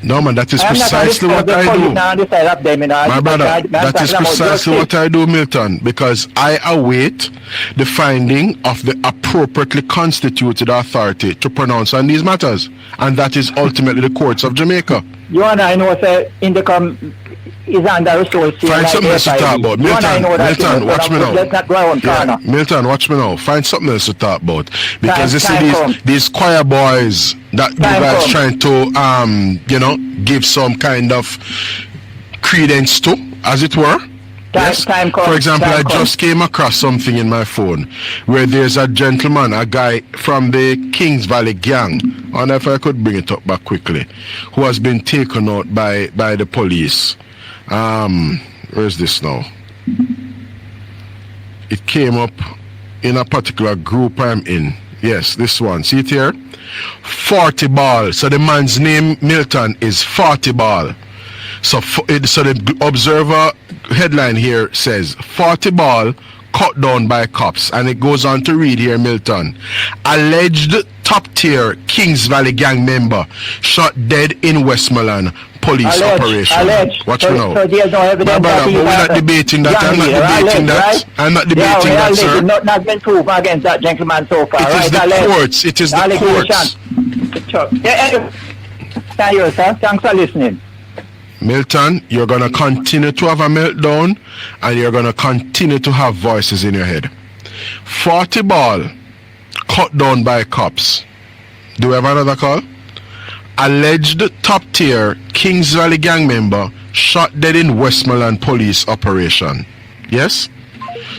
No man, that is precisely what I do. My brother, that is precisely what I do, Milton, because I await the finding of the appropriately constituted authority to pronounce on these matters, and that is ultimately the courts of Jamaica.
You and I know, say, Indicom is under resource.
Find something else to talk about. Milton, watch me now.
Let's not go on corner.
Milton, watch me now. Find something else to talk about. Because you see these choir boys that you guys trying to, give some kind of credence to, as it were. Yes. For example, I just came across something in my phone where there's a gentleman, a guy from the Kings Valley gang, I wonder if I could bring it up back quickly, who has been taken out by the police. Where's this now? It came up in a particular group I'm in. Yes, this one. See it here? 40 Ball. So the man's name, Milton, is 40 Ball. So the Observer headline here says 40 Ball cut down by cops, and it goes on to read here, Milton, alleged top-tier Kings Valley gang member shot dead in Westmoreland police operation. Watch me now.
So there's no evidence.
But we're not debating that. I'm not debating that. I'm not debating that, sir.
Not been proven against that gentleman so far.
It is the courts. It is the courts.
Thank you, sir. Thanks for listening.
Milton, you're going to continue to have a meltdown, and you're going to continue to have voices in your head. 40 Ball cut down by cops. Do we have another call? Alleged top-tier Kings Valley gang member shot dead in Westmoreland police operation. Yes?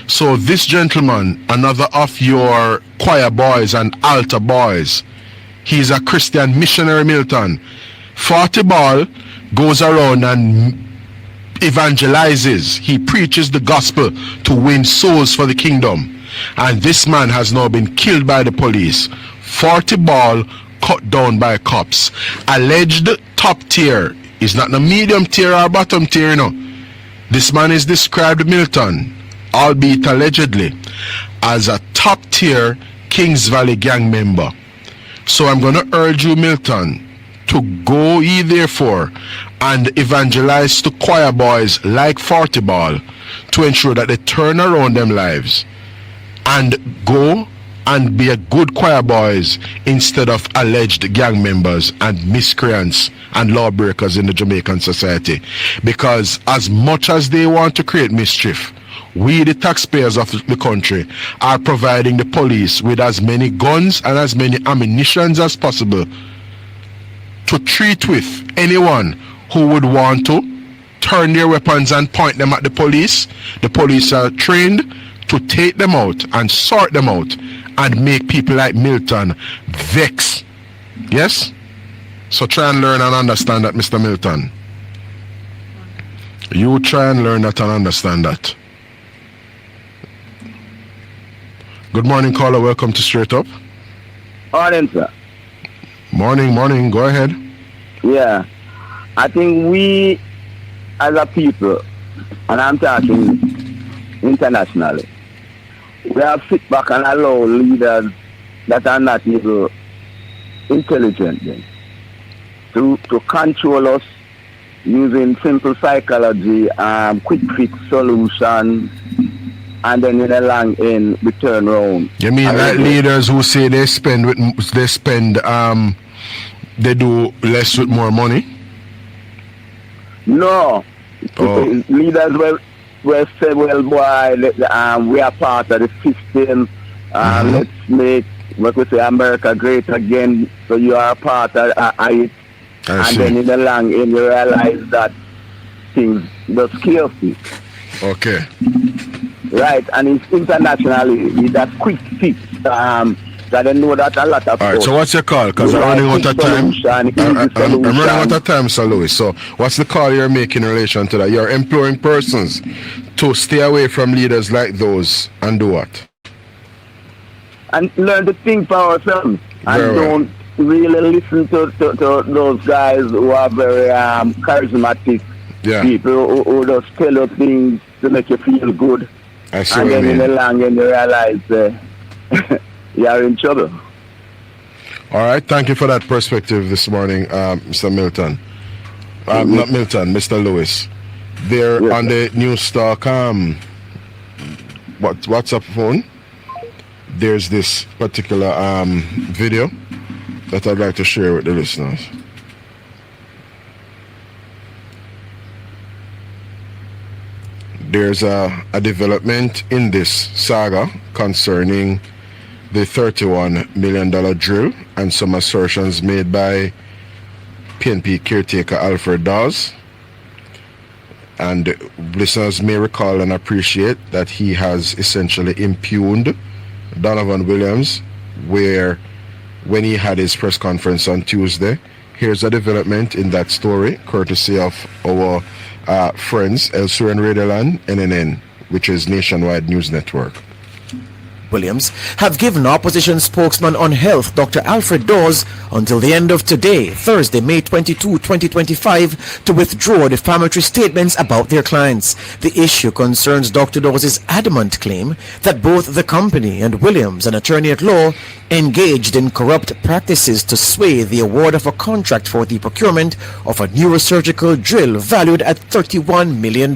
So this gentleman, another of your choir boys and altar boys, he's a Christian missionary, Milton. 40 Ball goes around and evangelizes. He preaches the gospel to win souls for the kingdom. And this man has now been killed by the police. 40 Ball cut down by cops. Alleged top tier. Is not the medium tier or bottom tier, you know. This man is described, Milton, albeit allegedly, as a top tier Kings Valley gang member. So I'm going to urge you, Milton, to go ye therefore and evangelize to choir boys like 40 Ball to ensure that they turn around them lives and go and be a good choir boys instead of alleged gang members and miscreants and lawbreakers in the Jamaican society. Because as much as they want to create mischief, we, the taxpayers of the country, are providing the police with as many guns and as many ammunitions as possible to treat with anyone who would want to turn their weapons and point them at the police. The police are trained to take them out and sort them out and make people like Milton vex. Yes? So try and learn and understand that, Mr. Milton. You try and learn that and understand that. Good morning, caller. Welcome to Straight Up.
Morning, sir.
Morning. Go ahead.
Yeah. I think we, as a people, and I'm talking internationally, we have to sit back and allow leaders that are not even intelligent to control us using simple psychology, quick fix solution, and then in the long end we turn around.
You mean like leaders who say they do less with more money?
No. Leaders will say, well, boy, we are part of the system. Let's make, what we say, America great again. So you are part of it. And then in the long end, you realize that things just scare you.
Okay.
Right, and it's internationally, with that quick fix. That they know that a lot of.
All right, so what's your call? Because I'm running out of time. I'm running out of time, Sir Louis. So what's the call you're making in relation to that? You're imploring persons to stay away from leaders like those and do what?
And learn to think for ourselves. And don't really listen to those guys who are very charismatic people who just tell you things to make you feel good.
I see
and
what
then
you mean.
in the long end you realize you are in trouble.
All right, thank you for that perspective this morning, Mr. Milton. Not Milton, Mr. Lewis. There on the News Talk WhatsApp phone, there's this particular video that I'd like to share with the listeners. there's a development in this saga concerning the $31 million drill and some assertions made by PNP caretaker Alfred Dawes. And listeners may recall and appreciate that he has essentially impugned Donovan Williams, where when he had his press conference on Tuesday. Here's a development in that story, courtesy of our friends elsewhere in Radioland, NNN, which is Nationwide News Network.
Williams have given opposition spokesman on health Dr. Alfred Dawes until the end of today, Thursday, May 22, 2025, to withdraw defamatory statements about their clients. The issue concerns Dr. Dawes' adamant claim that both the company and Williams, an attorney at law, engaged in corrupt practices to sway the award of a contract for the procurement of a neurosurgical drill valued at $31 million.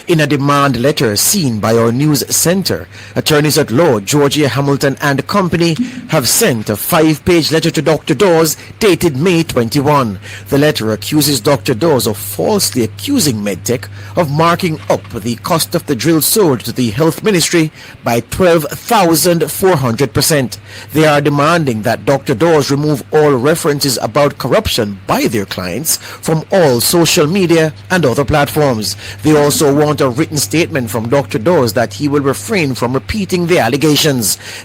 In a demand letter seen by our news center, attorneys at law Georgia Hamilton and Company have sent a 5-page letter to Dr. Dawes dated May 21. The letter accuses Dr. Dawes of falsely accusing Medtech of marking up the cost of the drill sold to the Health Ministry by 12,400%. They are demanding that Dr. Dawes remove all references about corruption by their clients from all social media and other platforms. They also want a written statement from Dr. Dawes that he will refrain from repeating the allegations.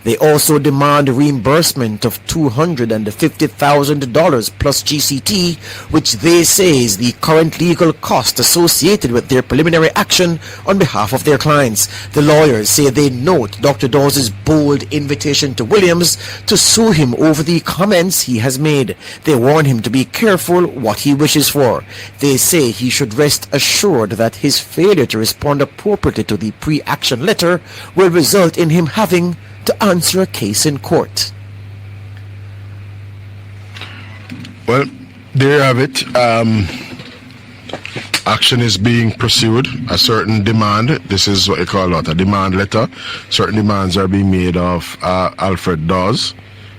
They also demand reimbursement of $250,000 plus GCT, which they say is the current legal cost associated with their preliminary action on behalf of their clients. The lawyers say they note Dr. Dawes' bold invitation to Williams to sue him over the comments he has made. They warn him to be careful what he wishes for. They say he should rest assured that his failure to respond appropriately to the pre-action letter will result in him having to answer a case in court.
Well, there you have it. Action is being pursued. A certain demand, this is what you call a demand letter. Certain demands are being made of Alfred Dawes,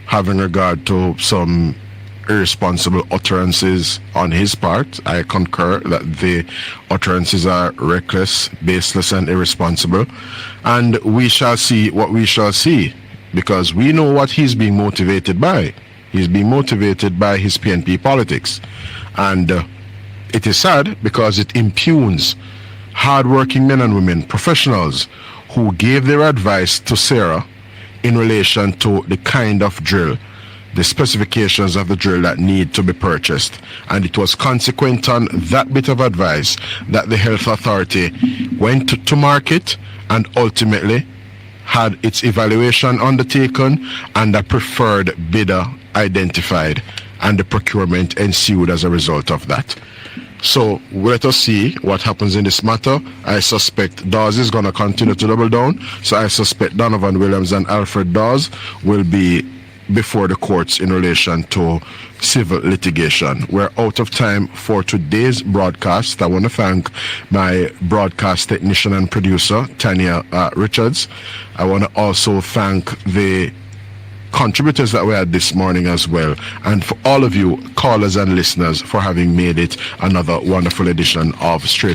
having regard to some irresponsible utterances on his part. I concur that the utterances are reckless, baseless, and irresponsible. And we shall see what we shall see, because we know what he's being motivated by. He's being motivated by his PNP politics. And it is sad because it impugns hardworking men and women, professionals, who gave their advice to Sarah in relation to the kind of drill, the specifications of the drill that need to be purchased. And it was consequent on that bit of advice that the health authority went to market and ultimately had its evaluation undertaken and a preferred bidder identified, and the procurement ensued as a result of that. So let us see what happens in this matter. I suspect Dawes is going to continue to double down. So I suspect Donovan Williams and Alfred Dawes will be before the courts in relation to civil litigation. We're out of time for today's broadcast. I want to thank my broadcast technician and producer, Tanya Richards. I want to also thank the contributors that we had this morning as well, and for all of you callers and listeners for having made it another wonderful edition of Straight